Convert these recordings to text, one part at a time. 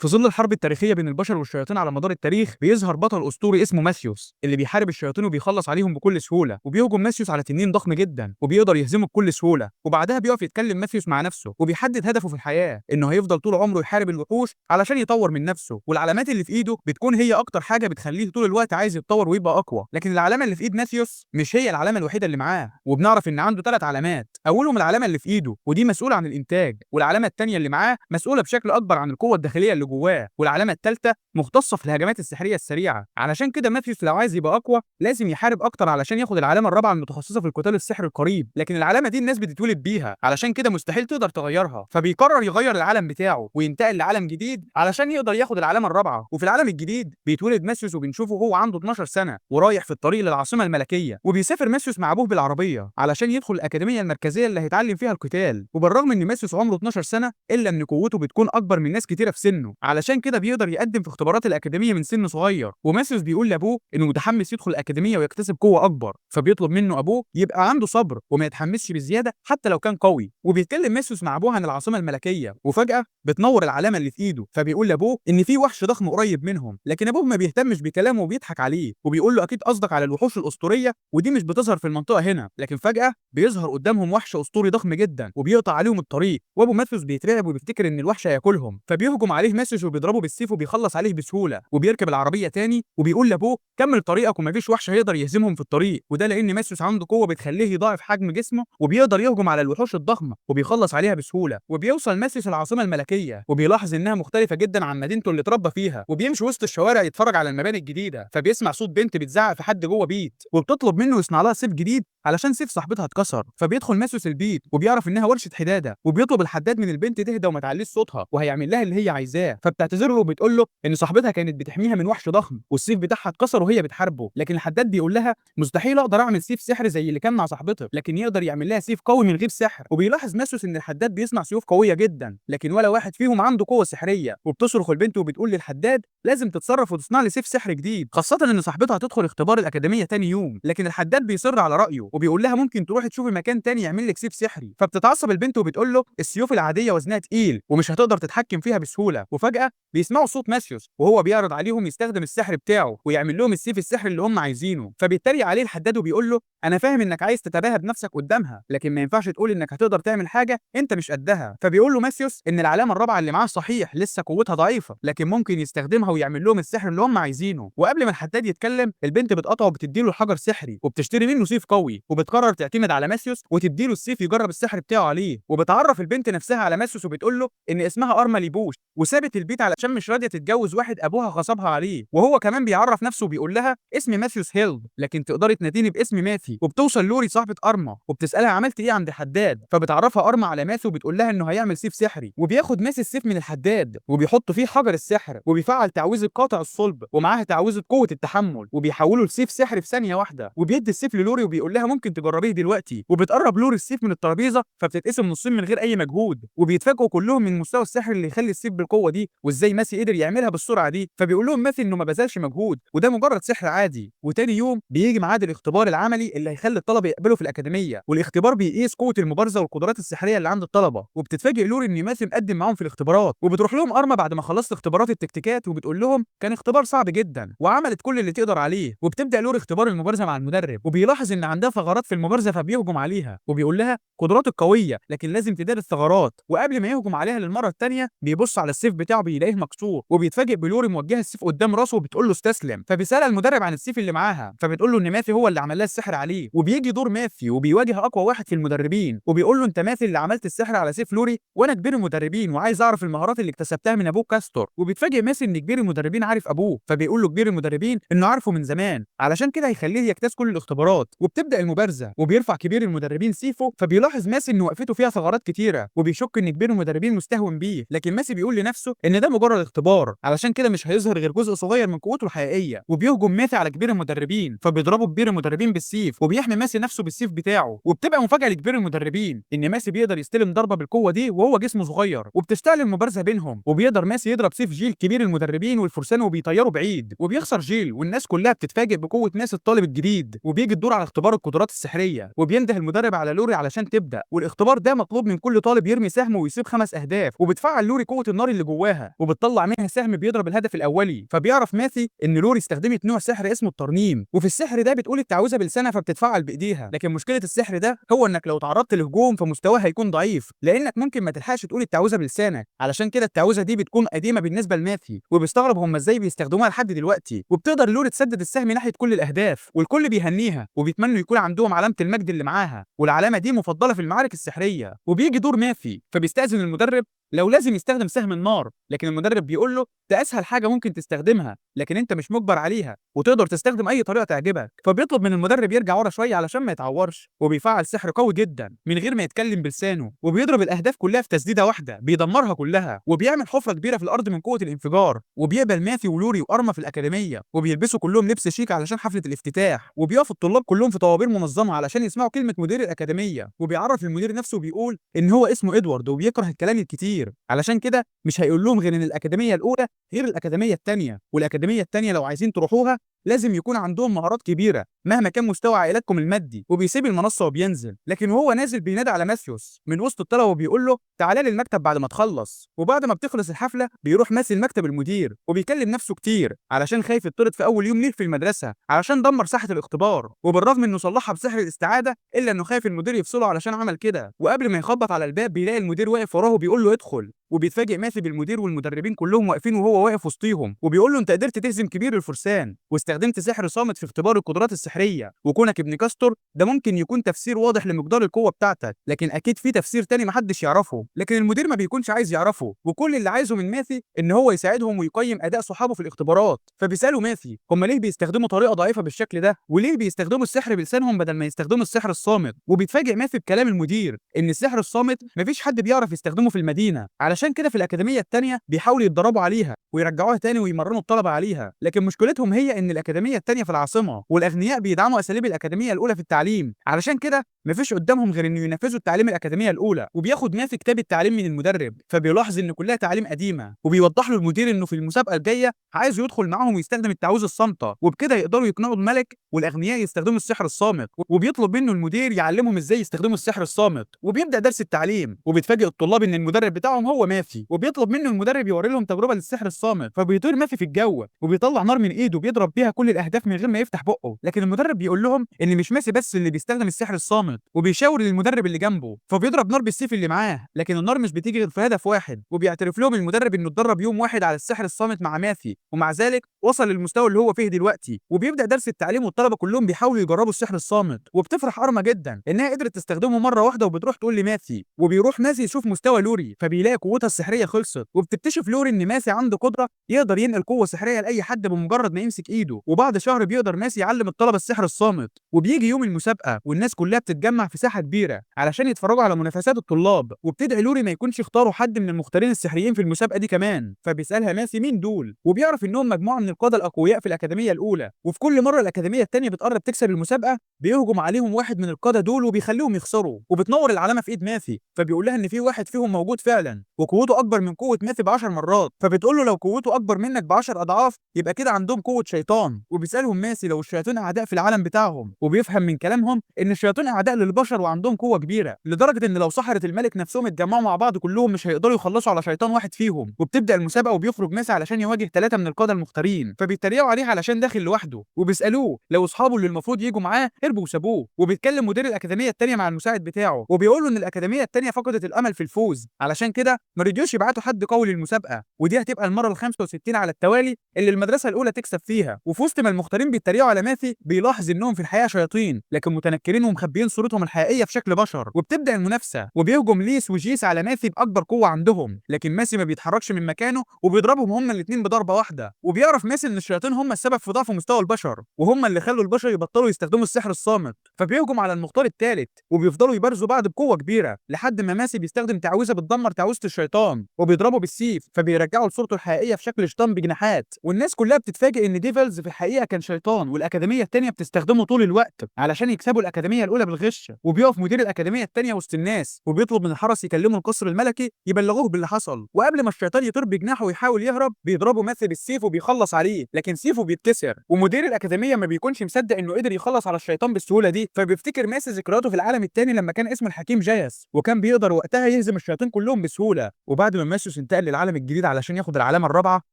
في ظل الحرب التاريخية بين البشر والشياطين على مدار التاريخ بيظهر بطل أسطوري اسمه ماثيوس اللي بيحارب الشياطين وبيخلص عليهم بكل سهولة، وبيهجم ماثيوس على تنين ضخم جدا وبيقدر يهزمه بكل سهولة. وبعدها بيقف يتكلم ماثيوس مع نفسه وبيحدد هدفه في الحياة إنه هيفضل طول عمره يحارب الوحوش علشان يطور من نفسه، والعلامات اللي في إيده بتكون هي أكتر حاجة بتخليه طول الوقت عايز يتطور ويبقى أقوى. لكن العلامة اللي في إيد ماثيوس مش هي العلامة الوحيدة اللي معاه، وبنعرف إن عنده 3 علامات. أولهم العلامة اللي في إيده ودي مسؤولة عن الإنتاج، والعلامة التانية اللي معاه مسؤولة بشكل أكبر عن القوة الداخلية اللي جواه، والعلامة التالتة مختصة في الهجمات السحرية السريعة. علشان كده ماثيوس لو عايز يبقى أقوى لازم يحارب أكتر علشان ياخد العلامة الرابعة المتخصصة في القتال السحري القريب، لكن العلامة دي الناس بتتولد بيها علشان كده مستحيل تقدر تغيرها، فبيقرر يغير العالم بتاعه وينتقل لعالم جديد علشان يقدر ياخد العلامة الرابعة. وفي العالم الجديد بيتولد ماثيوس وبنشوفه هو عنده 12 سنة ورايح في الطريق للعاصمة الملكية، وبيسافر ماثيوس مع أبوه بالعربية علشان يدخل الأكاديمية المركزية اللي هيتعلم فيها القتال. وبالرغم إن ماثيوس عمره 12 سنة إلا إن قوته بتكون أكبر من ناس كتيرة في سنه، علشان كده بيقدر يقدم في اختبارات الأكاديمية من سن صغير. وماثيوس بيقول لأبوه إنه متحمس يدخل الأكاديمية ويكتسب قوة أكبر، فبيطلب منه أبوه يبقى عنده صبر وما يتحمسش بزيادة حتى لو كان قوي. وبيتكلم ماثيوس مع أبوه عن العاصمة الملكية، وفجأة بتنور العلامة اللي في إيده، فبيقول لأبوه إن في وحش ضخم قريب منهم، لكن أبوه ما بيهتمش بكلامه وبيضحك عليه وبيقول له أكيد قصدك على الوحوش الأسطورية ودي مش بتظهر في المنطقة هنا. لكن فجأة بيظهر قدامهم وحش أسطوري ضخم جدا وبيقطع عليهم الطريق، وأبو ماثيوس بيترعب وبيفتكر إن الوحش هياكلهم، فبيهجم عليه ماثيوس وبيضربه بالسيف وبيخلص عليه بسهولة، وبيركب العربية تاني وبيقول لأبوه كمل طريقك ومفيش وحش هيقدر يهزمهم في الطريق. وده لأن ماثيوس عنده قوة بتخليه يضاعف حجم جسمه وبيقدر يهجم على الوحوش الضخمة وبيخلص عليها بسهولة. وبيوصل ماثيوس العاصمة الملكية وبيلاحظ إنها مختلفة جدا عن مدينته اللي اتربى فيها، وبيمشي وسط الشوارع يتفرج على المباني الجديدة، فبيسمع صوت بنت بتزعق في حد جوه بيت وبتطلب منه يصنع لها سيف جديد علشان سيف صاحبتها اتكسر. فبيدخل ماثيوس البيت وبيعرف انها ورشه حداده، وبيطلب الحداد من البنت تهدى وما تعليش صوتها وهيعمل لها اللي هي عايزاه. فبتعتذر له وبتقول له ان صاحبتها كانت بتحميها من وحش ضخم والسيف بتاعها اتكسر وهي بتحاربه، لكن الحداد بيقول لها مستحيل اقدر اعمل سيف سحر زي اللي كان مع صاحبتك، لكن يقدر يعمل لها سيف قوي من غير سحر. وبيلاحظ ماثيوس ان الحداد بيصنع سيوف قويه جدا لكن ولا واحد فيهم عنده قوه سحريه، وبتصرخ البنت وبتقول للحداد لازم تتصرف وتصنع لي سيف سحر جديد، خاصه ان صاحبتها هتدخل اختبار الاكاديميه تاني يوم. لكن الحداد بيصر على رايه وبيقول لها ممكن تروحي تشوفي مكان تاني يعمل لك سيف سحري. فبتتعصب البنت وبتقول له السيوف العاديه وزنها تقيل ومش هتقدر تتحكم فيها بسهوله. وفجاه بيسمعوا صوت ماثيوس وهو بيعرض عليهم يستخدم السحر بتاعه ويعمل لهم السيف السحري اللي هم عايزينه، فبيتريق عليه الحداد وبيقول له انا فاهم انك عايز تتباهى بنفسك قدامها لكن ما ينفعش تقول انك هتقدر تعمل حاجه انت مش قدها. فبيقول له ماثيوس ان العلامه الرابعه اللي معاه صحيح لسه قوتها ضعيفه لكن ممكن يستخدمها ويعمل لهم السحر اللي هم عايزينه. وقبل ما الحداد يتكلم البنت بتقطعه وبتديله حجر سحري وبتشتري منه سيف قوي، وبتقرر تعتمد على ماثيوس وتديله السيف يجرب السحر بتاعه عليه. وبتعرف البنت نفسها على ماثيوس وبتقول له ان اسمها ارما ليبوش وسابت البيت علشان مش راضيه تتجوز واحد ابوها غصبها عليه. وهو كمان بيعرف نفسه وبيقول لها اسمي ماثيوس هيلد لكن تقدري تناديني باسم ماثي. وبتوصل لوري صاحبه ارما وبتسالها عملت ايه عند الحداد، فبتعرفها ارما على ماثي وبتقول لها انه هيعمل سيف سحري. وبياخد ماثي السيف من الحداد وبيحط فيه حجر السحر وبيفعل تعويذه قاطع الصلب ومعاها تعويذه قوه التحمل وبيحوله لسيف سحري في ثانيه واحده. وبيدي السيف للوري وبيقول لها ممكن تجربيه دلوقتي. وبتقرب لوري السيف من الترابيزه فبتتقسم نصين من غير اي مجهود، وبيتفاجئوا كلهم من مستوى السحر اللي يخلي السيف بالقوه دي وازاي ماثي قدر يعملها بالسرعه دي. فبيقول لهم ماثي انه ما بذلش مجهود وده مجرد سحر عادي. وتاني يوم بيجي ميعاد الاختبار العملي اللي هيخلي الطلبه يقبلوا في الاكاديميه، والاختبار بيقيس قوه المبارزه والقدرات السحريه اللي عند الطلبه. وبتتفاجئ لوري ان ماثي مقدم معاهم في الاختبارات، وبتروح لهم ارما بعد ما خلصت اختبارات التكتيكات وبتقول لهم كان اختبار صعب جدا وعملت كل اللي تقدر عليه. وبتبدا لوري اختبار المبارزه مع المدرب وبيلاحظ ان عندها ثغرات في المبارزه فبيهجم عليها وبيقول لها قدراتك قويه لكن لازم تدار الثغرات. وقبل ما يهجم عليها للمره الثانيه بيبص على السيف بتاعه بيلاقيه مكسور، وبيتفاجئ بلوري موجهه السيف قدام راسه وبتقول له استسلم. فبيسال المدرب عن السيف اللي معاها فبتقول له ان ماثي هو اللي عمل لها السحر عليه. وبيجي دور ماثي وبيواجه اقوى واحد في المدربين وبيقول له انت ماثي اللي عملت السحر على سيف لوري وانا كبير المدربين وعايز اعرف المهارات اللي اكتسبتها من ابوك كاستور. وبيتفاجئ ماثي ان كبير المدربين عارف ابوه، فبيقول له كبير المدربين انه عارفه من زمان علشان كده هيخليه يجتاز كل الاختبارات. وبتبدا المبارزه وبيرفع كبير المدربين سيفه، فبيلاحظ ماثي ان وقفته فيها ثغرات كتيره وبيشك ان كبير المدربين مستهون بيه، لكن ماثي بيقول لنفسه ان ده مجرد اختبار علشان كده مش هيظهر غير جزء صغير من قوته الحقيقيه. وبيهجم ماثي على كبير المدربين فبيضربه كبير المدربين بالسيف وبيحمي ماثي نفسه بالسيف بتاعه. وبتبقى مفاجاه لكبير المدربين ان ماثي بيقدر يستلم ضربه بالقوه دي وهو جسمه صغير، وبتشتعل المبارزه بينهم وبيقدر ماثي يضرب سيف جيل كبير المدربين والفرسان وبيطيروا بعيد وبيخسر جيل، والناس كلها بتتفاجئ بقوه ماثي الطالب الجديد. وبيجي الدور على اختبار القدرات السحريه وبينده المدرب على لوري علشان تبدا، والاختبار ده مطلوب من كل طالب يرمي سهم ويصيب 5 اهداف وبتفعل لوري قوه النار اللي جواها جواها وبتطلع منها سهم بيضرب الهدف الاولي. فبيعرف ماثي ان لوري استخدمت نوع سحر اسمه الترنيم، وفي السحر ده بتقول التعويذه بلسانها فبتتفعل بايديها. لكن مشكله السحر ده هو انك لو تعرضت لهجوم فمستواها هيكون ضعيف، لانك ممكن ما تلحقش تقول التعويذه بلسانك. علشان كده التعويذه دي بتكون قديمه بالنسبه لماثي، وبيستغرب هم ازاي بيستخدموها لحد دلوقتي. وبتقدر لوري تسدد السهم ناحيه كل الاهداف، والكل بيهنيها وبيتمنوا يكون عندهم علامه المجد اللي معاها، والعلامه دي مفضله في المعارك السحريه. وبيجي دور ماثي فبيستأذن المدرب لو لازم يستخدم سهم النار، لكن المدرب بيقول له ده اسهل حاجه ممكن تستخدمها، لكن انت مش مجبر عليها وتقدر تستخدم اي طريقه تعجبك. فبيطلب من المدرب يرجع ورا شويه علشان ما يتعورش، وبيفعل سحر قوي جدا من غير ما يتكلم بلسانه، وبيضرب الاهداف كلها في تسديده واحده بيدمرها كلها، وبيعمل حفره كبيره في الارض من قوه الانفجار. وبيقبل ماثي ولوري وارما في الاكاديميه، وبيلبسوا كلهم لبس شيك علشان حفله الافتتاح، وبيقف الطلاب كلهم في طوابير منظمه علشان يسمعوا كلمه مدير الاكاديميه. وبيعرف المدير نفسه وبيقول ان هو اسمه ادوارد وبيكره الكلام الكتير، علشان كده مش هيقول لهم غير ان الاكاديميه الاولى غير الاكاديميه الثانيه، والاكاديميه الثانيه لو عايزين تروحوها لازم يكون عندهم مهارات كبيره مهما كان مستوى عائلاتكم المادي. وبيسيب المنصه وبينزل، لكن وهو نازل بينادي على ماثيوس من وسط الطلبه وبيقول له تعالى لي المكتب بعد ما تخلص. وبعد ما بتخلص الحفله بيروح ماثي لمكتب المدير، وبيكلم نفسه كتير علشان خايف يطرد في اول يوم ليه في المدرسه علشان دمر ساحه الاختبار، وبالرغم انه صلحها بسحر الاستعاده الا انه خايف المدير يفصله علشان عمل كده. وقبل ما يخبط على الباب بيلاقي المدير واقف وراه وبيقول له ادخل، وبيتفاجئ ماثي بالمدير والمدربين كلهم واقفين وهو واقف وسطيهم، وبيقول له انت قدرت تهزم كبير الفرسان واستخدمت سحر صامت في اختبار القدرات السحريه، وكونك ابن كاستور ده ممكن يكون تفسير واضح لمقدار القوه بتاعتك، لكن اكيد في تفسير تاني محدش يعرفه. لكن المدير ما بيكونش عايز يعرفه، وكل اللي عايزه من ماثي ان هو يساعدهم ويقيم اداء صحابه في الاختبارات. فبيسالوا ماثي هم ليه بيستخدموا طريقه ضعيفه بالشكل ده، وليه بيستخدموا السحر بلسانهم بدل ما يستخدموا السحر الصامت. وبيتفاجئ ماثي بكلام المدير ان السحر الصامت مفيش حد بيعرف يستخدمه في المدينه، علشان كده في الاكاديميه الثانيه بيحاولوا يتدربوا عليها ويرجعوها تاني ويمرنوا الطلبه عليها. لكن مشكلتهم هي ان الاكاديميه الثانيه في العاصمه، والاغنياء بيدعموا اساليب الاكاديميه الاولى في التعليم، علشان كده مفيش قدامهم غير انه ينفذوا التعليم الاكاديميه الاولى. وبياخد ماثي كتاب التعليم من المدرب فبيلاحظ ان كلها تعليم قديمه، وبيوضح له المدير انه في المسابقه الجايه عايز يدخل معاهم ويستخدم التعويذه الصامته، وبكده يقدروا يقنعوا الملك والاغنياء يستخدموا السحر الصامت. وبيطلب منه المدير يعلمهم ازاي يستخدموا السحر الصامت، وبيبدا درس التعليم. وبيتفاجئ الطلاب ان المدرب بتاعهم هو ماثي، وبيطلب منه المدرب يوري لهم تجربه للسحر الصامت. فبيطير ماثي في الجو وبيطلع نار من ايده بيضرب بيها كل الاهداف من غير ما يفتح بقه، لكن المدرب بيقول لهم ان مش ماثي بس اللي بيستخدم السحر الصامت، وبيشاور للمدرب اللي جنبه فبيضرب نار بالسيف اللي معاه، لكن النار مش بتيجي غير في هدف واحد. وبيعترف لهم المدرب انه اتدرب يوم واحد على السحر الصامت مع ماثي، ومع ذلك وصل للمستوى اللي هو فيه دلوقتي. وبيبدا درس التعليم والطلبه كلهم بيحاولوا يجربوا السحر الصامت، وبتفرح ارما جدا انها قدرت تستخدمه مره واحده وبتروح تقول لماثي. وبيروح ماثي يشوف مستوى لوري فبيلاقي قوتها السحريه خلصت، وبتكتشف لوري ان ماثي عنده قدره يقدر ينقل قوه سحريه لاي حد بمجرد ما يمسك ايده. وبعد شهر بيقدر ماثي يعلم الطلبه السحر الصامت. وبيجي يوم المسابقه والناس كلها بتتجمع في ساحه كبيره علشان يتفرجوا على منافسات الطلاب، وبتدعي لوري ما يكونش اختاروا حد من المختارين السحريين في المسابقه دي كمان. فبيسالها ماثي مين دول، وبيعرف انهم مجموعه من القاده الاقوياء في الاكاديميه الاولى. وفي كل مره الاكاديميه الثانيه بتقرب تكسب المسابقه بيهجم عليهم واحد من القاده دول وبيخليهم يخسروا. وبتنور العلامه في ايد ماثي فبيقول لها ان في واحد فيهم موجود فعلا وقوته اكبر من قوه ماثي ب10 مرات. فبتقول له لو قوته اكبر منك ب10 اضعاف يبقى كده عندهم قوه شيطان. وبيسالهم ماثي لو الشياطين اعداء في العالم بتاعهم، وبيفهم من كلامهم ان الشياطين اعداء للبشر وعندهم قوه كبيره لدرجه ان لو سحره الملك نفسهم اتجمعوا مع بعض كلهم مش هيقدروا يخلصوا على شيطان واحد فيهم. وبتبدا المسابقه وبيخرج ماثي علشان يواجه 3 من القاده المختارين فبيتريقوا عليه علشان داخل لوحده، وبيسالوه لو اصحابه اللي المفروض يجوا معاه هربوا وسابوه. وبيتكلم مدير الاكاديميه الثانيه مع المساعد بتاعه وبيقول له ان الاكاديميه الثانيه فقدت الامل في الفوز، علشان كده ما رضيوش يبعتوا حد قوي للمسابقه، ودي هتبقى المره ال65 على التوالي اللي المدرسه الاولى تكسب فيها. وفي وسط ما المختارين بيتريقوا على ماثي بيلاحظ انهم في الحقيقه شياطين لكن متنكرين ومخبيين صورتهم الحقيقيه في شكل بشر. وبتبدا المنافسه وبيهجم ليس وجيس على ماثي باكبر قوه عندهم، لكن ماثي ما بيتحركش من مكانه وبيضربهم هما الاثنين بضربه واحده. وبيعرف ماثي ان الشياطين هم السبب في ضعف مستوى البشر وهم اللي خلوا البشر يبطلوا يستخدموا السحر الصامت. فبيهجم على المختار الثالث وبيفضلوا يبارزوا بعض بقوه كبيره لحد ما ماثي بيستخدم تعويذه بتدمر تعويذه الشيطان وبيضربه بالسيف فبيرجعوا لصورته الحقيقيه في شكل شيطان بجناحات. والناس كلها بتتفاجئ ان ديفلز في الحقيقه كان شيطان، والاكاديميه التانيه بتستخدمه طول الوقت علشان يكسبوا الاكاديميه الاولى بالغش. وبيقف مدير الاكاديميه التانيه وسط الناس وبيطلب من الحرس يكلموا القصر الملكي يبلغوه باللي حصل، وقبل ما الشيطان يطير بجناحه ويحاول يهرب بيضربوا ماثي بالسيف وبيخلص عليه، لكن سيفه بيتكسر. ومدير الاكاديميه ما بيكونش مصدق انه قدر يخلص على الشيطان بالسهوله دي، فبيفتكر ماثي ذكرياته في العالم التاني لما كان اسمه الحكيم جايس، وكان بيقدر وقتها يهزم الشياطين كلهم بسهوله. وبعد ما ماثيوس انتقل للعالم الجديد علشان ياخد العلامه الرابعه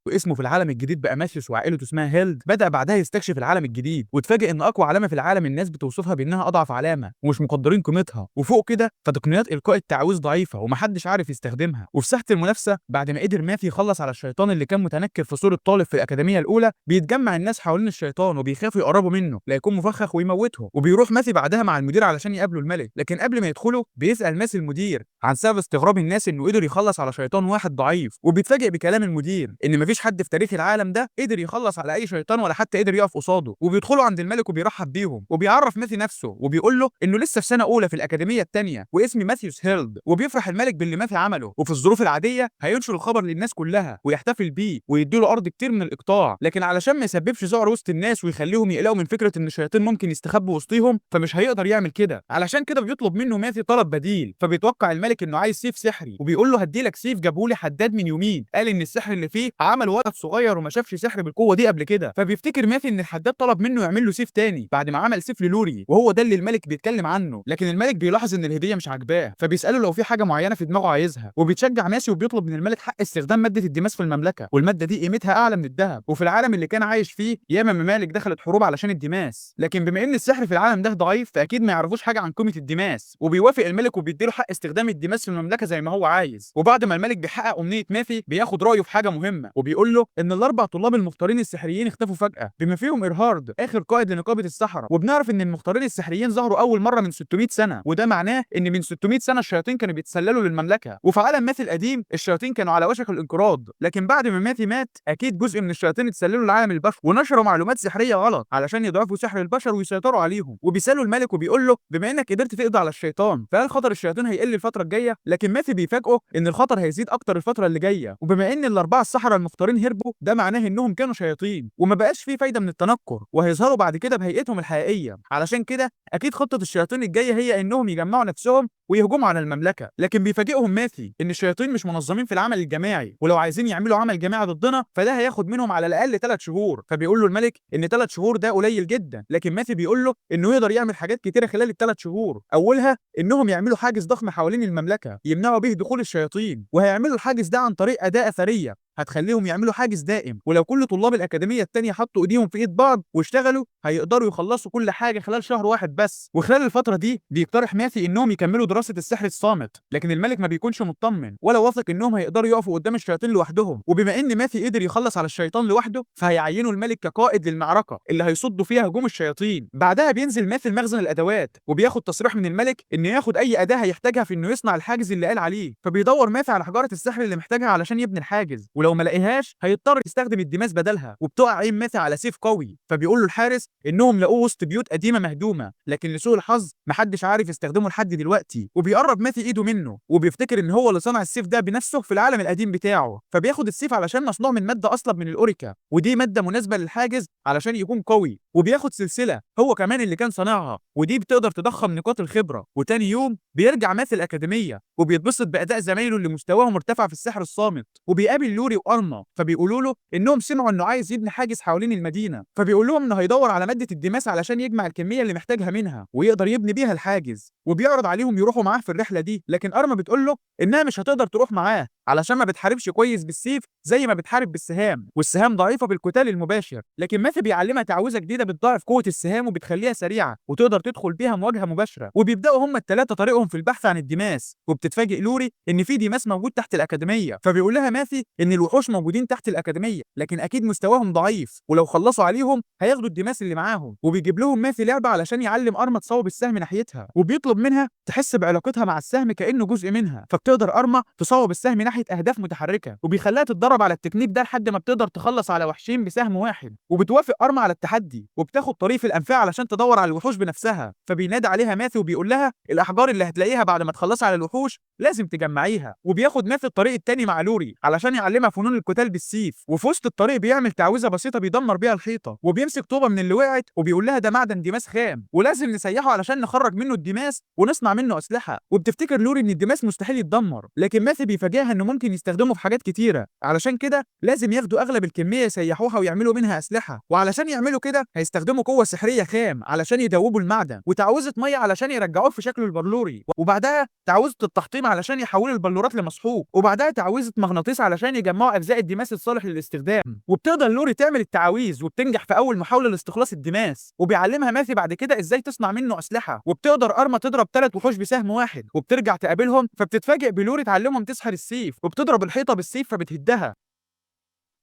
واسمه في العالم الجديد بقى ماثيوس وعائلته اسمها هيلد، بدا بعدها يستكشف العالم الجديد واتفاجئ ان اقوى علامه في العالم الناس بتوصفها بانها اضعف علامه ومش مقدرين قيمتها، وفوق كده فتقنيات القاء التعويذ ضعيفه ومحدش عارف يستخدمها. وفي ساحه المنافسه بعد ما قدر ماثي يخلص على الشيطان اللي كان متنكر في صوره طالب في الاكاديميه الاولى، بيتجمع الناس حوالين الشيطان وبيخافوا يقربوا منه لا يكون مفخخ ويموتهم. وبيروح ماثي بعدها مع المدير علشان يقابلوا الملك، لكن قبل ما يدخلوا بيسال ماثي المدير عن سبب استغراب الناس انه قدر يخلص على شيطان واحد ضعيف، وبيتفاجئ بكلام المدير ان مفيش حد في تاريخ العالم ده قدر يخلص على اي شيطان ولا حتى قدر يقف قصاده. وبيدخلوا عند الملك وبيرحب بيهم وبيعرف ماثي نفسه وبيقول له انه لسه في سنه اولى في الاكاديميه الثانيه واسمي ماثيوس هيلد. وبيفرح الملك باللي ماثي عمله، وفي الظروف العاديه هينشر الخبر للناس كلها ويحتفل بيه ويديله ارض كتير من الاقطاع، لكن علشان ما يسببش ذعر وسط الناس ويخليهم يقلقوا من فكره ان الشياطين ممكن يستخبوا وسطيهم فمش هيقدر يعمل كده. علشان كده بيطلب منه ماثي طلب بديل، فبيتوقع الملك انه عايز سيف سحري وبيقول له هديلك سيف جابهولي حداد من يومين قال ان السحر اللي فيه عمل ولد صغير وما شافش سحر بالقوه دي قبل كده. فبيفتكر ماثي ان الحداد طلب منه يعمل له سيف تاني بعد ما عمل سيف للوري وهو ده اللي الملك بيتكلم عنه، لكن الملك بيلاحظ ان الهديه مش عاجباه فبيساله لو في حاجه معينه في دماغه عايزها، وبيتشجع ماثي وبيطلب من الملك حق استخدام ماده الدماس في المملكه، والماده دي قيمتها اعلى من الذهب. وفي العالم اللي كان عايش فيه ياما ممالك دخلت حروب علشان الدماس، لكن بما ان السحر في العالم ده ضعيف فاكيد ما يعرفوش حاجه عن قيمه الدماس، وبيوافق الملك وبيديله حق استخدام الدماس في المملكه زي ما هو عايز. وبعد ما الملك بيحقق امنيه ماثي بياخد رايه في حاجه مهمه وبيقول له ان الاربع طلاب المختارين السحريين اختفوا فجاه بما فيهم إرهارد اخر قائد لنقابه السحره، وبنعرف ان المختارين السحريين ظهروا اول مره من 600 سنه، وده معناه ان من 600 سنه الشياطين كانوا بيتسللوا للمملكه. وفي عالم ماثي القديم الشياطين كانوا على وشك الانقراض، لكن بعد ما ماثي مات اكيد جزء من الشياطين اتسللوا لعالم البشر ونشروا معلومات سحريه غلط علشان يضعفوا سحر البشر ويسيطروا عليهم. وبيسالوا الملك وبيقول له بما انك قدرت تقضي على الشيطان فهل خطر الشياطين هيقل الفتره الجايه؟ لكن ماثي بيفاجئه ان الخطر هيزيد اكتر الفتره اللي جايه، وبما ان الاربعه السحره المختارين هربوا ده معناه انهم كانوا شياطين وما بقاش فيه فايده من التنكر وهيظهروا بعد كده بهيئتهم الحقيقيه. علشان كده اكيد خطه الشياطين الجايه هي انهم يجمعوا نفسهم ويهجموا على المملكه، لكن بيفاجئهم ماثي ان الشياطين مش منظمين في العمل الجماعي، ولو عايزين يعملوا عمل جماعي ضدنا فده هياخد منهم على الاقل 3 شهور. فبيقول له الملك ان 3 شهور ده قليل جدا، لكن ماثي بيقول له انه يقدر يعمل حاجات كتيره خلال ال3 شهور، اولها انهم يعملوا حاجز ضخم حوالين المملكه يمنعوا به دخول الشياطين، وهيعملوا الحاجز ده عن طريق اداه اثريه هتخليهم يعملوا حاجز دائم، ولو كل طلاب الاكاديميه التانيه حطوا ايديهم في ايد بعض واشتغلوا هيقدروا يخلصوا كل حاجه خلال شهر واحد بس. وخلال الفتره دي بيقترح ماثي انهم يكملوا دراسه السحر الصامت، لكن الملك ما بيكونش مطمن ولا واثق انهم هيقدروا يقفوا قدام الشياطين لوحدهم، وبما ان ماثي قدر يخلص على الشيطان لوحده فهيعينوا الملك كقائد للمعركه اللي هيصدوا فيها هجوم الشياطين. بعدها بينزل ماثي لمخزن الادوات وبياخد تصريح من الملك انه ياخد اي اداه هيحتاجها في انه يصنع الحاجز اللي قال عليه، فبيدور ماثي على حجاره السحر اللي محتاجها علشان يبني الحاجز، ولو ما لقيهاش هيضطر يستخدم الدماس بدلها. وبتقع عين ماثي على سيف قوي فبيقول له الحارس انهم لقوه وسط بيوت قديمه مهدومه، لكن لسوء الحظ محدش عارف يستخدمه لحد دلوقتي. وبيقرب ماثي ايده منه وبيفتكر ان هو اللي صنع السيف ده بنفسه في العالم القديم بتاعه، فبياخد السيف علشان مصنوع من ماده اصلب من الاوريكا، ودي ماده مناسبه للحاجز علشان يكون قوي، وبياخد سلسله هو كمان اللي كان صانعها ودي بتقدر تضخم نقاط الخبره. وتاني يوم بيرجع ماثي الاكاديميه وبيتبسط باداء زمايله اللي مستواهم ارتفع في السحر الصامت، وبيقابل لوري وارما فبيقولوا له انهم سمعوا انه عايز يبني حاجز حوالين المدينه، فبيقول لهم انه هيدور على ماده الدماس علشان يجمع الكميه اللي محتاجها منها ويقدر يبني بيها الحاجز، وبيعرض عليهم يروحوا معاه في الرحله دي، لكن ارما بتقول له انها مش هتقدر تروح معاه علشان ما بتحاربش كويس بالسيف زي ما بتحارب بالسهام، والسهام ضعيفه بالقتال المباشر، لكن ماثي بيعلمها تعويذه جديده بتضاعف قوه السهام وبتخليها سريعه وتقدر تدخل بيها مواجهه مباشره. وبيبداوا هم الثلاثه طريقهم في البحث عن الدماس، وبتتفاجئ لوري ان في دماس موجود تحت الاكاديميه، فبيقول لها ماثي ان الوحوش موجودين تحت الاكاديميه لكن اكيد مستواهم ضعيف ولو خلصوا عليهم هياخدوا الدماس اللي معاهم. وبيجيب لهم ماثي لعبه علشان يعلم ارما تصوب السهم ناحيتها، وبيطلب منها تحس بعلاقتها مع السهم كانه جزء منها، فبتقدر ارما تصوب السهم ناحيه ناحيه اهداف متحركه، وبيخليها تتدرب على التكنيك ده لحد ما بتقدر تخلص على وحشين بسهم واحد. وبتوافق ارما على التحدي، وبتاخد طريق في الانفاق علشان تدور على الوحوش بنفسها. فبينادي عليها ماثيو وبيقول لها الاحجار اللي هتلاقيها بعد ما تخلصي على الوحوش لازم تجمعيها. وبياخد ماثيو الطريق التاني مع لوري علشان يعلمها فنون القتال بالسيف. وفي وسط الطريق بيعمل تعويذه بسيطه بيدمر بيها الحيطه، وبيمسك طوبه من اللي وقعت وبيقول لها ده معدن ديماس خام ولازم نسيحه علشان نخرج منه الديماس ونصنع منه اسلحه. وبتفتكر لوري ان الديماس مستحيل يتدمر، لكن ماثيو بيفاجئها انه ممكن يستخدمه في حاجات كتيره، علشان كده لازم ياخدوا اغلب الكميه يسيحوها ويعملوا منها اسلحه. وعلشان يعملوا كده هيستخدموا قوه سحريه خام علشان يدوبوا المعدن، وتعويذه ميه علشان يرجعوه في شكله البلوري، وبعدها تعويذه التحطيم علشان يحولوا البلورات لمسحوق، وبعدها تعويذه مغناطيس علشان يجمعوا اجزاء الديماس الصالح للاستخدام. وبتقدر لوري تعمل التعاويذ وبتنجح في اول محاوله لاستخلاص الديماس، وبيعلمها ماثي بعد كده ازاي تصنع منه اسلحه. وبتقدر ارما تضرب 3 وحوش بسهم واحد، وبترجع تقابلهم فبتتفاجئ بلوري تعلمهم تسحر السيف، وبتضرب الحيطه بالسيف فبتهدها.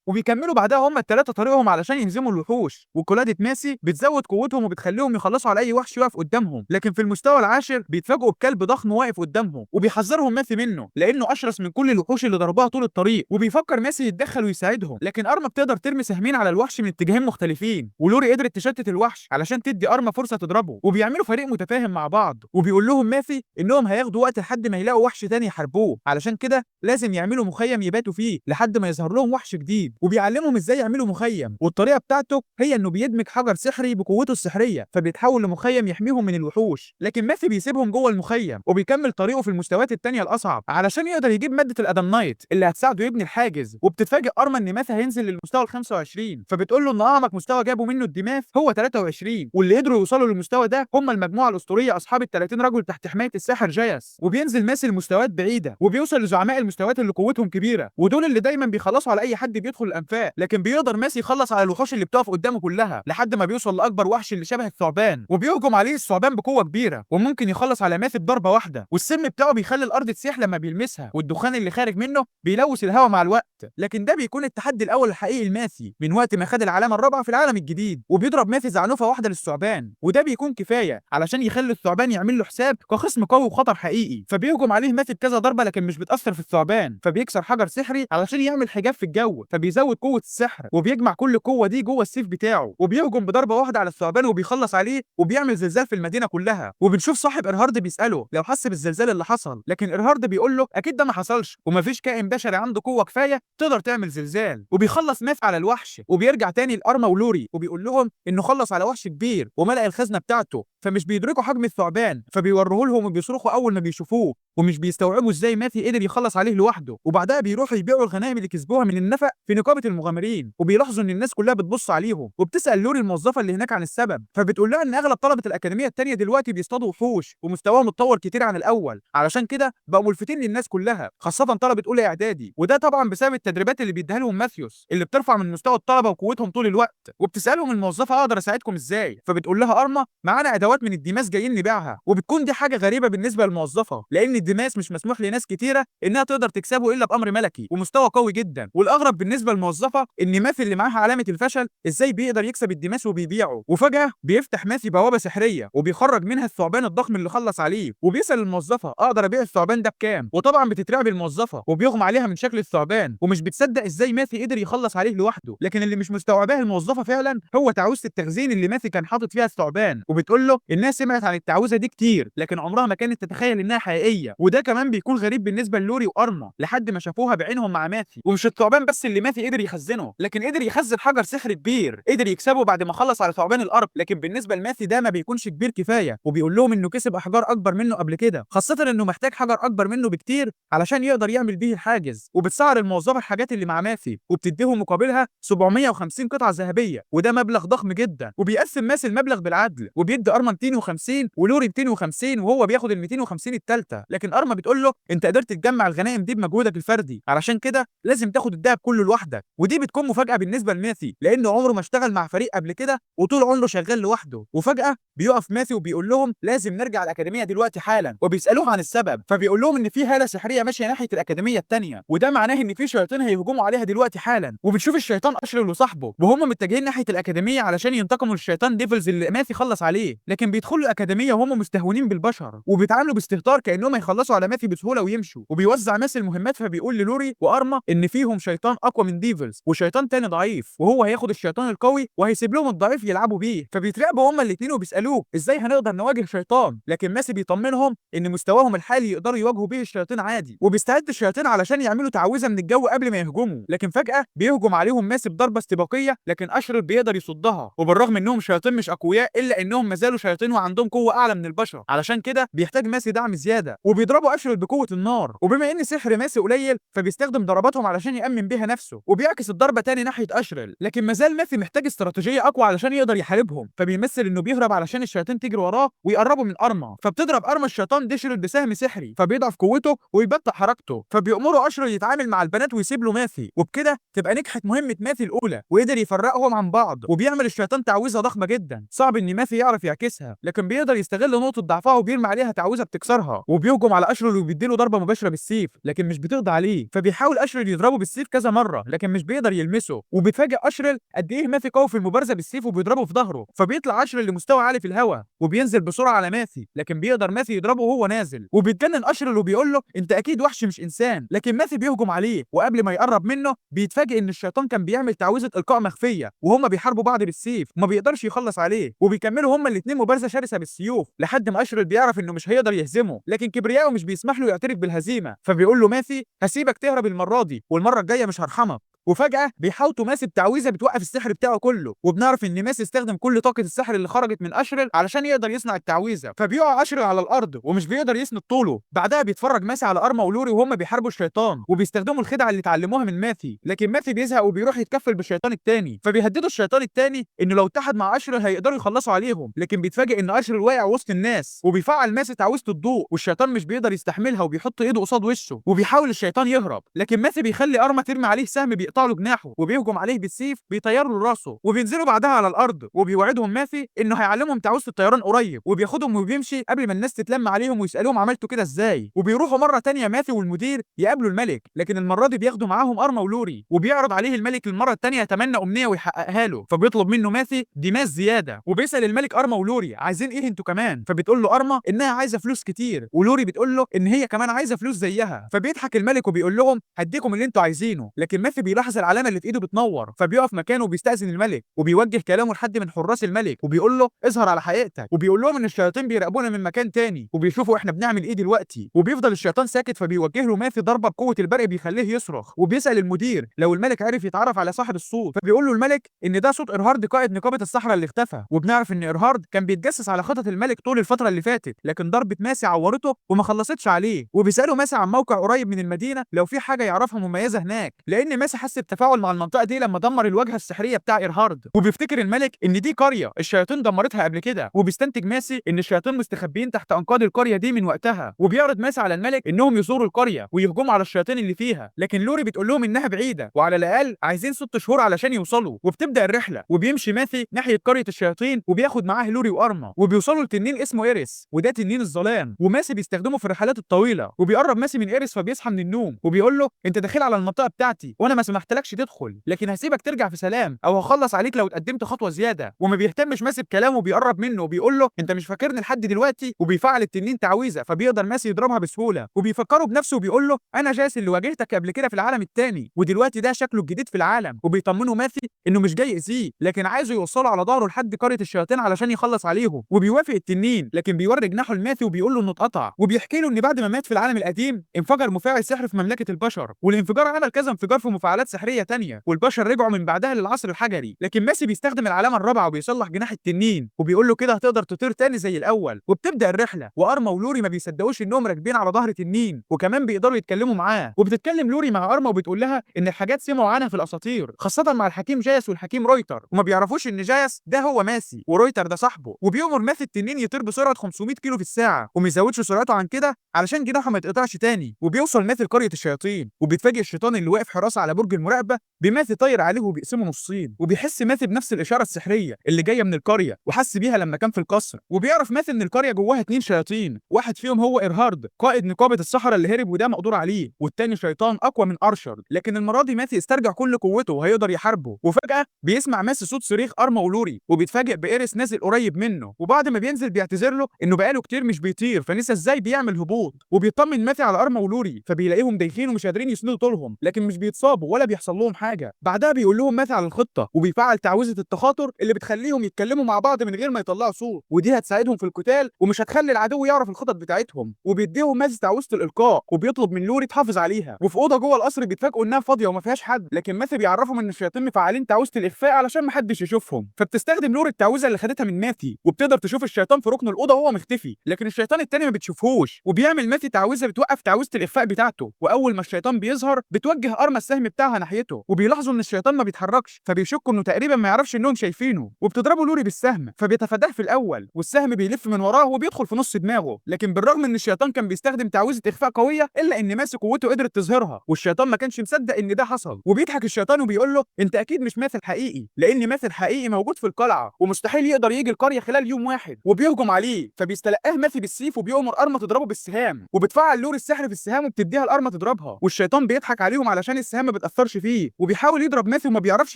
وبيكملوا بعدها هم الثلاثه طريقهم علشان يهزموا الوحوش. وقلاده ماسي بتزود قوتهم وبتخليهم يخلصوا على اي وحش يقف قدامهم، لكن في المستوى العاشر بيتفاجئوا بكلب ضخم واقف قدامهم وبيحذرهم ماسي منه لانه اشرس من كل الوحوش اللي ضربوها طول الطريق. وبيفكر ماسي يتدخل ويساعدهم، لكن ارما بتقدر ترمي سهمين على الوحش من اتجاهين مختلفين، ولوري قدرت تشتت الوحش علشان تدي ارما فرصه تضربه. وبيعملوا فريق متفاهم مع بعض، وبيقول لهم ماسي انهم هياخدوا وقت لحد ما يلاقوا وحش تاني يحاربوه، علشان كده لازم يعملوا مخيم يباتوا فيه لحد ما يظهر لهم وحش جديد. وبيعلمهم ازاي يعملوا مخيم، والطريقه بتاعته هي انه بيدمج حجر سحري بقوته السحريه فبيتحول لمخيم يحميهم من الوحوش. لكن ماثي بيسيبهم جوه المخيم وبيكمل طريقه في المستويات التانيه الاصعب علشان يقدر يجيب ماده الادمنايت اللي هتساعده يبني الحاجز. وبتتفاجئ ارما ان ماثي هينزل للمستوى ال 25، فبتقول له ان اعمق مستوى جابوا منه الدماغ هو 23، واللي قدروا يوصلوا للمستوى ده هم المجموعه الاسطوريه اصحاب ال 30 رجل تحت حمايه الساحر جايس. وبينزل ماثي لمستويات بعيده وبيوصل لزعماء المستويات اللي قوتهم كبيره، ودول اللي دايما بيخلصوا على اي حد بيدخل الانفاق. لكن بيقدر ماثي يخلص على الوحوش اللي بتقف قدامه كلها لحد ما بيوصل لاكبر وحش اللي شبه الثعبان، وبيهجم عليه الثعبان بقوه كبيره وممكن يخلص على ماثي بضربه واحده. والسم بتاعه بيخلي الارض تسيح لما بيلمسها، والدخان اللي خارج منه بيلوث الهواء مع الوقت. لكن ده بيكون التحدي الاول الحقيقي لماثي من وقت ما خد العلامه الرابعه في العالم الجديد. وبيضرب ماثي زعنفه واحده للثعبان، وده بيكون كفايه علشان يخلي الثعبان يعمل له حساب كخصم قوي وخطر حقيقي. فبيهجم عليه ماثي بكذا ضربه لكن مش بتاثر في الثعبان، فبيكسر حجر سحري علشان يعمل حجاب في الجو فبيزود قوه السحر، وبيجمع كل القوه دي جوه السيف بتاعه، وبيهجم بضربه واحده على الثعبان وبيخلص عليه وبيعمل زلزال في المدينه كلها. وبنشوف صاحب ارهارد بيساله لو حس بالزلزال اللي حصل، لكن ارهارد بيقول له اكيد ده ما حصلش ومفيش كائن بشري عنده قوه كفايه تقدر تعمل زلزال. وبيخلص ماث على الوحش وبيرجع تاني لارما ولوري وبيقول لهم انه خلص على وحش كبير وملأ الخزنه بتاعته، فمش بيدركوا حجم الثعبان فبيوروه لهم وبيصرخوا اول ما بيشوفوه، ومش بيستوعبوا ازاي ماثي قدر يخلص عليه لوحده. وبعدها بيروحوا يبيعوا الغنائم اللي كسبوها من النفق في نقابه المغامرين، وبيلاحظوا ان الناس كلها بتبص عليهم. وبتسال لوري الموظفه اللي هناك عن السبب، فبتقول لها ان اغلب طلبه الاكاديميه التانيه دلوقتي بيصطادوا وحوش ومستواهم اتطور كتير عن الاول، علشان كده بقوا ملفتين للناس كلها خاصه طلبه اولى اعدادي، وده طبعا بسبب التدريبات اللي بيديها لهم ماثيوس اللي بترفع من مستوى الطلبه وقوتهم طول الوقت. وبتسالهم الموظفه اقدر اساعدكم ازاي، فبتقول لها ارما معانا ادوات من الديماس جايين نبيعها. وبتكون دي حاجه غريبه بالنسبه للموظفه لان الديماس مش مسموح لناس كتيره انها تقدر تكسبه الا بامر ملكي ومستوى قوي جدا. والاغرب بالنسبه للموظفه ان ماثي اللي معاها علامه الفشل ازاي بيقدر يكسب الديماس وبيبيعه. وفجاه بيفتح ماثي بوابه سحريه وبيخرج منها الثعبان الضخم اللي خلص عليه، وبيسال الموظفه اقدر ابيع الثعبان ده بكام. وطبعا بتترعب الموظفه وبيغمى عليها من شكل الثعبان ومش بتصدق ازاي ماثي قدر يخلص عليه لوحده. لكن اللي مش مستوعباه الموظفه فعلا هو تعويذه التخزين اللي ماثي كان حاطط فيها الثعبان، وبتقول له انها سمعت عن التعويذه دي كتير لكن عمرها ما كانت تتخيل انها حقيقيه. وده كمان بيكون غريب بالنسبه للوري وارما لحد ما شافوها بعينهم مع ماثي. ومش الثعبان بس اللي ماثي قدر يخزنه، لكن قدر يخزن حجر سحري كبير قدر يكسبه بعد ما خلص على ثعبان الارض. لكن بالنسبه لماثي ده ما بيكونش كبير كفايه، وبيقول لهم انه كسب احجار اكبر منه قبل كده، خاصه انه محتاج حجر اكبر منه بكتير علشان يقدر يعمل بيه الحاجز. وبتسعر الموظفه الحاجات اللي مع ماثي وبتديهم مقابلها 750 قطعه ذهبيه، وده مبلغ ضخم جدا. وبيقسم ماثي المبلغ بالعدل وبيدي ارما 250 ولوري 250 وهو بياخد ال 250 الثالثه. لكن ارما بتقول له انت قدرت تجمع الغنائم دي بمجهودك الفردي علشان كده لازم تاخد الدهب كله لوحدك. ودي بتكون مفاجاه بالنسبه لماثي لانه عمره ما اشتغل مع فريق قبل كده وطول عمره شغال لوحده. وفجاه بيقف ماثي وبيقول لهم لازم نرجع الاكاديميه دلوقتي حالا، وبيسالوه عن السبب فبيقول لهم ان في هاله سحريه ماشيه ناحيه الاكاديميه الثانيه، وده معناه ان في شياطين هيهجموا عليها دلوقتي حالا. وبنشوف الشيطان اشرل وصاحبه وهم متجهين ناحيه الاكاديميه علشان ينتقموا للشيطان ديفلز اللي ماثي خلص عليه. لكن بيدخلوا الاكاديميه وهم مستهونين بالبشر وبيتعاملوا باستهتار كانهم هيخلصوا على ماثي بسهوله ويمشوا. وبيوزع ماثي المهمات، فبيقول للوري وارما ان فيهم شيطان اقوى من ديفلز وشيطان تاني ضعيف، وهو هياخد الشيطان القوي وهيسيب لهم الضعيف يلعبوا بيه. فبيتراقبوا هما الاثنين وبيسالوه ازاي هنقدر نواجه شيطان، لكن ماثي بيطمنهم ان مستواهم الحالي يقدروا يواجهوا بيه الشياطين عادي. وبيستعد الشياطين علشان يعملوا تعويذه من الجو قبل ما يهجموا، لكن فجاه بيهجم عليهم ماثي بضربه استباقيه، لكن اشرل بيقدر يصدها. وبالرغم انهم شياطين مش اقوياء الا انهم ما زالوا شياطين وعندهم قوه اعلى من البشر، علشان كده بيحتاج ماثي دعم زياده. وبيضربوا اشرل بقوه النار، وبما ان سحر ماثي قليل فبيستخدم ضرباتهم علشان يامن بيها نفسه، وبيعكس الضربه تاني ناحيه اشرل. لكن ما زال ماثي محتاج استراتيجيه اقوى علشان يقدر يحاربهم، فبيمثل انه بيهرب علشان الشياطين تجري وراه ويقربوا من ارما. فبتضرب ارما الشيطان ديشرل بسهم سحري، فبيضعف قوته ويبطئ حركته. فبيأمروا اشرل يتعامل مع البنات ويسيب له ماثي، وبكده تبقى نجحت مهمه ماثي الاولى وقدر يفرقهم عن بعض. وبيعمل الشيطان تعويذه ضخمه جدا صعب ان ماثي يعرف يعكسها، لكن بيقدر يستغل نقطه ضعفها وبيرمي عليها تعويذه بتكسرها. وبيهجم على اشرل وبيديله ضربه مباشره بالسيف، لكن مش بتقضي عليه. فبيحاول اشرل يضربه بالسيف كذا مره لكن مش بيقدر يلمسه. وبيتفاجئ اشرل قد ايه ماثي قوي في المبارزه بالسيف وبيضربه في ظهره. فبيطلع اشرل لمستوى عالي في الهواء وبينزل بسرعه على ماثي، لكن بيقدر ماثي يضربه وهو نازل. وبيتجنن اشرل وبيقول له انت اكيد وحش مش انسان، لكن ماثي بيهجم عليه. وقبل ما يقرب منه بيتفاجئ ان الشيطان كان بيعمل تعويذه القاء مخفيه وهما بيحاربوا بعض بالسيف وما بيقدرش يخلص عليه. وبيكملوا هما الاثنين مبارزه شرسه بالسيوف لحد ما اشرل بيعرف انه مش هيقدر يهزمه، لكن كبرياءه مش بيسمح له يعترف بالهزيمه. فبيقول له ماثي هسيبك تهرب المره دي والمره الجايه مش هرحمك. وفجأة بيحاوطوا ماثي بتعويذة بتوقف السحر بتاعه كله، وبنعرف ان ماثي استخدم كل طاقة السحر اللي خرجت من اشرل علشان يقدر يصنع التعويذة. فبيقع اشرل على الارض ومش بيقدر يسند طوله. بعدها بيتفرج ماثي على ارما ولوري وهم بيحاربوا الشيطان وبيستخدموا الخدعة اللي اتعلموها من ماثي، لكن ماثي بيزهق وبيروح يتكفل بالشيطان التاني. فبيهددوا الشيطان التاني انه لو اتحد مع اشرل هيقدروا يخلصوا عليهم، لكن بيتفاجئ ان اشرل واقع وسط الناس. وبيفعل ماثي تعويذة الضوء والشيطان مش بيقدر يستحملها وبيحط ايده قصاد وشه وبيحاول الشيطان يهرب، لكن ماثي بيخلي ارما ترمي عليه سهم بيقطع له جناحه بيهجم عليه بالسيف بيطير له راسه. وبينزلوا بعدها على الارض وبيوعدهم ماثي انه هيعلمهم تعويذه الطيران قريب، وبياخدهم وبيمشي قبل ما الناس تتلم عليهم ويسالوهم عملتوا كده ازاي. وبيروحوا مره تانية ماثي والمدير يقابلوا الملك، لكن المره دي بياخدوا معاهم ارما ولوري. وبيعرض عليه الملك المره التانية يتمنى امنيه ويحققها له، فبيطلب منه ماثي ديماس زياده. وبيسال الملك ارما ولوري عايزين ايه انتوا كمان، فبتقول له ارما انها عايزه فلوس كتير، ولوري بتقول له ان هي كمان عايزه فلوس زيها. فبيضحك الملك وبيقول لهم هديكم اللي انتوا عايزينه، لكن ماثي بيلاحظ العلامه اللي في ايده بتنور، فبيقف مكانه وبيستأذن الملك وبيوجه كلامه لحد من حراس الملك وبيقول له اظهر على حقيقتك. وبيقول لهم ان الشياطين بيراقبونا من مكان تاني وبيشوفوا احنا بنعمل ايه دلوقتي. وبيفضل الشيطان ساكت، فبيوجه له ماثي ضربه بقوه البرق بيخليه يصرخ. وبيسأل المدير لو الملك عرف يتعرف على صاحب الصوت، فبيقول له الملك ان ده صوت إرهارد قائد نقابه الصحراء اللي اختفى. وبنعرف ان إرهارد كان بيتجسس على خطط الملك طول الفتره اللي فاتت، لكن ضربه ماثي عورته وما خلصتش عليه. وبيسالوا ماثي عن موقع قريب من المدينه لو في حاجه يعرفها مميزه هناك، لان ماثي حس بتفاعل مع المنطقه دي لما دمر الواجهه السحريه بتاع إرهارد. وبيفتكر الملك ان دي قريه الشياطين دمرتها قبل كده، وبيستنتج ماثي ان الشياطين مستخبيين تحت انقاض القريه دي من وقتها. وبيعرض ماثي على الملك انهم يزوروا القريه ويهجموا على الشياطين اللي فيها، لكن لوري بتقول لهم انها بعيده وعلى الاقل عايزين 6 شهور علشان يوصلوا. وبتبدا الرحله وبيمشي ماثي ناحيه قريه الشياطين وبياخد معاه لوري وارما، وبيوصلوا لتنين اسمه ايريس وده تنين الظلام، وماثي بيستخدمه في الرحلات الطويله. وبيقرب ماثي من ايريس فبيصحى من النوم وبيقول له انت داخل على المنطقه بتاعتي وانا ما سمحتلكش تدخل، لكن هسيبك ترجع في سلام او هخلص عليك لو اتقدمت خطوه زياده. وما بيهتمش ماثي بكلامه وبيقرب منه وبيقول له انت مش فاكرني لحد دلوقتي. وبيفعل التنين تعويذه فبيقدر ماثي يضربها بسهوله. وبيفكره بنفسه وبيقول له انا جاس اللي واجهتك قبل كده في العالم الثاني ودلوقتي ده شكله الجديد في العالم. وبيطمنه ماثي انه مش جاي يأذيه لكن عايزه يوصله على ظهره لحد قريه الشياطين علشان يخلص عليهم. وبيوافق التنين لكن بيوري جناحه لماثي وبيقول له انه اتقطع. وبيحكي له ان بعد ما مات في العالم القديم انفجر مفاعل سحر في مملكه البشر، والانفجار عمل كذا انفجار في مفاعلات سحريه ثانيه والبشر رجعوا من بعدها للعصر الحجري. لكن ماثي بيستخدم العلامه الرابعه وبيصلح جناح التنين وبيقول له كده هتقدر تطير تاني زي الاول. وبتبدا الرحله وارما ولوري ما بيصدقوش انهم راكبين على ظهر تنين وكمان بيقدروا يتكلموا معاه. وبتتكلم لوري مع ارما وبتقول لها ان الحاجات سمعوا عنها في الاساطير خاصه مع الحكيم جايس والحكيم رويتر، وما بيعرفوش ان جايس ده هو ماثي ورويتر ده صاحبه. وبيأمر ماثي التنين يطير بسرعه 500 كيلو في الساعه وما يزودش سرعته عن كده علشان جناحه ما يتقطعش تاني. وبيوصل ماثي لقريه الشياطين وبيتفاجئ الشيطان اللي واقف حراسه على برج المراقبه بماثي طاير عليه وبيقسمه نصين، وبيحس ماثي بنفس الاشاره السحريه اللي جايه من القريه وحس بيها لما كان في القصر. وبيعرف ماثي ان القريه جواها 2 شياطين، واحد فيهم هو إيرهارد قائد نقابه السحرة اللي هرب وده مقدور عليه، والتاني شيطان اقوى من ارشر. لكن المره دي ماثي استرجع كل قوته وهيقدر يحاربه. وفجاه بيسمع ماثي صوت صريخ ارما ولوري، وبيتفاجئ بإيريس نازل قريب منه، وبعد ما بينزل بيعتذر له انه بقاله كتير مش بيطير فنسى ازاي بيعمل هبوط. وبيطمن ماثي على ارما ولوري فبيلاقيهم دايخين ومش قادرين يسندوا طولهم، لكن مش بيتصابوا ولا بيحصل لهم حاجه. بعدها بيقول لهم ماثي على الخطه وبيفعل تعويذه التخاطر اللي بتخليهم يتكلموا مع بعض من غير ما يطلعوا صوت، ودي هتساعدهم في القتال ومش هتخلي العدو يعرف الخطط بتاعتهم. وبيديهم ماثي تعويذه الالقاء وبيطلب من لوري تحافظ عليها. وفي اوضه جوه القصر بيتفاجئوا انها فاضيه وما فيهاش حد، لكن ماثي بيعرفهم ان الشياطين مفعلين تعويذه الاخفاء علشان ما حدش يشوفهم. فبتستخدم لوري التعويذه اللي خدتها من ماثي وبتقدر تشوف الشيطان في ركن الاوضه وهو مختفي، لكن الشيطان التاني ما بتشوفهوش. وبيعمل ماثي تعويذه بتوقف تعويذه الاخفاء بتاعته، واول ما الشيطان بيظهر بتوجه ارما السهم بتاعها ناحيته، وبيلاحظوا ان الشيطان ما بيتحركش فبيشكوا انه تقريبا ما يعرفش انهم شايفينه، وبتضربه لوري بالسهم فبيتفاداه في الاول والسهم بيلف من وراه وبيدخل في نص دماغه. لكن بالرغم ان الشيطان كان بيستخدم تعويذه اخفاء قويه الا ان ماسك قوته قدرت تظهرها، والشيطان ما كانش مصدق ان ده حصل. وبيضحك الشيطان وبيقول له انت اكيد مش ماثل حقيقي، لان ماثل حقيقي موجود في القلعه ومستحيل يقدر يجي القريه خلال يوم واحد. وبيهجم عليه فبيستلقاه ماثي بالسيف وبيأمر ارما تضربه بالسهام، وبتفعل لوري السحر في السهام وبتديها لارما تضربها، والشيطان بيضحك عليهم علشان السهام ما بتاثرش فيه، وبيحاول يضرب ماثي وما بيعرفش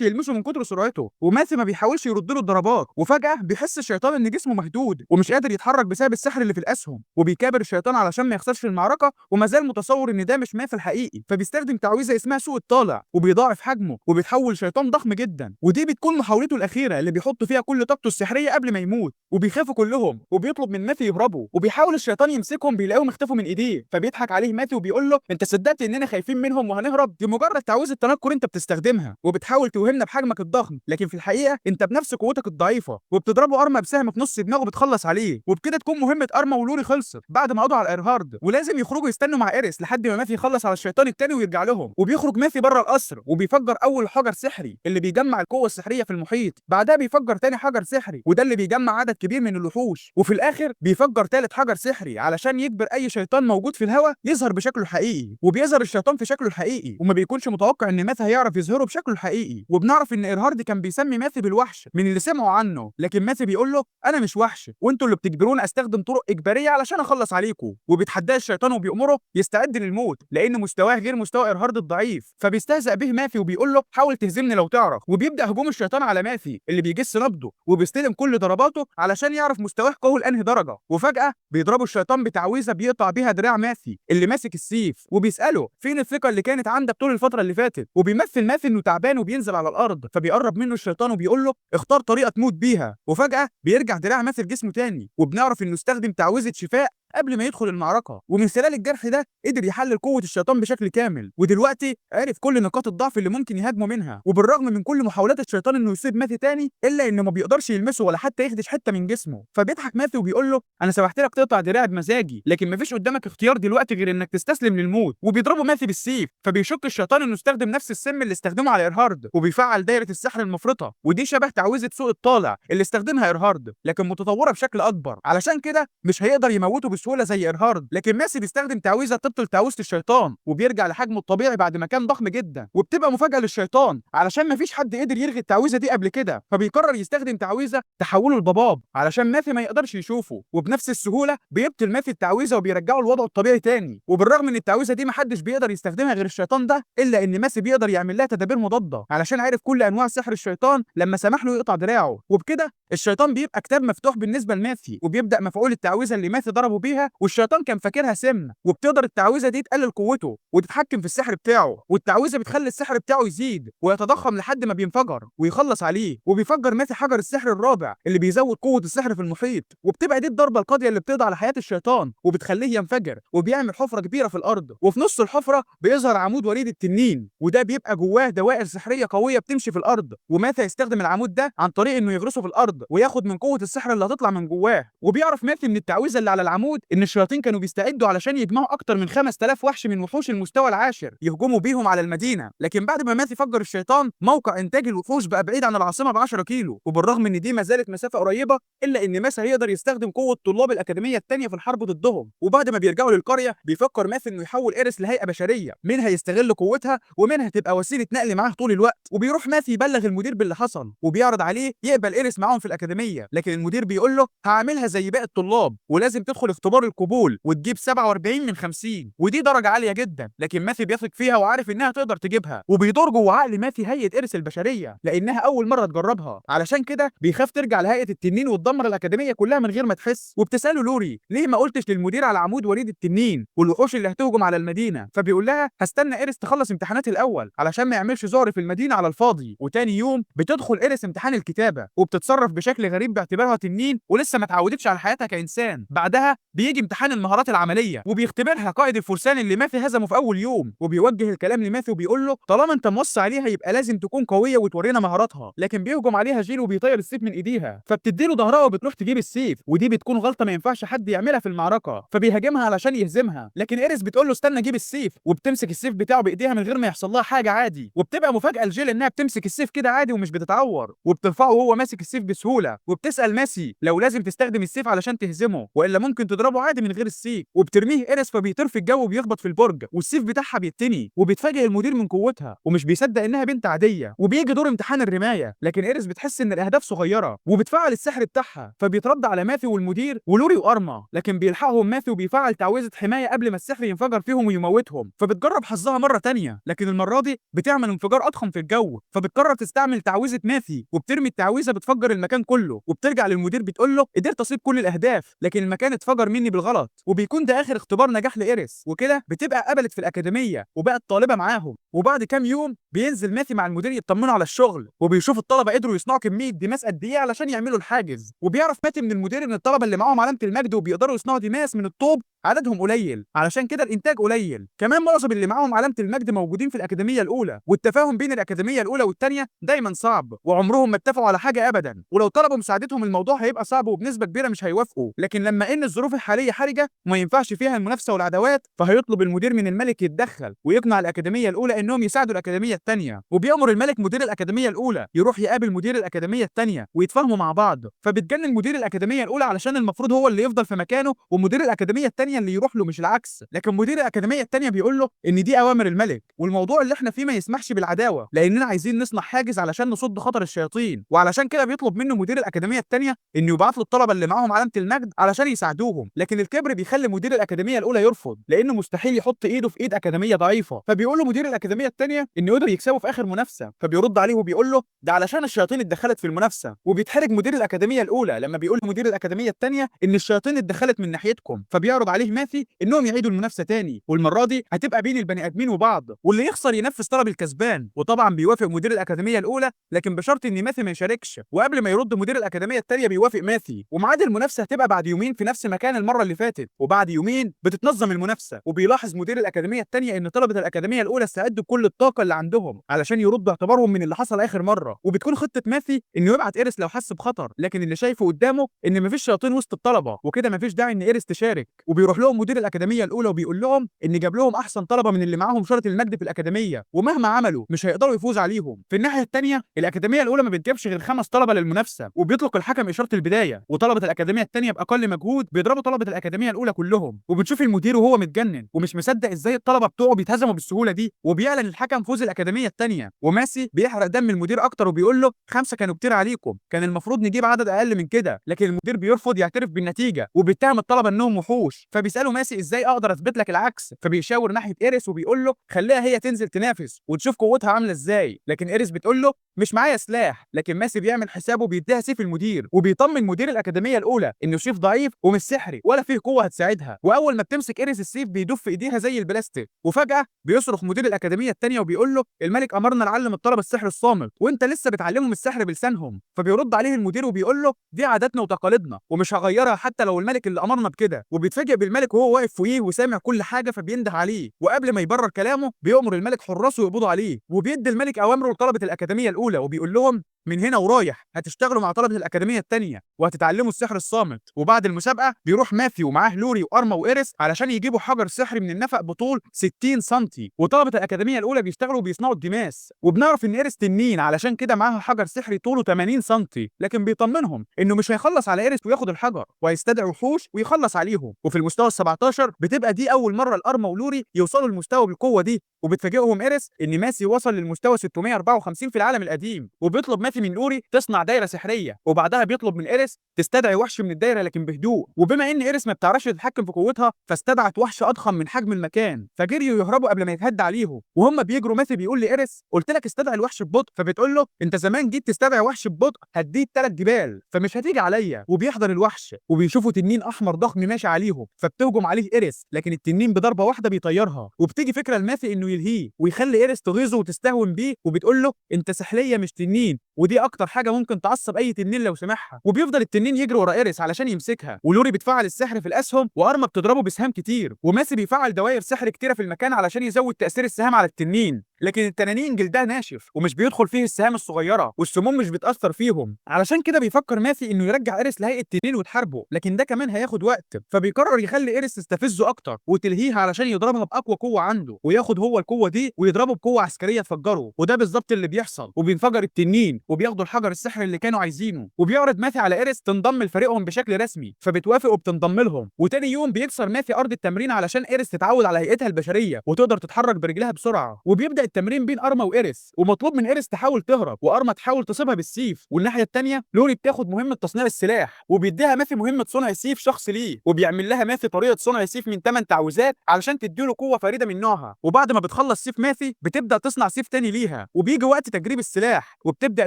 يلمسه من كتر سرعته، وماثي ما بيحاولش يرد له الضربات. وفجاه بيحس الشيطان ان جسمه مهدود ومش قادر يتحرك بسبب السحر اللي في الاسهم، وبيكابر الشيطان علشان ما يخسرش في المعركه وما زال متصور ان ده مش ماثل حقيقي، فبيستخدم تعويذه اسمها سوء الطالع وبيضاعف حجمه وبيتحول شيطان ضخم جدا، ودي بتكون محاولته الاخيره اللي بيحط فيها كل طاقته السحريه قبل ما يموت. وبيخافوا كلهم وبيطلب من ماثي يهربوا، وبيحاول الشيطان يمسكهم بيلاقيهم اختفوا من ايديه، فبيضحك عليه ماثي وبيقول له انت صدقت اننا خايفين منهم وهنهرب؟ دي مجرد تعويذه تنكر انت بتستخدمها وبتحاول توهمنا بحجمك الضخم، لكن في الحقيقه انت بنفس قوتك الضعيفه. وبتضربه ارما بسهم في نص دماغه بتخلص عليه، وبكده تكون مهمه ارما ولوري خلصت بعد ما قضوا على ايرهارد، ولازم يخرجوا يستنوا مع ايريس لحد ما ماثي يخلص على الشيطان التاني ويرجع لهم. وبيخرج ماثي بره القصر وبيفجر اول حجر سحري اللي بيجمع القوه السحريه في المحيط، بعدها بيفجر تاني حجر سحري وده اللي بيجمع عدد كبير من الوحوش، وفي الاخر بيفجر تالت حجر سحري علشان يجبر اي شيطان موجود في الهواء يظهر بشكله الحقيقي. وبيظهر الشيطان في شكله الحقيقي وما بيكونش متوقع ان ماثي هيعرف يظهره بشكله الحقيقي. وبنعرف ان ايرهارد كان بيسمي ماثي بالوحش من اللي سمعوا عنه، لكن ماثي بيقول له انا مش وحش وانتوا اللي بتجبروني استخدم طرق اجباريه علشان اخلص عليكم. وبيتحداه الشيطان وبيأمره يستعد للموت لان مستواه غير مستوى ايرهارد الضعيف، فبيستهزأ به ماثي وبيقول له حاول تهزمني لو تعرف. وبيبدأ هجوم الشيطان على ماثي اللي بيجس نبضه وبيستلم كل ضرباته علشان يعرف مستواه قوي لانهي درجه. وفجأة بيضربه الشيطان بتعويذه بيقطع بيها دراع ماثي اللي ماسك السيف، وبيسأله فين الثقه اللي كانت عندك طول الفتره اللي فاتت. وبيمثل ماثي انه تعبان وبينزل على الارض، فبيقرب منه الشيطان وبيقول له اختار طريقه تموت بيها. وفجأة بيرجع دراع ماثي لجسمه تاني، وبنعرف انه استخدم تعويذه شفاء قبل ما يدخل المعركه، ومن خلال الجرح ده قدر يحلل قوه الشيطان بشكل كامل، ودلوقتي عرف كل نقاط الضعف اللي ممكن يهاجمه منها. وبالرغم من كل محاولات الشيطان انه يصيب ماثي تاني الا انه ما بيقدرش يلمسه ولا حتى يخدش حته من جسمه، فبيضحك ماثي وبيقول له انا سمحت لك تقطع دراعي بمزاجي لكن مفيش قدامك اختيار دلوقتي غير انك تستسلم للموت. وبيضربه ماثي بالسيف فبيشك الشيطان انه استخدم نفس السم اللي استخدمه على ايرهارد وبيفعل دايره السحر المفرطه، ودي شبه تعويذه سوء الطالع اللي استخدمها ايرهارد لكن متطوره بشكل اكبر، علشان كده مش هيقدر يموته بسهوله زي ايرهارد. لكن ماسي بيستخدم تعويذه تبطل تعويذه الشيطان وبيرجع لحجمه الطبيعي بعد ما كان ضخم جدا، وبتبقى مفاجاه للشيطان علشان مفيش حد قدر يلغي التعويذه دي قبل كده، فبيقرر يستخدم تعويذه تحوله لضباب علشان ماثي ما يقدرش يشوفه، وبنفس السهوله بيبطل ماثي التعويذه وبيرجعه لوضعه الطبيعي تاني. وبالرغم ان التعويذه دي محدش بيقدر يستخدمها غير الشيطان ده الا ان ماسي بيقدر يعمل لها تدابير مضاده علشان عرف كل انواع سحر الشيطان لما سمح له يقطع دراعه. وبكده الشيطان بيبقى كتاب مفتوح بالنسبه لماثي، وبيبدا مفعول التعويذه اللي ماثي ضربه بيها والشيطان كان فاكرها سم، وبتقدر التعويذه دي تقلل قوته وتتحكم في السحر بتاعه، والتعويذه بتخلي السحر بتاعه يزيد ويتضخم لحد ما بينفجر ويخلص عليه. وبيفجر ماثي حجر السحر الرابع اللي بيزود قوه السحر في المحيط، وبتبقى دي الضربه القاضيه اللي بتقضي على حياه الشيطان وبتخليه ينفجر وبيعمل حفره كبيره في الارض، وفي نص الحفره بيظهر عمود وريد التنين وده بيبقى جواه دوائر سحريه قويه بتمشي في الارض، وماثي يستخدم العمود ده عن طريق انه يغرسه في الارض وياخد من قوه السحر اللي هتطلع من جواه. وبيعرف ماثي من التعويذه اللي على العمود موجود ان الشياطين كانوا بيستعدوا علشان يجمعوا اكتر من 5000 وحش من وحوش المستوى العاشر يهجموا بيهم على المدينه، لكن بعد ما ماثي فجر الشيطان موقع انتاج الوحوش بقى بعيد عن العاصمه ب 10 كيلو، وبالرغم ان دي ما زالت مسافه قريبه الا ان ماثي هيقدر يستخدم قوه طلاب الاكاديميه الثانيه في الحرب ضدهم. وبعد ما بيرجعوا للقريه بيفكر ماثي انه يحول ايريس لهيئه بشريه منها يستغل قوتها ومنها تبقى وسيله نقل معاه طول الوقت. وبيروح ماثي يبلغ المدير باللي حصل وبيعرض عليه يقبل ايريس معاهم في الاكاديميه، لكن المدير بيقول له هعملها زي باقي الطلاب ولازم تدخل اختبار القبول وتجيب 47 من 50، ودي درجه عاليه جدا، لكن ماثي بيثق فيها وعارف انها تقدر تجيبها. وبيدور جوه عقل ماثي هيئه ايريس البشريه لانها اول مره تجربها، علشان كده بيخاف ترجع لهيئه التنين وتدمر الاكاديميه كلها من غير ما تحس. وبتساله لوري ليه ما قلتش للمدير على عمود وريد التنين والوحوش اللي هتهجم على المدينه، فبيقول لها هستنى ايريس تخلص امتحانات الاول علشان ما يعملش ذعر في المدينه على الفاضي. وتاني يوم بتدخل ايريس امتحان الكتابه وبتتصرف بشكل غريب باعتبارها تنين ولسه ما اتعودتش على حياتها كانسان. بعدها بيجي امتحان المهارات العمليه وبيختبرها قائد الفرسان اللي ماثي هزمه في اول يوم، وبيوجه الكلام لماثي وبيقول له طالما انت موصي عليها يبقى لازم تكون قويه وتورينا مهاراتها، لكن بيهجم عليها جيل وبيطير السيف من ايديها فبتديله ظهرها وبتروح تجيب السيف، ودي بتكون غلطه ما ينفعش حد يعملها في المعركه، فبيهاجمها علشان يهزمها، لكن ايريس بتقول له استنى جيب السيف وبتمسك السيف بتاعه بايديها من غير ما يحصل لها حاجه عادي. وبتبقى مفاجاه لجيل انها بتمسك السيف كده عادي ومش بتتعور، وبترفعه وهو ماسك السيف بسهوله، وبتسال ماسي لو لازم تستخدم السيف علشان تهزمه والا ممكن تضربه عادي من غير السيف، وبترميه ايريس فبيطير في الجو وبيخبط في البرج والسيف بتاعها بيتني، وبيتفاجئ المدير من قوتها ومش بيصدق انها بنت عاديه. وبيجي دور امتحان الرمايه، لكن ايريس بتحس ان الاهداف صغيره وبتفعل السحر بتاعها فبيترد على ماثي والمدير ولوري وارما، لكن بيلحقهم ماثي وبيفعل تعويذه حمايه قبل ما السحر ينفجر فيهم ويموتهم، فبتجرب حظها مره تانية لكن المره دي بتعمل انفجار اضخم في الجو، فبتقرر تستعمل تعويذه ماثي وبترمي التعويذه بتفجر المكان كله، وبترجع للمدير بتقول له قدرت اصيب كل الاهداف لكن المكان اتفجر مني بالغلط. وبيكون ده اخر اختبار نجاح لايريس، وكده بتبقى قبلت في الاكاديميه وبقت طالبه معاهم. وبعد كام يوم بينزل ماثي مع المدير يطمنوا على الشغل وبيشوف الطلبه قدروا يصنعوا كميه دماس قد ايه علشان يعملوا الحاجز، وبيعرف ماثي من المدير ان الطلبه اللي معاهم علامه المجد وبيقدروا يصنعوا دماس من الطوب عددهم قليل علشان كده الانتاج قليل. كمان معظم اللي معاهم علامه المجد موجودين في الاكاديميه الاولى، والتفاهم بين الاكاديميه الاولى والثانيه دايما صعب وعمرهم ما اتفقوا على حاجه ابدا، ولو طلبوا مساعدتهم الموضوع هيبقى صعب وبنسبه كبيره مش هيوافقوا، لكن لما ان الظروف الحاليه حرجه وما ينفعش فيها المنافسه والعداوات فهيطلب المدير من الملك يتدخل ويقنع الاكاديميه الاولى انهم يساعدوا الاكاديميه الثانيه، وبيامر الملك مدير الاكاديميه الاولى يروح يقابل مدير الاكاديميه الثانيه ويتفاهموا مع بعض، فبتجنن مدير الاكاديميه الاولى علشان المفروض هو اللي يفضل في مكانه ومدير الاكاديميه الثانيه اللي يروح له مش العكس، لكن مدير الاكاديميه الثانيه بيقول له ان دي اوامر الملك والموضوع اللي احنا فيه ما يسمحش بالعداوه لاننا عايزين نصنع حاجز علشان نصد خطر الشياطين، وعلشان كده بيطلب منه مدير الاكاديميه الثانيه انه يبعت له الطلبه اللي معاهم علامه المجد علشان يساعدوهم، لكن الكبر بيخلي مدير الاكاديميه الاولى يرفض لانه مستحيل يحط ايده في ايد اكاديميه ضعيفه، فبيقول له مدير الاكاديميه الثانيه انه يقدر يكسبه في اخر منافسه، فبيرد عليه وبيقول له ده علشان الشياطين اتدخلت في المنافسه، وبيتحرج مدير الاكاديميه الاولى لما بيقول لمدير الاكاديميه الثانيه ان الشياطين اتدخلت من ناحيتكم، فبيعرض عليه ماثي انهم يعيدوا المنافسه تاني والمره دي هتبقى بين البني ادمين وبعض واللي يخسر ينفذ طلب الكسبان، وطبعا بيوافق مدير الاكاديميه الاولى لكن بشرط ان ماثي ما يشاركش، وقبل ما يرد مدير الاكاديميه الثانيه بيوافق ماثي، وميعاد المنافسه هتبقى بعد يومين في نفس مكان المره اللي فاتت، وبعد يومين بتتنظم المنافسه، وبيلاحظ مدير الاكاديميه الثانيه ان طلبه الاكاديميه الاولى استعدوا بكل الطاقه اللي عندهم علشان يردوا اعتبارهم من اللي حصل اخر مره، وبتكون خطه ماثي انه يبعت ايريس لو حس بخطر، لكن اللي شايفه قدامه ان مفيش شياطين وسط الطلبه وكده مفيش داعي ان ايريس تشارك، وبيروح لهم مدير الاكاديميه الاولى وبيقول لهم ان جاب لهم احسن طلبه من اللي معاهم شاره المجد في الاكاديميه ومهما عملوا مش هيقدروا يفوزوا عليهم. في الناحيه الثانيه الاكاديميه الاولى ما بتجيبش غير 5 طلبه للمنافسه وبيطلق الحكم اشاره البدايه، وطلبه الاكاديميه الثانيه باقل مجهود بيضربوا طلبه الاكاديميه الاولى كلهم، وبنشوف المدير وهو متجنن ومش مصدق ازاي الطلبه بتوعه بيتهزموا بالسهوله دي، وبيعلن الحكم فوز الاكاديميه الثانيه، وماسي بيحرق دم المدير اكتر وبيقول له 5 كانوا كتير عليكم كان المفروض نجيب عدد اقل من كده، لكن المدير بيرفض يعترف بالنتيجه وبيتهم الطلبه انهم وحوش، فبيسالوا ماسي ازاي اقدر اثبت لك العكس، فبيشاور ناحيه ايريس وبيقول له خليها هي تنزل تنافس وتشوف قوتها عامله ازاي، لكن ايريس بتقول له مش معايا سلاح، لكن ماسي بيعمل حسابه بيديها سيف المدير وبيطمن مدير الاكاديميه الاولى انه سيف ضعيف ومش سحري ولا فيه قوه هتساعدها، واول ما بتمسك ايريس السيف بيدوب في ايديها زي البلاستيك، وفجاه بيصرخ مدير الاكاديميه الثانيه وبيقول له الملك امرنا نعلم الطلبه السحر الصامت وانت لسه بتعلمهم السحر بلسانهم، فبيرد عليه المدير وبيقول له دي عاداتنا وتقاليدنا ومش هغيرها حتى لو الملك اللي امرنا بكده، وبيتفاجئ بالملك وهو واقف فوقيه وسامع كل حاجه فبينده عليه، وقبل ما يبرر كلامه بيأمر الملك حراسه يقبضوا عليه، وبيدي الملك اوامره لطلبه الاكاديميه الاولى وبيقول لهم من هنا ورايح هتشتغلوا مع طلبه الاكاديميه التانيه وهتتعلموا السحر الصامت. وبعد المسابقه بيروح ماثيو ومعاه لوري وارما وإيريس علشان يجيبوا حجر سحري من النفق بطول 60 سم. وطلبه الاكاديميه الاولى بيشتغلوا وبيصنعوا الدماس. وبنعرف ان إيريس تنين علشان كده معاها حجر سحري طوله 80 سم، لكن بيطمنهم انه مش هيخلص على إيريس وياخد الحجر، وهيستدعي وحوش ويخلص عليهم. وفي المستوى ال 17 بتبقى دي اول مره الارما ولوري يوصلوا للمستوى بالقوه دي، وبتفاجئهم إيريس ان ماسي وصل للمستوى 654 في العالم القديم. وبيطلب ماسي من لوري تصنع دايره سحريه، وبعدها بيطلب من إيريس تستدعي وحش من الدايره لكن بهدوء. وبما ان إيريس ما بتعرفش تتحكم في قوتها فاستدعت وحش اضخم من حجم المكان، فجريوا يهربوا قبل ما يتهدى عليهم. وهم بيجروا ماسي بيقول لإيريس قلت لك استدعي الوحش ببطء، فبتقول له انت زمان جيت تستدعي وحش ببطء هديك 3 جبال فمش هتيجي عليا. وبيحضر الوحش وبيشوفوا تنين احمر ضخم ماشي عليهم، فبتهجم عليه إيريس لكن التنين بضربه واحده بيطيرها. وبتيجي فكره لماسي انه يلهيه ويخلي إيريس تغيظه وتستهون بيه، وبتقول له انت سحليه مش تنين، ودي اكتر حاجه ممكن تعصب اي تنين لو سمعها. وبيفضل التنين يجري ورا إيريس علشان يمسكها، ولوري بتفعل السحر في الاسهم وارما بتضربه بسهام كتير، وماسي بيفعل دوائر سحر كتيره في المكان علشان يزود تاثير السهام على التنين. لكن التنانين جلدها ناشف ومش بيدخل فيه السهام الصغيره والسموم مش بتاثر فيهم، علشان كده بيفكر ماسي انه يرجع إيريس لهيئه تنين وتحاربه، لكن ده كمان هياخد وقت. فبيقرر يخلي إيريس تستفزه اكتر وتلهيها علشان يضربها باقوى قوه عنده، وياخد هو القوه دي ويضربه بقوه عسكريه تفجره. وده بالظبط اللي بيحصل، وبينفجر التنين وبياخدوا الحجر السحري اللي كانوا عايزينه. وبيعرض ماسي على إيريس تنضم لفريقهم بشكل رسمي، فبتوافق وبتنضم لهم. وتاني يوم بيكسر ماسي ارض التمرين علشان إيريس تتعود على هيئتها البشريه وتقدر تتحرك برجلها بسرعه. وبيبدا التمرين بين ارما وإيريس، ومطلوب من إيريس تحاول تهرب وارما تحاول تصيبها بالسيف. والناحيه الثانيه لوري بتاخد مهمه تصنيع السلاح، وبيديها ماسي مهمه صنع السيف شخص ليه، وبيعمل لها ماسي طريقه صنع السيف من 8 تعويذات علشان تديله قوه فريده من نوعها. وبعد ما بتخلص سيف ماسي بتبدا تصنع سيف تاني ليها، وبيجي وقت تجريب السلاح وبتبدا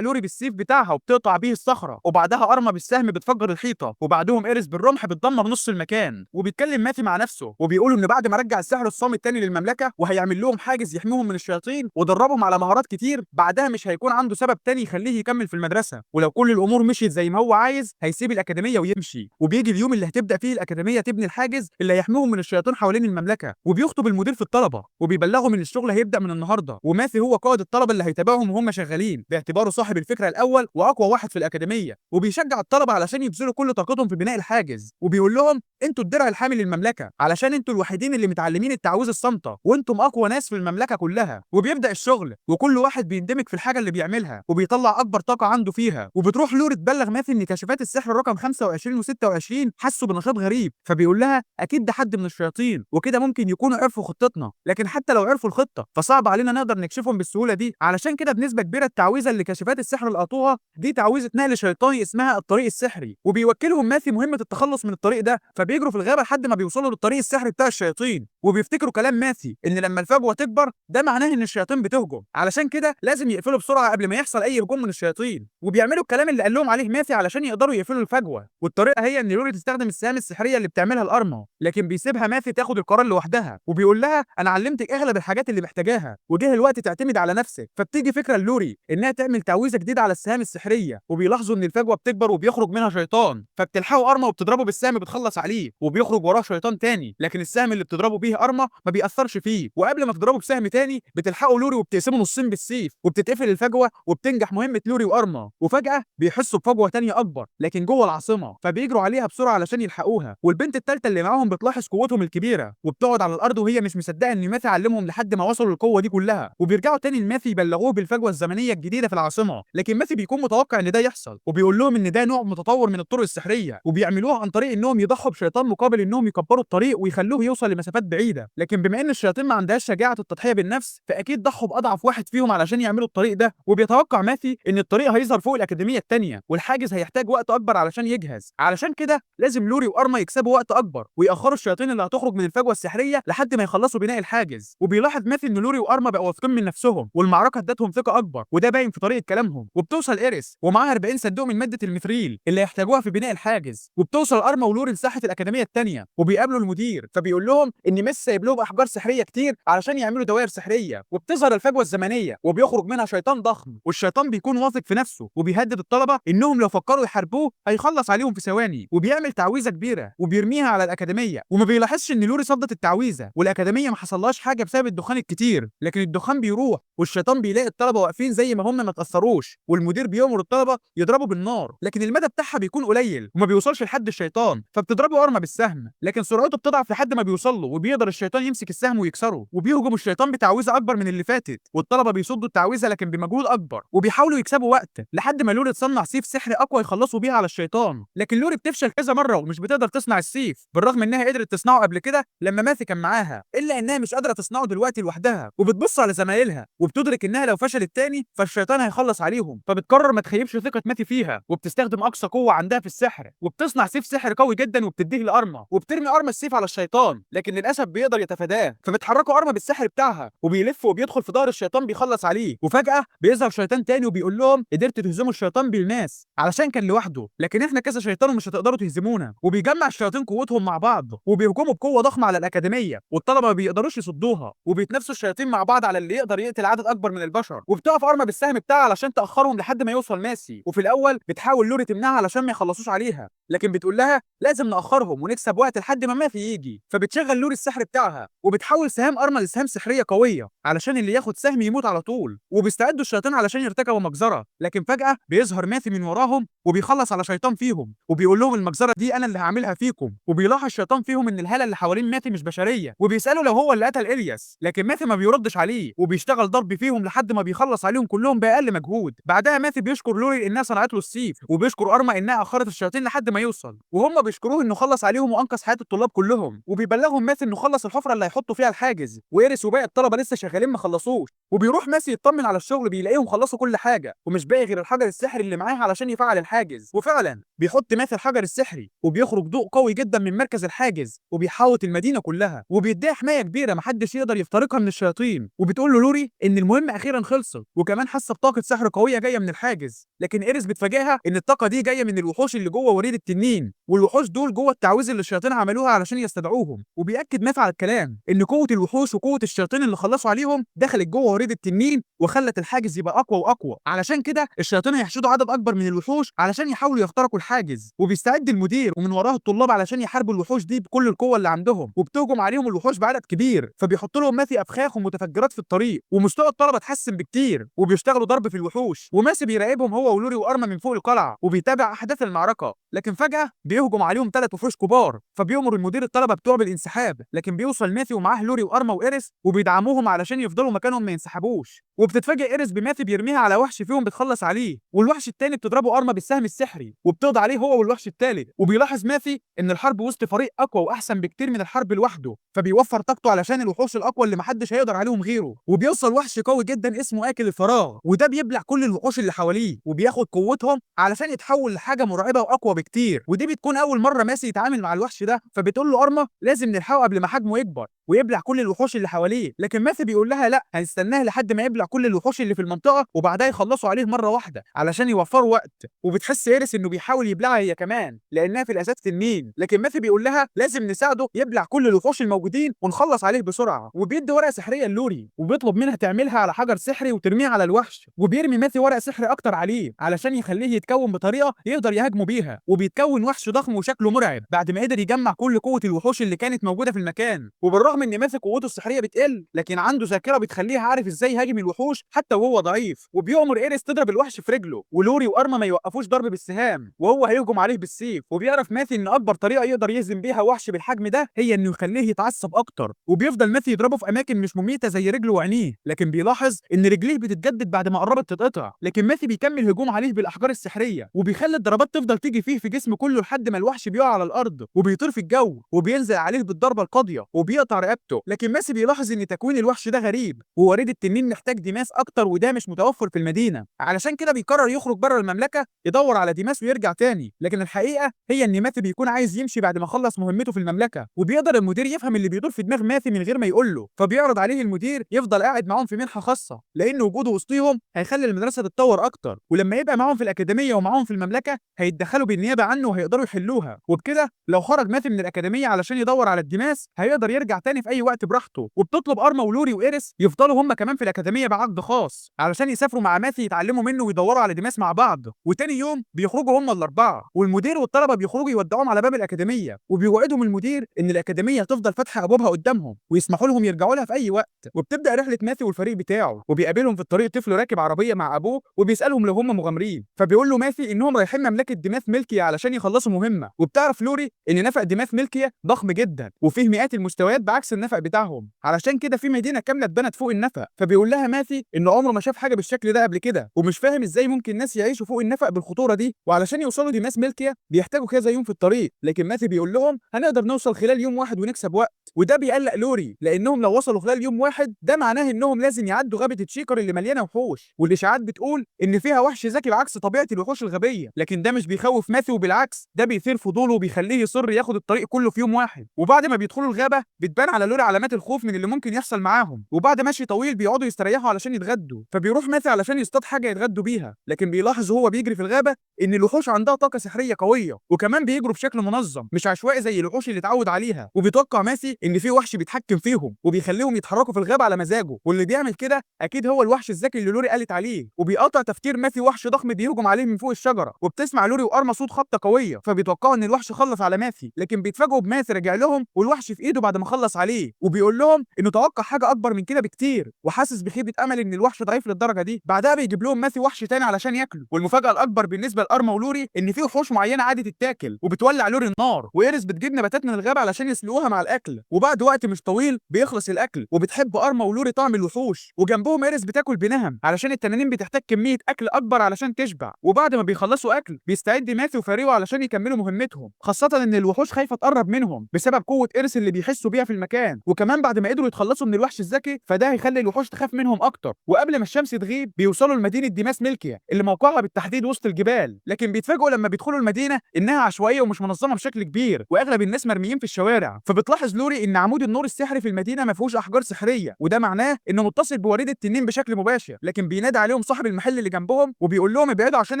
لوري بالسيف بتاعها وبتقطع بيه الصخره، وبعدها ارما بالسهم بتفجر الحيطه، وبعدهم إيريس بالرمح بتدمر نص المكان. وبيتكلم ماسي مع نفسه وبيقول ان بعد ما رجع السحر الصامت تاني للمملكه وهيعمل لهم حاجز يحميهم من الشياطين ودربهم على مهارات كتير، بعدها مش هيكون عنده سبب تاني يخليه يكمل في المدرسه. ولو كل الامور مشيت زي ما هو عايز هيسيب الاكاديميه ويمشي. وبيجي اليوم اللي هتبدا فيه الاكاديميه تبني الحاجز اللي هيحميهم من الشياطين حوالين المملكه، وبيخطب المدير في الطلبه وبيبلغهم ان الشغل هيبدا من النهارده، وماثي هو قائد الطلبه اللي هيتابعهم وهم شغالين باعتباره صاحب الفكره الاول واقوى واحد في الاكاديميه. وبيشجع الطلبه علشان يبذلوا كل طاقتهم في بناء الحاجز، وبيقول لهم انتوا الدرع الحامي للمملكه علشان انتوا الوحيدين اللي متعلمين التعويذه الصامته وانتم اقوى ناس في المملكه كلها. وبيبدا الشغل وكل واحد بيندمج في الحاجه اللي بيعملها وبيطلع اكبر طاقه عنده فيها. وبتروح لوري تبلغ ماثي ان كشافات السحر رقم 25 و26 حسوا بنشاط غريب، فبيقول لها اكيد ده حد من الشياطين وكده ممكن يكونوا عرفوا خطتنا، لكن حتى لو عرفوا الخطه فصعب علينا نقدر نكشفهم بالسهوله دي، علشان كده بنسبه كبيره التعويذه اللي كشافات السحر لقطوها دي تعويذه نقل شيطاني اسمها الطريق السحري. وبيوكلهم ماثي مهمه التخلص من الطريق ده، فبيجروا في الغابه لحد ما بيوصلوا للطريق السحري بتاع الشياطين. وبيفتكروا كلام ماثي ان لما الفجوه تكبر ده معناه ان الشياطين بتهجم، علشان كده لازم يقفلوا بسرعه قبل ما يحصل اي هجوم من الشياطين. وبيعملوا الكلام اللي قال لهم عليه ماثي علشان يقدروا يقفلوا الفجوه. والطريقه هي ان لوري تستخدم السهام السحريه اللي بتعملها الارما، لكن بيسيبها ماثي تاخد القرار لوحدها، وبيقول لها انا علمتك اغلب الحاجات اللي محتاجاها وجه الوقت تعتمد على نفسك. فبتيجي فكره لوري انها تعمل تعويذه جديده على السهام السحريه، وبيلاحظوا ان الفجوه بتكبر وبيخرج منها شيطان، فبتلحقوا ارما وبتضربه بالسهم بتخلص عليه، وبيخرج وراه شيطان تاني لكن السهم اللي بتضربه بيه ارما ما بيأثرش فيه. وقبل ما تضربه بسهم تاني بتلحقوا لوري وبتقسمه نصين بالسيف وبتتقفل الفجوه وبتنجح مهمه لوري وارما. وفجاه بيحسوا بفجوه تانيه اكبر لكن جوه العاصمه، فبيجروا عليها بسرعه علشان يلحقوها. والبنت الثالثه اللي معاهم بتلاحظ قوتهم الكبيره وبتقعد على الارض وهي مش مصدقه ان ماثي علمهم لحد ما وصلوا للقوه دي كلها. وبيرجعوا تاني لماثي يبلغوه بالفجوه الزمنيه الجديده في العاصمه، لكن ماثي بيكون متوقع ان ده يحصل وبيقول لهم ان ده نوع متطور من الطرق السحريه وبيعملوها عن طريق انهم يضحوا بشيطان مقابل انهم يكبروا الطريق ويخلوه يوصل لمسافات بعيده. لكن بما ان الشياطين ما عندهاش شجاعه التضحيه بالنفس فاكيد ضحوا باضعف واحد فيهم علشان يعملوا الطريق ده. وبيتوقع ماثي ان الطريق هيظهر فوق الاكاديميه الثانيه والحاجز هيحتاج وقت اكبر علشان يجهز، علشان كده لازم لوري وارما يكسبوا وقت اكبر ويأخروا الشياطين اللي هتخرج من الفجوه السحريه لحد ما يخلصوا بناء الحاجز. وبيلاحظ ماثي ان لوري وارما بقوا واثقين من نفسهم والمعركه ادتهم ثقه اكبر، وده باين في طريقه كلامهم. وبتوصل إيريس ومعاها 40 صندوق من ماده الميثريل اللي هيحتاجوها في بناء الحاجز، وبتوصل ارما ولوري لساحه الاكاديميه الثانيه وبيقابلوا المدير، فبيقول لهم ان ماسي سايب لهم احجار سحريه كتير علشان يعملوا دوائر سحريه، وبتظهر الفجوه الزمنيه وبيخرج منها شيطان ضخم، والشيطان بيكون واثق في نفسه وبيهدد الطلبه انهم لو فكروا يحاربوه هيخلص عليهم في ثواني، وبيعمل تعويذه كبيره وبيرميها على الاكاديميه، وما بيلاحظش ان لوري صدت التعويذه والاكاديميه ما حصلهاش حاجه بسبب الدخان الكتير، لكن الدخان بيروح والشيطان بيلاقي الطلبه واقفين زي ما هم ما اتاثروش، والمدير بيامر الطلبه يضربوا بالنار، لكن المدى بتاعها بيكون قليل وما بيوصلش لحد الشيطان، فبتضربه ارمى بالسهم، لكن سرعته بتضعف لحد ما بيوصل له، وبيقدر الشيطان يمسك السهم ويكسره، وبيهجم الشيطان بتعويذه اكبر من اللي فاتت، والطلبه بيصدوا التعويذه لكن بمجهود اكبر، وبيحاولوا يكسبوا وقت لحد ما لوري تصنع سيف سحري اقوى يخلصوا بيها على الشيطان، لكن لوري بتفشل كذا مره ومش بتقدر تصنع السيف، بالرغم انها قدرت تصنعه قبل كده لما ماثي كان معاها، الا انها مش قادره تصنعه دلوقتي لوحدها، وبتبص على زمايلها وبتدرك انها لو فشلت تاني فالشيطان هيخلص عليهم، فبتقرر ما تخيبش ثقه ماثي فيها، وبتستخدم اقصى قوه عندها في السحر، وبتصنع سيف سحري قوي جدا وبتديه لارما، وبترمي ارما السيف على الشيطان، لكن للاسف بيقدر يتفاداه، فبتحركوا ارما بالسحر بتاعها وبيلف وبيدخل في ظهر الشيطان بيخلص عليه، وفجاه بيظهر شيطان تاني وبيقول لهم قدرتوا تهزموا الشيطان بالماس علشان كان لوحده، لكن احنا كذا شيطان ومش هتقدروا تهزمونا، وبيجمع الشياطين قوتهم مع بعض وبيهجموا بقوه ضخمه على الاكاديميه، والطلبه ما بيقدروش يصدوها، وبيتنافسوا الشياطين مع بعض على اللي يقدر يقتل عدد اكبر من البشر، وبتقف ارما بالسهم بتاعها علشان تاخرهم لحد ما يوصل ماسي، وفي الاول بتحاول لوري تمنعها علشان ما يخلصوش عليها، لكن بتقول لها لازم ناخرهم ونكسب وقت لحد ما ماثي يجي، فبتشغل لوري السحر بتاعها وبتحول سهام ارما لسهام سحريه قويه علشان اللي ياخد سهم يموت على طول، وبيستعدوا الشياطين علشان يرتكبوا مجزره، لكن فجاه بيظهر ماثي من وراهم وبيخلص على شيطان فيهم وبيقول لهم المجزره دي انا اللي هعملها فيكم، وبيلاحظ الشيطان فيهم ان الهاله اللي حوالين ماثي مش بشريه، وبيساله لو هو اللي قتل الياس، لكن ماثي ما بيردش عليه وبيشتغل ضرب فيهم لحد ما بيخلص عليهم كلهم باقل مجهود، بعدها ماثي بيشكر لوري انها صنعت له السيف، وبيشكر ارما انها اخرت الشياطين لحد ما يوصل، وهم بيشكروه انه خلص عليهم وانقذ حياه الطلاب كلهم، وبيبلغهم ماثي انه خلص الحفره اللي هيحطوا فيها الحاجز، وإيريس وباقي الطلبه لسه شغالين ما خلصوش، وبيروح ماسي يطمن على الشغل بيلاقيهم خلصوا كل حاجه ومش باقي غير الحجر السحري اللي معاه علشان يفعل الحاجز، وفعلا بيحط ماثي الحجر السحري وبيخرج ضوء قوي جدا من مركز الحاجز وبيحاوط المدينه كلها، وبيديها حمايه كبيره محدش يقدر يخترقها من الشياطين، وبتقول له لوري ان المهمه اخيرا خلصت، وكمان حاسه بطاقه سحر قويه جايه من الحاجز، لكن إيريس بتفاجئها ان الطاقه دي جايه من الوحوش اللي جوه وريد التنين، والوحوش دول جوه التعويذه اللي الشياطين عملوها علشان يستدعوهم، وبيأكد ماثي على الكلام ان قوه الوحوش وقوه الشياطين اللي خلصوا عليهم دخلت جوه وريد التنين وخلت الحاجز يبقى اقوى واقوى، علشان كده الشياطين هيحشدوا عدد اكبر من الوحوش علشان يحاولوا يخترقوا الحاجز، وبيستعد المدير ومن وراه الطلاب علشان يحاربوا الوحوش دي بكل القوه اللي عندهم، وبتهجم عليهم الوحوش بعدد كبير، فبيحط لهم ماثي ابخاخ ومتفجرات في الطريق، ومستوى الطلبه اتحسن بكتير وبيشتغلوا ضرب في الوحوش، وماسي بيراقبهم هو ولوري وارما من فوق القلعه وبيتابع احداث المعركه، لكن فجاه بيهجم عليهم 3 وحوش كبار، فبيأمر المدير الطلبه بتوعه بالانسحاب، لكن بيوصل ماثي ومعاه لوري وارما وإيريس وبيدعموهم علشان يفضلوا مكانهم ما ينسحبوش، وبتتفاجئ إيريس بماثي بيرميها على وحش فيهم بتخلص عليه، والوحش التاني بتضربه ارما بالسهم السحري وبتقضي عليه هو والوحش التالت، وبيلاحظ ماثي ان الحرب وسط فريق اقوى واحسن بكتير من الحرب لوحده، فبيوفر طاقته علشان الوحوش الاقوى اللي محدش هيقدر عليهم غيره، وبيوصل وحش قوي جدا اسمه اكل الفراغ، وده بيبلع كل الوحوش اللي حواليه وبياخد قوتهم علشان يتحول لحاجه مرعبه واقوى بكتير، ودي بتكون اول مره ماسي يتعامل مع الوحش ده، فبتقول له ارما لازم نلحقه قبل ما حجمه يكبر ويبلع كل الوحوش اللي حواليه، لكن ماثي بيقول لها لا هنستناه لحد ما يبلع كل الوحوش اللي في المنطقه وبعدها يخلصوا عليه مره واحده علشان يوفروا وقت، وبتحس إيريس انه بيحاول يبلعها هي كمان لانها في الاساس تنين، لكن ماثي بيقول لها لازم نساعده يبلع كل الوحوش الموجودين ونخلص عليه بسرعه، وبيدي ورقه سحريه لوري وبيطلب منها تعملها على حجر سحري وترميه على الوحش، وبيرمي ماثي ورق سحري اكتر عليه علشان يخليه يتكون بطريقه يقدر يهاجمه بيها، وبيتكون وحش ضخم وشكله مرعب بعد ما قدر يجمع كل قوه الوحوش اللي كانت موجوده في المكان، وبالرغم ان ماثي قوته السحريه بتقل لكن عنده ذاكره بتخليه عارف ازاي يهاجم الوحوش حتى وهو ضعيف، وبيأمر إيريس تضرب الوحش في رجله ولوري وارما ما يوقفوش ضرب بالسهام وهو هيهجم عليه بالسيف، وبيعرف ماثي ان اكبر طريقه يقدر يهزم بيها وحش بالحجم ده هي انه يخليه يتعصب اكتر، وبيفضل ماثي يضربه في اماكن مش مميته زي رجله وعينيه، لكن بيلاحظ ان رجليه بتتجدد بعد ما قربت تتقطع، لكن ماثي بيكمل هجوم عليه بالاحجار السحريه وبيخلي الضربات تفضل تيجي فيه في جسمه كله لحد ما الوحش بيقع على الارض وبيطير في الجو وبينزل عليه بالضربه القاضيه وبيقطع رقبته، لكن ماثي بيلاحظ ان تكوين الوحش ده غريب ووريد التنين محتاج ديماس اكتر وده مش متوفر في المدينه، علشان كده بيقرر يخرج بره المملكه يدور على ديماس ويرجع تاني، لكن الحقيقه هي ان ماثي بيكون عايز يمشي بعد ما خلص مهمته في المملكه، وبيقدر المدير يفهم اللي بيدور في دماغ ماثي من غير ما يقول له، فبيعرض عليه المدير يفضل قاعد معاهم في منحه خاصه لان وجوده وسطيهم هيخلي المدرسه تتطور اكتر، ولما يبقى معاهم في الاكاديميه ومعاهم في المملكه هيتدخلوا بالنيابه عنه وهيقدروا يحلوها، وبكده لو خرج ماثي من الاكاديميه علشان يدور على الديماس هيقدر يرجع تاني تاني في اي وقت براحته. وبتطلب ارما ولوري وايريس يفضلوا هم كمان في الاكاديميه بعقد خاص علشان يسافروا مع ماثي يتعلموا منه ويدوروا على ديماس مع بعض. وتاني يوم بيخرجوا هم الاربعه، والمدير والطلبه بيخرجوا يودعوهم على باب الاكاديميه، وبيوعدهم المدير ان الاكاديميه هتفضل فاتحه ابوابها قدامهم ويسمحوا لهم يرجعوا لها في اي وقت. وبتبدا رحله ماثي والفريق بتاعه، وبيقابلهم في الطريق طفل راكب عربيه مع ابوه وبيسالهم لو هم مغامرين. فبيقول له ماثي انهم رايحين مملكه ديماث ملكيه علشان يخلصوا مهمه. وبتعرف لوري ان نفق ديماث ملكيه ضخم جدا وفيه مئات المستويات بعكس النفق بتاعهم، علشان كده في مدينه كامله اتبنت فوق النفق. فبيقول لها ماثي انه عمره ما شاف حاجه بالشكل ده قبل كده، ومش فاهم ازاي ممكن ناس يعيشوا فوق النفق بالخطوره دي، وعلشان يوصلوا ديماث ملكيه بيحتاجوا كذا يوم في الطريق. لكن ماثي بيقول لهم هنقدر نوصل خلال يوم واحد ونكسب وقت. وده بيقلق لوري لانهم لو وصلوا خلال يوم واحد ده معناه انهم لازم يعدوا غابه تشيكر اللي مليانه وحوش، والاشاعات بتقول ان فيها وحش ذكي بعكس طبيعه الوحوش الغبيه. لكن ده مش بيخوف ماثي، وبالعكس ده بيثير فضوله وبيخليه يصر ياخد الطريق كله في يوم واحد. وبعد ما بيدخلوا الغابه بتبان على لوري علامات الخوف من اللي ممكن يحصل معاهم. وبعد مشي طويل بيقعدوا يستريحوا علشان يتغدوا، فبيروح ماثي علشان يصطاد حاجه يتغدوا بيها. لكن بيلاحظ وهو بيجري في الغابه ان الوحوش عندها طاقه سحريه قويه، وكمان بيجروا بشكل منظم مش عشوائي زي الوحوش اللي اتعود عليها. وبيتوقع ماثي ان في وحش بيتحكم فيهم وبيخليهم يتحركوا في الغابه على مزاجه، واللي بيعمل كده اكيد هو الوحش الذكي اللي لوري قالت عليه. وبيقطع تفكير ماثي وحش ضخم بيهجم عليه من فوق الشجره، وبتسمع لوري وارما صوت خبطه قويه، فبيتوقعوا ان الوحش خلص على ماثي. لكن بيتفاجئوا بماثي راجع لهم والوحش في ايده بعد ما خلص عليه، وبيقول لهم انه توقع حاجه اكبر من كده بكتير وحاسس بخيبه امل ان الوحش ضعيف للدرجه دي. بعدها بيجيب لهم ماثي وحش تاني علشان ياكله. والمفاجاه الاكبر بالنسبه لارما ولوري ان في وحوش معينه عادي تتاكل، وبتولع لوري النار، وايريس بتجيب نباتات من الغابه علشان يسلقوها مع الاكل. وبعد وقت مش طويل بيخلص الاكل، وبتحب ارما ولوري طعم الوحوش. وجنبهم ايريس بتاكل بنهم علشان التنانين بتحتاج كميه اكل اكبر علشان تشبع. وبعد ما بيخلصوا اكل بيستعد ماثي وفريقه علشان يكملوا مهمتهم، خاصه ان الوحوش خايفه تقرب منهم بسبب قوه ايريس اللي بيحسوا بيها في المكان. وكمان بعد ما قدروا يتخلصوا من الوحش الذكي فده هيخلي الوحوش تخاف منهم اكتر. وقبل ما الشمس تغيب بيوصلوا لمدينه ديماث ملكيه اللي موقعها بالتحديد وسط الجبال. لكن بيتفاجئوا لما بيدخلوا المدينه انها عشوائيه ومش منظمه بشكل كبير، واغلب الناس مرميين في الشوارع. فبتلاحظ لوري ان عمود النور السحري في المدينه ما فيهوش احجار سحريه، وده معناه انه متصل بوريد التنين بشكل مباشر. لكن بينادي عليهم صاحب المحل اللي جنبهم وبيقول لهم ابعدوا عشان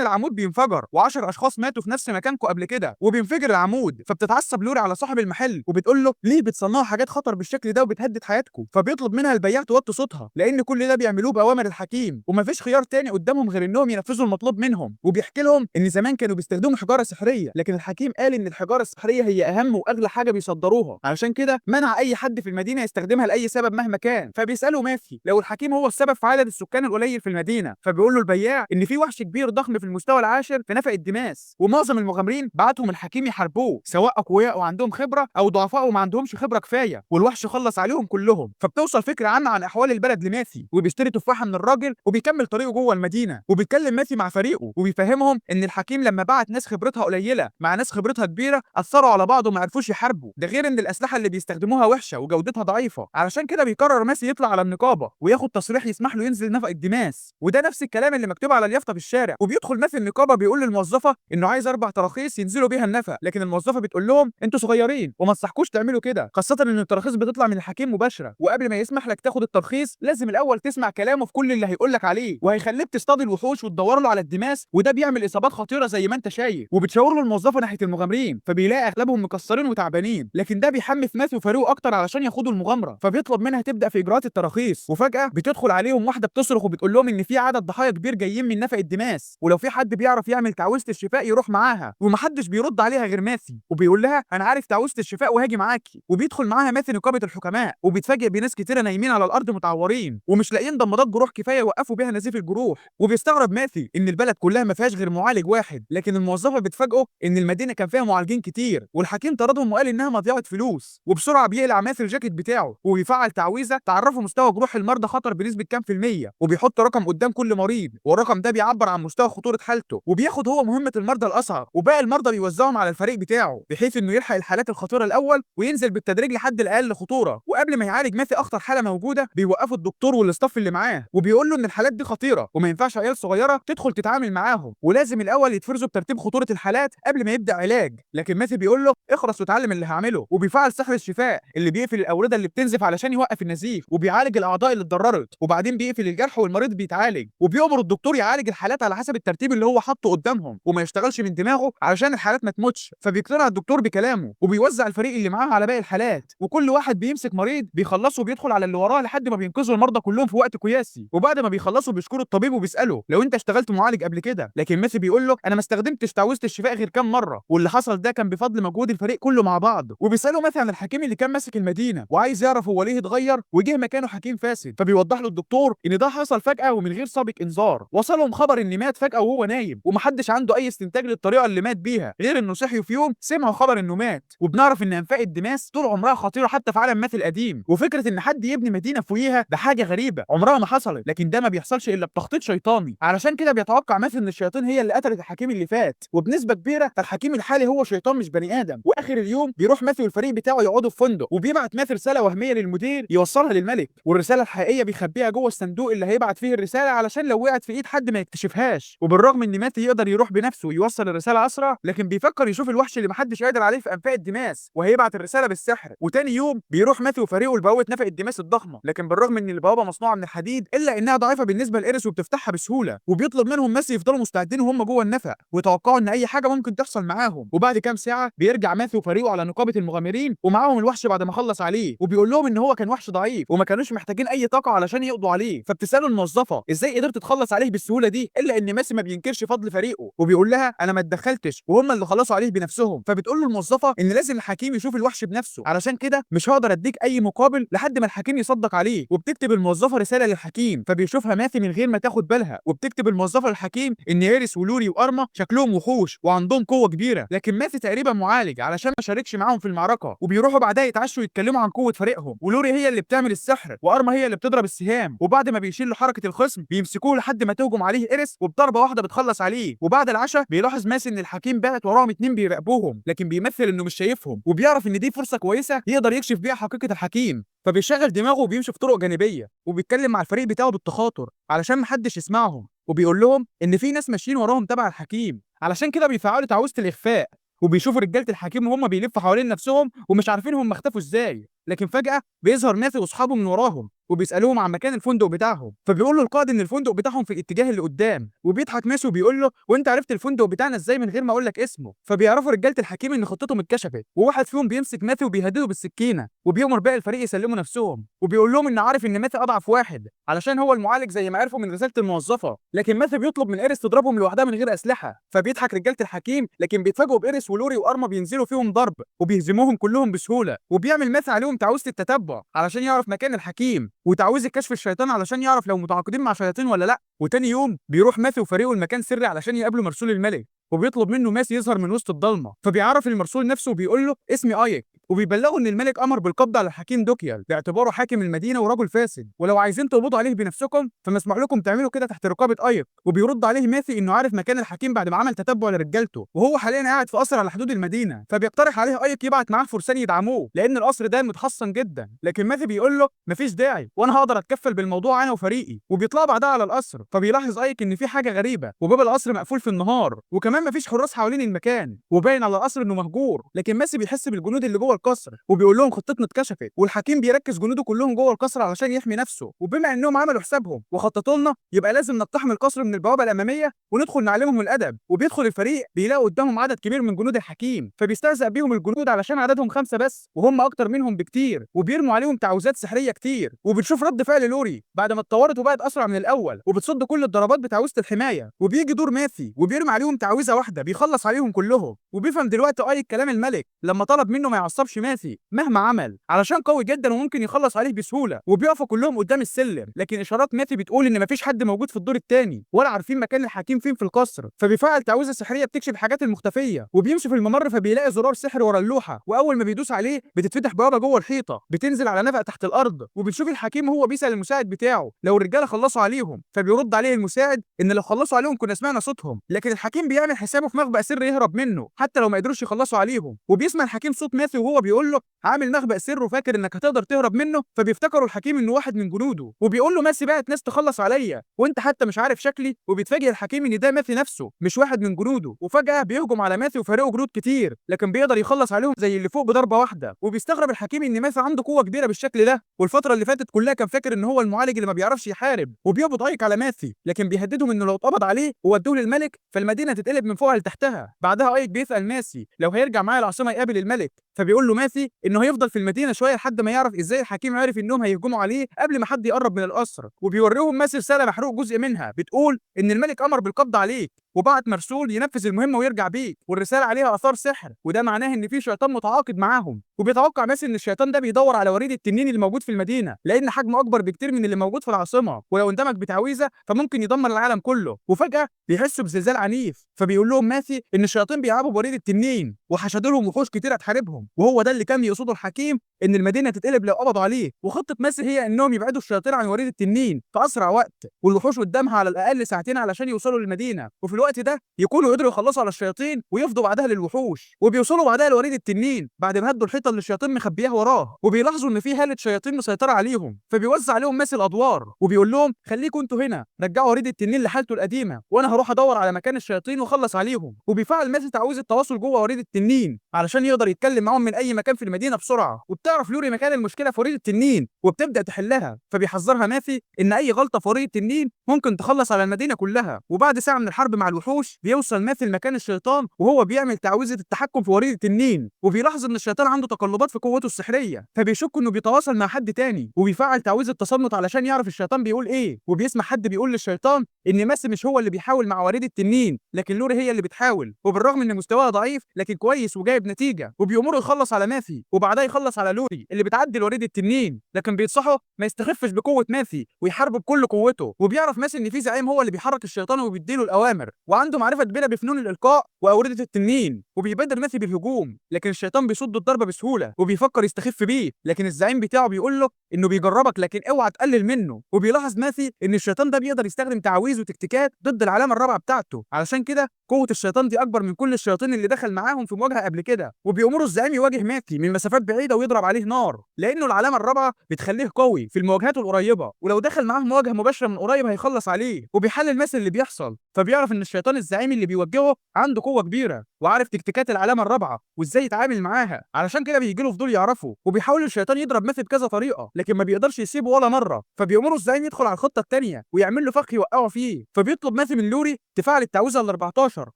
العمود بينفجر، و10 اشخاص ماتوا في نفس مكانكم قبل كده وبينفجر العمود. فبتتعصب لوري على صاحب المحل وبتقول له ليه بتصنعوا حاجات خطر بالشكل ده وبتهدد حياتكم. فبيطلب منها البياع توطي صوتها لان كل ده بيعملوه باوامر الحكيم، ومفيش خيار تاني قدامهم غير انهم ينفذوا المطلوب منهم. وبيحكي لهم ان زمان كانوا بيستخدموا حجاره سحريه، لكن الحكيم قال ان الحجاره السحريه هي اهم واغلى حاجه بيصدروها، علشان كده منع اي حد في المدينه يستخدمها لاي سبب مهما كان. فبيسالوا ماثي لو الحكيم هو السبب في عدد السكان القليل في المدينه. فبيقول له البياع ان في وحش كبير ضخم في المستوى العاشر في نفق الدماس، ومعظم المغامرين بعتهم الحكيم يحاربوه سواء اقوياء وعندهم خبره او ضعفاء وما عندهمش خبره كفايه، والوحش خلص عليهم كلهم. فبتوصل فكره عامه عن احوال البلد لماثي، وبيشتري تفاحه من الراجل وبيكمل طريقه جوه المدينه. وبيتكلم ماثي مع فريقه وبيفهمهم ان الحكيم لما بعت ناس خبرتها قليله مع ناس خبرتها كبيره اثروا على بعض وما عرفوش يحاربوا. ده غير ان الاسلحه اللي بيستخدموها وحشه وجودتها ضعيفه، علشان كده بيقرر ماثي يطلع على النقابه وياخد تصريح يسمح له ينزل نفق الدماس. وده نفس الكلام اللي مكتوب على اليافطه في الشارع. وبيدخل ماثي النقابه بيقول للموظفه انه عايز 4 تراخيص ينزلوا بيها النفق، لكن الموظفه بتقول لهم انتوا صغيرين وما تصحكوش تعملوا كده، خاصه ان التراخيص بتطلع من الحكيم مباشره، وقبل ما يسمح لك تاخد الترخيص لازم الاول تسمع كلامه في كل اللي هيقول لك عليه، وهيخليك تصطاد الوحوش وتدور له على الدماس، وده بيعمل اصابات خطيره زي ما انت شايف. وبتشاور له الموظفه ناحيه المغامرين فبيلاقي اغلبهم مكسرين وتعبانين، لكن ده بيحمس ماثي وفريقه اكتر علشان ياخدوا المغامره. فبيطلب منها تبدا في اجراءات التراخيص، وفجاه بتدخل عليهم واحده بتصرخ وبتقول لهم ان في عدد ضحايا كبير جايين من نفق الدماس، ولو في حد بيعرف يعمل تعويذه الشفاء يروح معاها. ومحدش بيرد عليها غير ماثي، وبيقول لها انا عارف تعويذه الشفاء وهاجي معاكي. وبيدخل معاها ماثي نقابه الحكماء، وبيتفاجئ بناس كتيره نايمين على الارض متعورين ومش لاقيين ضمادات جروح كفايه يوقفوا بيها نزيف الجروح. وبيستغرب ماثي ان البلد كلها ما فيهاش غير معالج واحد، لكن الموظفه بتفاجئه ان المدينه كان فيها معالجين كتير، والحكيم طردهم وقال انها مضيعه فلوس. وبسرعه بيقلع ماثي الجاكيت بتاعه وبيفعل تعويذه تعرفه مستوى جروح المرضى خطر بنسبه كام في الميه، وبيحط رقم قدام كل مريض، والرقم ده بيعبر عن مستوى خطوره حالته. وبياخد هو مهمه المرضى الاصعب وباقي المرضى بيوزعهم على الفريق بتاعه بحيث انه يلحق الحالات الخطيره الاول وينزل بالتدريج لحد الاقل خطوره. وقبل ما يعالج ماثي اخطر حاله موجوده بيوقفوا الدكتور والاستاف اللي معاه وبيقول له ان الحالات دي خطيره وما ينفعش عيال صغيره تدخل تتعامل معاهم، ولازم الاول يتفرزوا بترتيب خطوره الحالات قبل ما يبدا علاج. لكن ماثي بيقول له اخرس وتعلم اللي هعمله، وبيفعل سحر الشفاء الاخفاء اللي بيقفل الاورده اللي بتنزف علشان يوقف النزيف، وبيعالج الاعضاء اللي اتضررت، وبعدين بيقفل الجرح والمريض بيتعالج، وبيأمر الدكتور يعالج الحالات على حسب الترتيب اللي هو حاطه قدامهم وما يشتغلش من دماغه علشان الحالات ما تموتش. فبيقتنع الدكتور بكلامه وبيوزع الفريق اللي معاه على باقي الحالات، وكل واحد بيمسك مريض بيخلصه وبيدخل على اللي وراه لحد ما بينقذوا المرضى كلهم في وقت قياسي. وبعد ما بيخلصوا بيشكروا الطبيب وبيساله لو انت اشتغلت معالج قبل كده، لكن ميسي بيقول له انا ما استخدمتش تعويذه الشفاء غير كام مره، واللي حصل ده كان بفضل مجهود الفريق كله مع بعض. وبيساله مثلا عن الحكيم اللي كان ماسك المدينه وعايز يعرف هو ليه اتغير وجه مكانه حكيم فاسد، فبيوضح له الدكتور ان ده حصل فجاه ومن غير سابق انذار. وصلهم خبر ان مات فجاه وهو نايم، ومحدش عنده اي استنتاج للطريقه اللي مات بيها غير انه صحي في يوم سمعوا خبر انه مات. وبنعرف ان انفاق الدماس طول عمرها خطيره حتى في عالم ماث القديم، وفكره ان حد يبني مدينه فوقيها ده حاجه غريبه عمرها ما حصلت، لكن ده ما بيحصلش الا بتخطيط شيطاني. علشان كده بيتوقع ماث ان الشياطين هي اللي قتلت الحكيم اللي فات، وبنسبه كبيره فالحكيم الحالي هو شيطان مش بني ادم. واخر اليوم بيروح ماث والفريق بتاعه يقعدوا في فندق، وبيبعت ماث رساله وهميه للمدير يوصلها للملك، والرساله الحقيقيه بيخبيها جوه الصندوق اللي هيبعت فيه الرساله علشان لو وقعت في ايد حد ما يكتشفهاش. وبالرغم ان ماث يقدر يروح بنفسه ويوصل الرساله اسرع، لكن بيفكر يشوف الوحش اللي محدش قادر عليه في انفاق الدماس وهيبعت الرساله بالسحر. وتاني يوم بيروح ماث وفريقه لبوابه نفق الدماس الضخمه، لكن بالرغم ان البوابه مصنوعه من الحديد الا انها ضعيفه بالنسبه لإيريس وبتفتحها بسهوله. وبيطلب منهم ماث يفضلوا مستعدين وهم جوه النفق ويتوقعوا ان اي حاجه ممكن تحصل معاهم. وبعد كام ساعه بيرجع ماث وفريقه على نقابه المغامرين ومعاهم الوحش بعد ما خلص عليه، وبيقول لهم ان هو كان وحش ضعيف وما كانوش محتاجين اي طاقه علشان يقضوا عليه. فبتساله الموظفه ازاي قدرت تخلص عليه بالسهوله دي، الا ان ماث ما بينكرش فضل فريقه وبيقول لها انا ما اتدخلتش وهم اللي خلصوا عليه بنفسهم. فبتقول له الموظفه ان لازم الحكيم يشوف الوحش بنفسه، علشان كده مش هقدر اديك اي مقابل لحد ما الحكيم يصدق عليه. وبتكتب الموظفه رساله للحكيم فبيشوفها ماث من غير ما تاخد بالها، وبتكتب الموظفه للحكيم ان ايريس ولوري وارما شكلهم وحوش وعندهم قوه كبيره، لكن ماث تقريبا معالج علشان ما شاركش معاهم في المعركه. وبيروحوا بعدها يتعشوا يتكلموا عن قوه فريقهم، ولوري هي اللي بتعمل السحر وارما هي اللي بتضرب السهام. وبعد ما بيشيلوا حركه الخصم بيمسكوه لحد ما تهجم عليه ايريس وبضربه واحده بتخلص عليه. وبعد العشاء بيلاحظ ماث ان الحكيم بعت وراهم اتنين بيراقبوهم، لكن بيمثل انه مش شايفهم، وبيعرف ان دي فرصه كويسه يقدر يكشف بيها حقيقه الحكيم. فبيشغل دماغه وبيمشي في طرق جانبيه وبيتكلم مع الفريق بتاعه بالتخاطر علشان محدش يسمعهم، وبيقول لهم ان في ناس ماشيين وراهم تبع الحكيم، علشان كده بيفعلوا تعويذه الاخفاء. وبيشوفوا رجاله الحكيم وهم بيلفوا حوالين نفسهم ومش عارفين هم اختفوا ازاي. لكن فجاه بيظهر ماث واصحابه من وراهم وبيسالوهم عن مكان الفندق بتاعهم، فبيقول له القائد ان الفندق بتاعهم في الاتجاه اللي قدام. وبيضحك ماث وبيقول له وانت عرفت الفندق بتاعنا ازاي من غير ما اقول لك اسمه. فبيعرفوا رجاله الحكيم ان خطتهم اتكشفت، وواحد فيهم بيمسك ماث وبيهدده بالسكينه، وبيأمر باقي الفريق يسلموا نفسهم، وبيقول لهم ان عارف ان ماث اضعف واحد علشان هو المعالج زي ما عرفوا من رساله الموظفه. لكن ماث بيطلب من ايريس تضربهم لوحدها من غير اسلحه، فبيضحك رجاله الحكيم، لكن بيتفاجئوا بايريس ولوري وارما بينزلوا فيهم ضرب وبيهزموهم كلهم بسهوله. وبيعمل ماث عليهم تعويذه التتبع علشان يعرف مكان الحكيم، وتعويذه كشف الشيطان علشان يعرف لو متعاقدين مع شياطين ولا لا. وتاني يوم بيروح ماث وفريقه المكان سري علشان يقابلوا مرسول الملك، وبيطلب منه ماث يظهر من وسط الضلمه. فبيعرف المرسول نفسه وبيقول له اسمي ايك، وبيبلغه ان الملك امر بالقبض على الحكيم دوكيال باعتباره حاكم المدينه ورجل فاسد، ولو عايزين تقبضوا عليه بنفسكم فمسموح لكم تعملوا كده تحت رقابه ايك. وبيرد عليه ماثي انه عارف مكان الحكيم بعد ما عمل تتبع لرجالته، وهو حاليا قاعد في قصر على حدود المدينه. فبيقترح عليه ايك يبعت معاه فرسان يدعموه لان القصر ده متحصن جدا، لكن ماثي بيقول له مفيش داعي وانا هقدر اتكفل بالموضوع انا وفريقي. وبيطلع بعدها على القصر، فبيلاحظ ايك ان في حاجه غريبه، وباب القصر مقفول في النهار وكمان مفيش حراس حوالين المكان، وباين على القصر انه مهجور. لكن ماثي بيحس بالجنود اللي جوه القصر وبيقول لهم خطتنا اتكشفت، والحكيم بيركز جنوده كلهم جوه القصر علشان يحمي نفسه، وبما انهم عملوا حسابهم وخططوا لنا يبقى لازم نقتحم القصر من البوابه الاماميه وندخل نعلمهم الادب. وبيدخل الفريق بيلاقوا قدامهم عدد كبير من جنود الحكيم، فبيستهزأ بيهم الجنود علشان عددهم 5 بس وهم اكتر منهم بكتير، وبيرموا عليهم تعويذات سحريه كتير. وبتشوف رد فعل لوري بعد ما اتطورت وبقت اسرع من الاول وبتصد كل الضربات بتعويذه الحمايه. وبيجي دور ماثي وبيرمي عليهم تعويذه واحده بيخلص عليهم كلهم. وبيفهم دلوقتي ايك كلام الملك لما طلب منه ما يعصبش ماثي مهما عمل علشان قوي جدا وممكن يخلص عليه بسهوله. وبيقفوا كلهم قدام السلم، لكن اشارات ماثي بتقول ان مفيش حد موجود في الدور الثاني ولا عارفين مكان الحكيم فين في القصر. فبيفعل تعويذه سحريه بتكشف الحاجات المختفيه، وبيمشي في الممر فبيلاقي زرار سحر ورا اللوحه، واول ما بيدوس عليه بتتفتح بوابه جوه الحيطه بتنزل على نفق تحت الارض. وبنشوف الحكيم وهو بيسال المساعد بتاعه لو الرجاله خلصوا عليهم، فبيرد عليه المساعد ان لو خلصوا عليهم كنا سمعنا صوتهم، لكن الحكيم بيعمل حسابه في مخبأ سري يهرب منه حتى لو ما قدروش يخلصوا عليهم. وبيسمع الحكيم صوت ماثي وهو وهو بيقول له عامل مخبأ سر وفاكر انك هتقدر تهرب منه، فبيفتكروا الحكيم انه واحد من جنوده، وبيقول له ماسي بعت ناس تخلص عليا وانت حتى مش عارف شكلي، وبيتفاجئ الحكيم ان ده ماسي نفسه مش واحد من جنوده، وفجأة بيهجم على ماسي وفارقه جنود كتير لكن بيقدر يخلص عليهم زي اللي فوق بضربة واحدة. وبيستغرب الحكيم ان ماسي عنده قوة كبيرة بالشكل ده، والفترة اللي فاتت كلها كان فاكر ان هو المعالج اللي ما بيعرفش يحارب، وبيقبض ضايق على ماسي لكن بيهددهم انه لو اتقبض عليه وودوه للملك فالمدينة تتقلب من فوقها لتحتها. بعدها ايك بيسأل ماسي لو هيرجع معاه العاصمة يقابل الملك، فبيقول له ماسي انه هيفضل في المدينه شويه لحد ما يعرف ازاي الحكيم عرف انهم هيهجموا عليه قبل ما حد يقرب من القصر. وبيوريهم ماسي رساله محروق جزء منها بتقول ان الملك امر بالقبض عليك وبعت مرسول ينفذ المهمه ويرجع بيك، والرساله عليها اثار سحر وده معناه ان في شيطان متعاقد معاهم. وبيتوقع ماسي ان الشيطان ده بيدور على وريد التنين اللي موجود في المدينه لان حجمه اكبر بكتير من اللي موجود في العاصمه، ولو اندمج بتعويذه فممكن يدمر العالم كله. وفجاه بيحسوا بزلزال عنيف، فبيقول لهم ماسي ان الشياطين بيلعبوا بوريد التنين وحشدوا لهم وحوش كتير هتحاربهم، وهو ده اللي كان يقصده الحكيم ان المدينه تتقلب لو قبضوا عليه. وخطه ماسي هي انهم يبعدوا الشياطين عن وريد التنين في اسرع وقت والوحوش قدامها على الاقل ساعتين علشان يوصلوا للمدينه، وفي الوقت ده يكونوا قدروا يخلصوا على الشياطين ويفضوا بعدها للوحوش، وبيوصلوا بعدها لوريد التنين بعد ما هدوا الحيطه اللي الشياطين مخبياها وراه، وبيلاحظوا ان في هاله شياطين مسيطره عليهم، فبيوزع عليهم ماسي الادوار وبيقول لهم خليكم انتوا هنا رجعوا وريد التنين لحالته القديمه وانا هروح ادور على مكان الشياطين واخلص عليهم. وبيفعل ماسي تعويذه التواصل جوه وريد التنين علشان يقدر يتكلم معاهم من اي مكان في المدينه بسرعه، وبتعرف لوري مكان المشكله في وريد التنين وبتبدا تحلها، فبيحذرها ماسي ان اي غلطه في وريد التنين ممكن تخلص على المدينه كلها. وبعد ساعه من الحرب مع الوحوش بيوصل ماسي لمكان الشيطان وهو بيعمل تعويذه التحكم في وريد التنين، وبيلاحظ ان الشيطان عنده تقلبات في قوته السحريه فبيشك انه بيتواصل مع حد تاني، وبيفعل تعويذه التصنت علشان يعرف الشيطان بيقول ايه، وبيسمع حد بيقول للشيطان ان ماسي مش هو اللي بيحاول مع وريد التنين لكن لوري هي اللي بتحاول، وبالرغم ان مستواها ضعيف لكن كويس وجايب نتيجه، وبيأمره يخلص على ماسي وبعدها يخلص على لوري اللي بتعدي وريد التنين، لكن بينصحه ما يستخفش بقوه ماسي ويحاربه بكل قوته. وبيعرف ماسي ان في زعيم هو اللي بيحرك الشيطان وبيديله الاوامر وعنده معرفه كبيره بفنون الالقاء واورده التنين، وبيبادر ماسي بالهجوم لكن الشيطان بيصد الضربه بسهوله وبيفكر يستخف بيه، لكن الزعيم بتاعه بيقول له انه بيجربك لكن اوعى تقلل منه. وبيلاحظ ماسي ان الشيطان ده بيقدر يستخدم تعاويذ وتكتيكات ضد العلامه الرابعه بتاعته، علشان كده قوه الشيطان دي اكبر من كل الشياطين اللي دخل معاهم في مواجهه قبل كده. وبيأمروا الزعيم يواجه ماسي من مسافات بعيده ويضرب عليه نار لانه العلامه الرابعه بتخليه قوي في المواجهات القريبه، ولو دخل معاه مواجهه مباشره من قريب هيخلص عليه. وبيحلل ماسي اللي بيحصل فبيعرف ان الشيطان الزعيم اللي بيوجهه عنده قوه كبيره وعارف تكتيكات العلامه الرابعه وازاي يتعامل معاها، علشان كده بيجي له فضول يعرفه. وبيحاول الشيطان يضرب ماسي بكذا طريقه لكن ما بيقدرش يسيبه ولا مره، فبيأمره الزعيم يدخل على الخطه الثانيه ويعمل له فخ يوقعه فيه، فبيطلب ماسي من لوري تفعل التعويذه ال 14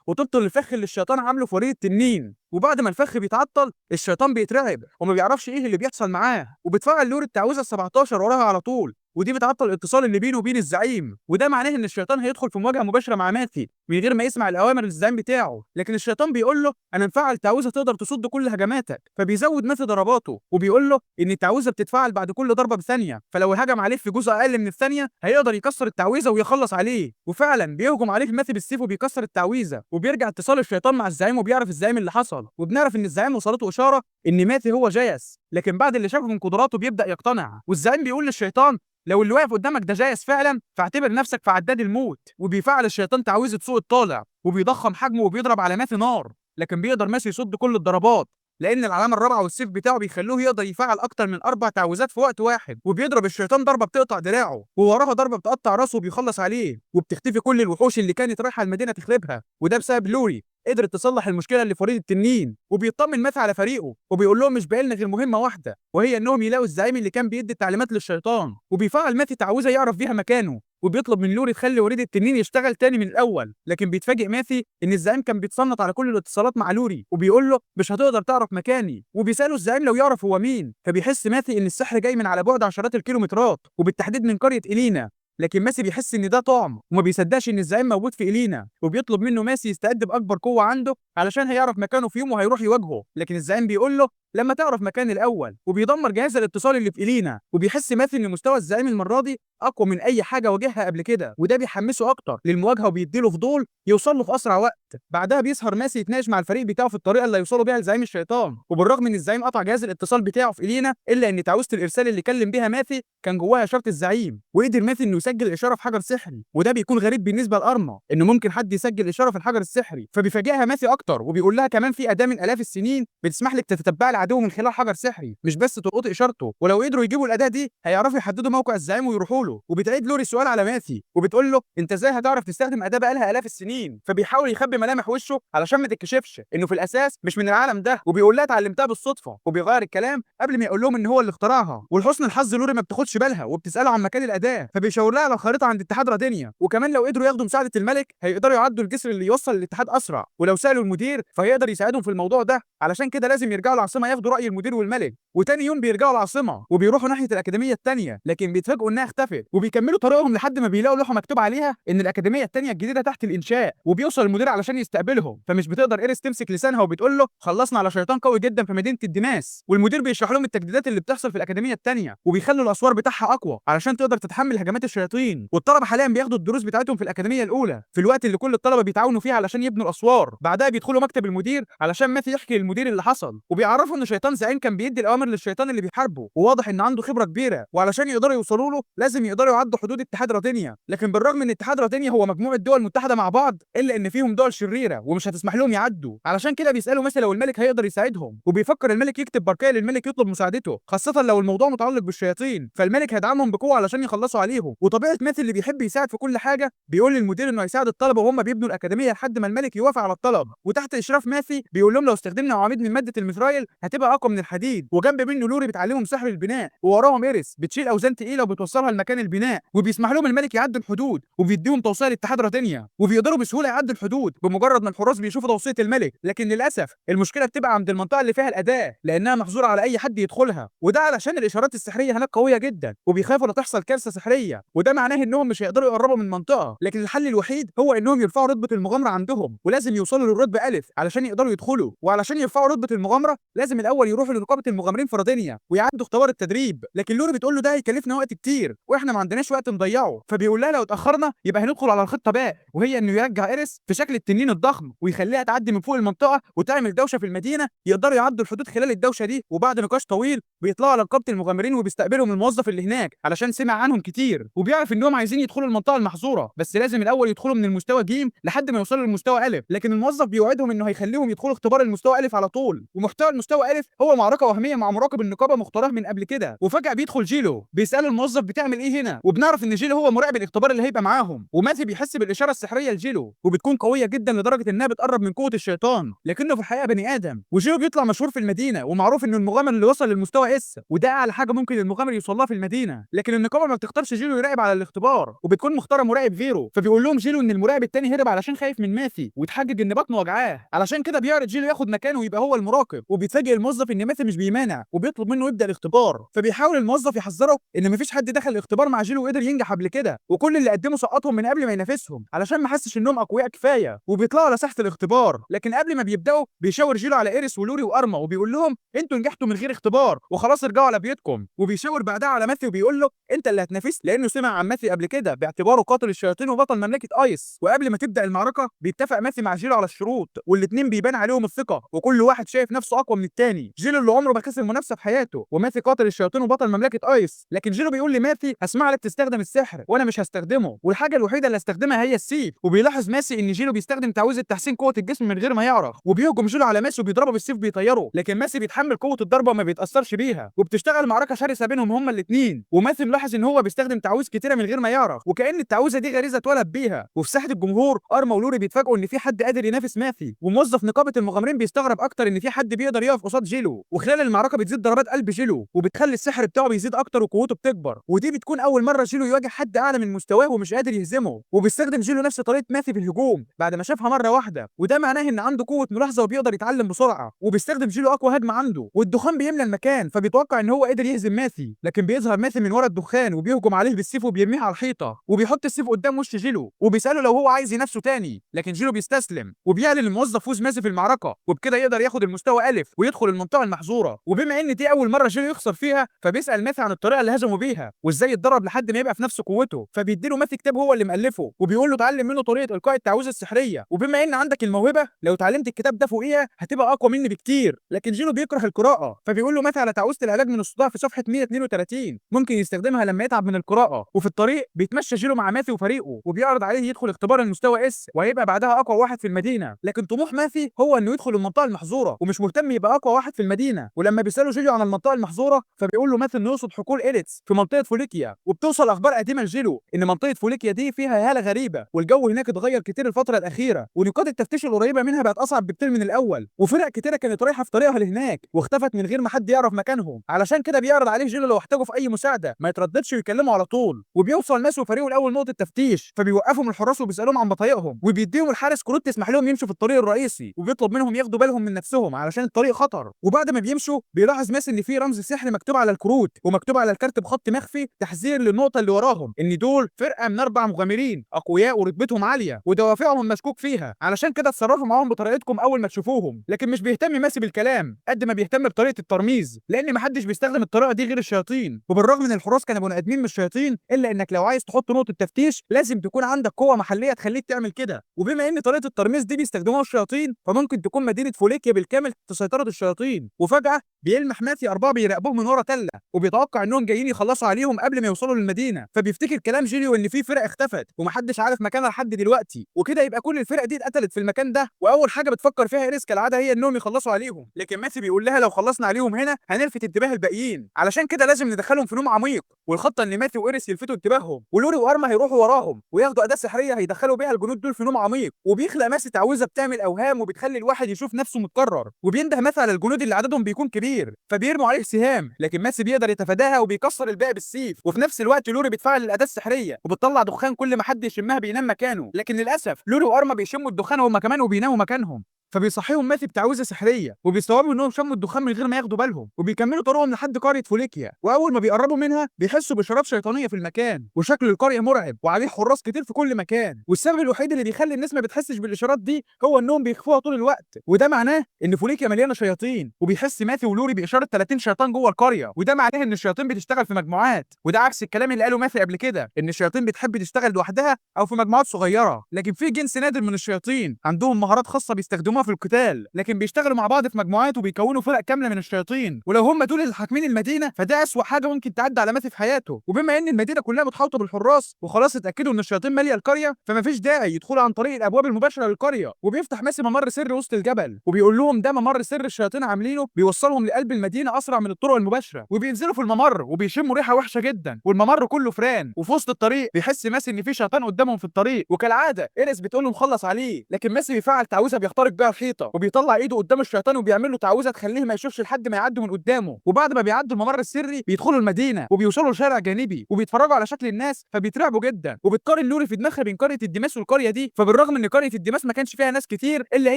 وتبطل الفخ اللي الشيطان عامله في وريد التنين. وبعد ما الفخ بيتعطل الشيطان بيترعب وما بيعرفش ايه اللي بيحصل معاه، وبتفعل لوري التعويذه ال 17 وراها على طول ودي بتعطل الاتصال اللي بينه وبين الزعيم، وده معناه ان الشيطان هيدخل في مواجهه مباشره مع ماسي من غير ما يسمع الاوامر للزعيم بتاعه، لكن الشيطان بيقول له انا مفعل تعويذه تقدر تصد كل هجماتك، فبيزود ماسي ضرباته وبيقول له ان التعويذه بتتفعل بعد كل ضربه بثانيه، فلو هجم عليه في جزء اقل من الثانيه هيقدر يكسر التعويذه ويخلص عليه. وفعلا بيهجم عليه ماسي بالسيف وبيكسر التعويذه وبيرجع اتصال الشيطان مع الزعيم وبيعرف الزعيم اللي حصل، وبنعرف ان الزعيم وصلته اشاره ان ماسي هو جايس، لكن بعد اللي شافه من قدراته بيبدا يقتنع، والزعيم بيقول للشيطان لو اللي واقف قدامك ده جايز فعلا فاعتبر نفسك في عداد الموت. وبيفعل الشيطان تعويذه سوء الطالع وبيضخم حجمه وبيضرب على ماسي نار، لكن بيقدر ماسي يصد كل الضربات لان العلامه الرابعه والسيف بتاعه بيخلوه يقدر يفعل اكتر من 4 تعويذات في وقت واحد، وبيضرب الشيطان ضربه بتقطع دراعه ووراها ضربه بتقطع راسه وبيخلص عليه، وبتختفي كل الوحوش اللي كانت رايحه المدينه تخربها، وده بسبب لوري قدرت تصلح المشكله اللي في وريد التنين. وبيطمن ماسي على فريقه وبيقول لهم مش باقي لنا غير مهمه واحده وهي انهم يلاقوا الزعيم اللي كان بيدي التعليمات للشيطان، وبيفعل ماسي تعويذه يعرف بيها مكانه وبيطلب من لوري تخلي وريد التنين يشتغل تاني من الاول، لكن بيتفاجئ ماسي ان الزعيم كان بيتصنت على كل الاتصالات مع لوري وبيقول له مش هتقدر تعرف مكاني، وبيساله الزعيم لو يعرف هو مين، فبيحس ماسي ان السحر جاي من على بعد عشرات الكيلومترات وبالتحديد من قريه إلينا، لكن ماسي بيحس ان ده طعم وما بيصدقش ان الزعيم موجود في إلينا، وبيطلب منه ماسي يستعد باكبر قوه عنده علشان هيعرف مكانه في يوم وهيروح يواجهه، لكن الزعيم بيقول له لما تعرف مكان الاول، وبيدمر جهاز الاتصال اللي في إلينا، وبيحس ماسي ان مستوى الزعيم المره دي اقوى من اي حاجه واجهها قبل كده، وده بيحمسه اكتر للمواجهه وبيديله فضول يوصل له في اسرع وقت. بعدها بيسهر ماسي يتناقش مع الفريق بتاعه في الطريقه اللي هيوصلوا بيها لزعيم الشيطان، وبالرغم ان الزعيم قطع جهاز الاتصال بتاعه في إلينا الا ان تعويذه الارسال اللي كلم بيها ماسي كان جواها اشاره الزعيم، وقدر ماسي انه يسجل اشاره في حجر سحري، وده بيكون غريب بالنسبه لارما انه ممكن حد يسجل اشاره في الحجر السحري، فبيفاجئها ماسي اكتر اكتر، وبيقول لها كمان في اداه من الاف السنين بتسمح لك تتتبعي العدو من خلال حجر سحري، مش بس تلقطي اشارته، ولو قدروا يجيبوا الاداه دي هيعرفوا يحددوا موقع الزعيم ويروحوا له. وبتعيد لوري السؤال على ماثي وبتقول له انت ازاي هتعرف تستخدم اداه بقالها الاف السنين؟ فبيحاول يخبي ملامح وشه علشان ما تتكشفش انه في الاساس مش من العالم ده، وبيقول لها اتعلمتها بالصدفه، وبيغير الكلام قبل ما يقول لهم ان هو اللي اخترعها. ولحسن الحظ لوري ما بتاخدش بالها وبتساله عن مكان الاداه، فبيشاور لها على الخريطه عند اتحاد رادينيا، وكمان لو قدروا ياخدوا مساعده الملك هيقدروا يعدوا الجسر اللي يوصل للاتحاد اسرع، ولو سالوا المدير فهيقدر يساعدهم في الموضوع ده. علشان كده لازم يرجعوا العاصمه ياخدوا راي المدير والملك. وتاني يوم بيرجعوا العاصمه وبيروحوا ناحيه الاكاديميه الثانيه، لكن بيتفاجئوا انها اختفت، وبيكملوا طريقهم لحد ما بيلاقوا لوحه مكتوب عليها ان الاكاديميه الثانيه الجديده تحت الانشاء. وبيوصل المدير علشان يستقبلهم، فمش بتقدر ايريس تمسك لسانها وبتقول له خلصنا على شيطان قوي جدا في مدينه الدماس. والمدير بيشرح لهم التجديدات اللي بتحصل في الاكاديميه الثانيه، وبيخلوا الاسوار بتاعها اقوى علشان تقدر تتحمل هجمات الشياطين. والطلبه حاليا بياخدوا الدروس بتاعتهم في الاكاديميه الاولى في الوقت اللي كل الطلبه بيتعاونوا فيه علشان يبنوا الاسوار. بعدها بيدخلوا مكتب المدير علشان ماثي يحكي للمدير اللي حصل، وبيعرفوا ان شيطان زعيم كان بيدي الاوامر للشيطان اللي بيحاربه، وواضح ان عنده خبره كبيره، وعلشان يقدروا يوصلوا له لازم يقدروا يعدوا حدود اتحاد رادينيا. لكن بالرغم ان اتحاد رادينيا هو مجموعه دول متحده مع بعض، الا ان فيهم دول شريره ومش هتسمح لهم يعدوا. علشان كده بيسالوا مثلا لو الملك هيقدر يساعدهم، وبيفكر الملك يكتب برقيه للملك يطلب مساعدته، خاصه لو الموضوع متعلق بالشياطين، فالملك هيدعمهم بقوه علشان يخلصوا عليهم. وطبيعه ماثي اللي بيحب يساعد في كل حاجه بيقول للمدير انه هيساعد الطلبه وهم بيبنوا الاكاديميه لحد ما الملك يوافق على الطلب. وتحت اشراف ماثي بيقول لهم لو استخدمنا عواميد من ماده الميثرايل هتبقى اقوى من الحديد، وجنب منه لوري بتعلمهم سحر البناء، ووراهم ايريس بتشيل اوزان تقيله وبتوصلها لمكان البناء، وبيسمح لهم الملك يعدوا الحدود، وبيديهم توصيه لاتحاد رادينيا، وبيقدروا بسهوله يعدوا الحدود بمجرد ما الحراس بيشوفوا توصيه الملك. لكن للاسف المشكله بتبقى عند المنطقه اللي فيها الاداه، لانها محظوره على اي حد يدخلها، وده علشان الاشارات السحريه هناك قويه جدا، وبيخافوا لا تحصل كارثه سحريه، وده معناه انهم مش هيقدروا يقربوا من المنطقه. لكن الحل الوحيد هو انهم يرفعوا رتبه المغامره عندهم، ولازم يوصلوا للرتبه الف علشان يقدروا يدخلوا. وعلشان يرفعوا رتبه المغامره لازم الاول يروحوا لنقابه المغامرين في رادينيا ويعدوا اختبار التدريب. لكن لوري بتقول له ده هيكلفنا وقت كتير واحنا ما عندناش وقت نضيعه، فبيقول لها لو اتاخرنا يبقى هندخل على الخطه باء، وهي انه يرجع ايريس في شكل التنين الضخم ويخليها تعدي من فوق المنطقه وتعمل دوشه في المدينه، يقدروا يعدوا الحدود خلال الدوشه دي. وبعد نقاش طويل بيطلعوا على نقابه المغامرين وبيستقبلهم الموظف اللي هناك علشان سمع عنهم كتير، وبيعرف انهم عايزين يدخلوا المنطقه المحظوره، بس لازم الاول يدخلوا من المستوى ج لحد ما يوصلوا للمستوى الف. لكن الموظف بيوعدهم انه هيخليهم يدخلوا اختبار المستوى الف على طول، ومحتوى المستوى الف هو معركه وهميه مع مراقب النقابه مختاره من قبل كده. وفجاه بيدخل جيلو بيسال الموظف بتعمل ايه هنا، وبنعرف ان جيلو هو مراقب الاختبار اللي هيبقى معاهم. وماثي بيحس بالاشاره السحريه لجيلو وبتكون قويه جدا لدرجه انها بتقرب من قوه الشيطان، لكنه في الحقيقه بني ادم. وجيلو بيطلع مشهور في المدينه ومعروف انه المغامر اللي وصل للمستوى اس، وده اعلى حاجه ممكن المغامر يوصل لها في المدينه. لكن النقابه ما بتختارش جيلو يراقب على الاختبار، وبتكون مختاره مراقب غيره، فبيقول لهم جيلو ان المراقب التاني هرب علشان خايف من ماثي وتحجج ان بطنه وجعاه، علشان كده بيعرض جيلو ياخد مكانه ويبقى هو المراقب. وبيتفاجئ الموظف ان ماثي مش بيمانع وبيطلب منه يبدا الاختبار، فبيحاول الموظف يحذره ان مفيش حد دخل الاختبار مع جيلو وقدر ينجح قبل كده، وكل اللي قدموا سقطهم من قبل ما ينافسهم علشان ما حسش انهم اقوياء كفايه. وبيطلعوا على ساحه الاختبار، لكن قبل ما بيبداوا بيشاور جيلو على ايريس ولوري وارما وبيقول لهم انتوا نجحتوا من غير اختبار وخلاص ارجعوا على بيتكم. وبيشاور بعدها على ماثي وبيقول له انت اللي هتنافس، لانه سمع عن ماثي قبل كده باعتباره قاتل الشياطين وبطل مملكه ايس. وقبل ما تبدا المعركه بيتفق ماثي مع جيلو على الشروط، والاثنين بيبان عليهم الثقه وكل واحد شايف نفسه اقوى من الثاني. جيلو اللي عمره ما خسر منافسه في حياته، وماثي قاتل الشياطين وبطل مملكه ايس. لكن جيلو بيقول لماثي هسمع لك تستخدم السحر وانا مش هستخدمه، والحاجه الوحيده اللي هستخدمها هي السيف. وبيلاحظ ماثي ان جيلو بيستخدم تعويذه تحسين قوه الجسم من غير ما يعرف، وبيهجم جيلو على ماثي وبيضربه بالسيف بيطيره، لكن ماثي بيتحمل قوه الضربه وما بيتاثرش بيها، وبتشتغل معركه شرسه بينهم هما الاثنين. وماثي ملاحظ ان هو بيستخدم تعويذ كتيره من غير ما يعرف، وكأن التعويذه دي غريزه اتولد بيها. وفي ساحه الجمهور ارما ولوري بيتفاجئوا ان في حد قادر ينافس ماثي، وموظف نقابه المغامرين بيستغرب اكتر ان في حد بيقدر يقف قصاد جيلو. وخلال المعركه بتزيد ضربات قلب جيلو وبتخلي السحر بتاعه بيزيد اكتر وقوته بتكبر، ودي بتكون اول مره جيلو يواجه حد اعلى من مستواه ومش قادر يهزمه. وبيستخدم جيلو نفس طريقه ماثي في الهجوم بعد ما شافها مره واحده، وده معناه ان عنده قوه ملاحظه وبيقدر يتعلم بسرعه. وبيستخدم جيلو اقوى هجمه عنده، والدخان بيملى المكان فبيتوقع ان هو قدر يهزم ماثي، لكن بيظهر ماثي من ورا الدخان وبيهجم عليه بالسيف وبيرميه على الحيطه، وبيحط السيف قدام وش جيلو وبيساله لو هو عايز ينافسه تاني، لكن جيلو بيستسلم. وبيعلن الموظف فوز ماثي في المعركه، وبكده يقدر ياخد المستوى الف ويدخل المنطقه المحظوره. وبما ان دي اول مره جيلو يخسر فيها فبيسال ماثي عن الطريقه اللي هزمه بيها وازاي يتدرب لحد ما يبقى في نفس قوته، فبيديله ماثي كتاب هو اللي مؤلفه وبيقول له اتعلم منه طريقه القاء التعويذه السحريه، وبما ان عندك الموهبه لو اتعلمت الكتاب ده فوقيها هتبقى اقوى مني بكتير. لكن جيلو بيكره القراءه، فبيقول له ماثي على تعويذه العلاج من الصداع في صفحه 132 ممكن يستخدمها لما يتعب من القراءه. وفي الطريق بيتمشى جيلو مع ماثي وفريقه وبيعرض عليه يدخل اختبار المستوى اس وهيبقى بعدها اقوى واحد في المدينه. لكن لكن طموح ماثي هو انه يدخل المنطقه المحظوره ومش مهتم يبقى اقوى واحد في المدينه. ولما بيسالوا جيليو عن المنطقه المحظوره فبيقول له ماثي انه يقصد حقول إيريتس في منطقه فوليكيا. وبتوصل اخبار قديمه لجيلو ان منطقه فوليكيا دي فيها هاله غريبه والجو هناك اتغير كتير الفتره الاخيره، ونقاط التفتيش القريبه منها بقت اصعب بكتير من الاول، وفرق كتيره كانت رايحه في طريقها لهناك واختفت من غير ما حد يعرف مكانهم. علشان كده بيعرض عليه جيلو لو احتاجوا في اي مساعده ما يترددش ويكلموا على طول. وبيوصل ناس وفريقه الاول نقطه تفتيش فبيوقفهم الحراس وبيسالوهم عن بطايقهم، وبيديهم الحارس كروت تسمح لهم يمشوا في الطريق الرئيسي، وبيطلب منهم ياخدوا بالهم من نفسهم علشان الطريق خطر. وبعد ما بيمشوا بيلاحظ ماس ان في رمز سحري مكتوب على الكروت، ومكتوب على الكارت بخط مخفي تحذير للنقطه اللي وراهم ان دول فرقه من 4 مغامرين اقوياء ورتبتهم عاليه ودوافعهم مشكوك فيها، علشان كده اتصرفوا معاهم بطريقتكم اول ما تشوفوهم. لكن مش بيهتم ماسي بالكلام قد ما بيهتم بطريقه الترميز، لان محدش بيستخدم الطريقه دي غير الشياطين. وبالرغم ان الحراس كانوا بني ادمين مش شياطين، الا انك لو عايز تحط نقطه تفتيش لازم تكون عندك قوه محليه تخليك تعمل كده. وبما ان طريقه الترميز دي بيستخدموها الشياطين فممكن تكون مدينه فوليكيا بالكامل تحت سيطره الشياطين. وفجاه بيلمح ماثي 4 بيراقبوه من ورا تله، وبيتوقع انهم جايين يخلصوا عليهم قبل ما يوصلوا للمدينه، فبيفتكر كلام جيليو ان في فرق اختفت ومحدش عارف مكانها لحد دلوقتي، وكده يبقى كل الفرق دي اتقتلت في المكان ده. واول حاجه بتفكر فيها إيريس كالعاده هي انهم يخلصوا عليهم، لكن ماثي بيقول لها لو خلصنا عليهم هنا هنلفت انتباه الباقيين، علشان كده لازم ندخلهم في نوم عميق. والخطه ان ماثي وإيريس يلفتوا انتباههم ولوري وارما هيروحوا وراهم وياخدوا اداه سحريه هيدخلوا بيها الجنود دول في نوم عميق. وبيخلق ماثي تعويذه بتعمل اوهام وبتخلي الواحد يشوف نفسه متكرر، وبينده ماثي على الجنود اللي عددهم بيكون كبير فبيرموا عليه سهام، لكن ماثي بيقدر يتفاداها وبيكسر الباقي بالسيف. وفي نفس الوقت لوري بتفعل الاداه السحريه وبتطلع دخان كل ما حد يشمها بينام مكانه، لكن للاسف لوري وارما بيشموا الدخان هم كمان وبيناموا مكانهم، فبيصحيهم ماثي بتعويذه سحريه وبيستوعبوا انهم شموا الدخان من غير ما ياخدوا بالهم، وبيكملوا طرقهم لحد قريه فوليكيا. واول ما بيقربوا منها بيحسوا باشارات شيطانيه في المكان، وشكل القريه مرعب وعليه حراس كتير في كل مكان. والسبب الوحيد اللي بيخلي الناس ما بتحسش بالاشارات دي هو انهم بيخفوها طول الوقت، وده معناه ان فوليكيا مليانه شياطين. وبيحس ماثي ولوري باشاره 30 شيطان جوه القريه، وده معناه ان الشياطين بتشتغل في مجموعات، وده عكس الكلام اللي قاله ماثي قبل كده ان الشياطين بتحب تشتغل لوحدها او في مجموعات صغيره. لكن في جنس نادر من الشياطين عندهم مهارات خاصه بيستخدموها في القتال، لكن بيشتغلوا مع بعض في مجموعات وبيكونوا فرق كامله من الشياطين، ولو هم دول اللي حاكمين المدينه فده اسوأ حاجه ممكن تعدي على ماثي في حياته. وبما ان المدينه كلها متحوطه بالحراس وخلاص اتاكدوا ان الشياطين ماليه القريه فمفيش داعي يدخلوا عن طريق الابواب المباشره للقريه. وبيفتح ماثي ممر سري وسط الجبل وبيقول لهم ده ممر سر الشياطين عاملينه بيوصلهم لقلب المدينه اسرع من الطرق المباشره. وبينزلوا في الممر وبيشموا ريحه وحشه جدا والممر كله فران، وفي وسط الطريق بيحس ماثي ان في شيطان قدامهم في الطريق، وكالعاده إيريس بتقول له نخلص عليه، لكن ماثي بيفعل تعويذه بيخترق بيها الحيطه وبيطلع ايده قدام الشيطان وبيعمل له تعويذه تخليه ما يشوفش لحد ما يعدوا من قدامه. وبعد ما بيعدوا الممر السري بيدخلوا المدينه وبيوصلوا لشارع جانبي وبيتفرجوا على شكل الناس فبيترعبوا جدا. وبتقارن لوري في دماغها بين قريه الدماس والقريه دي، فبالرغم ان قريه الدماس ما كانش فيها ناس كتير الا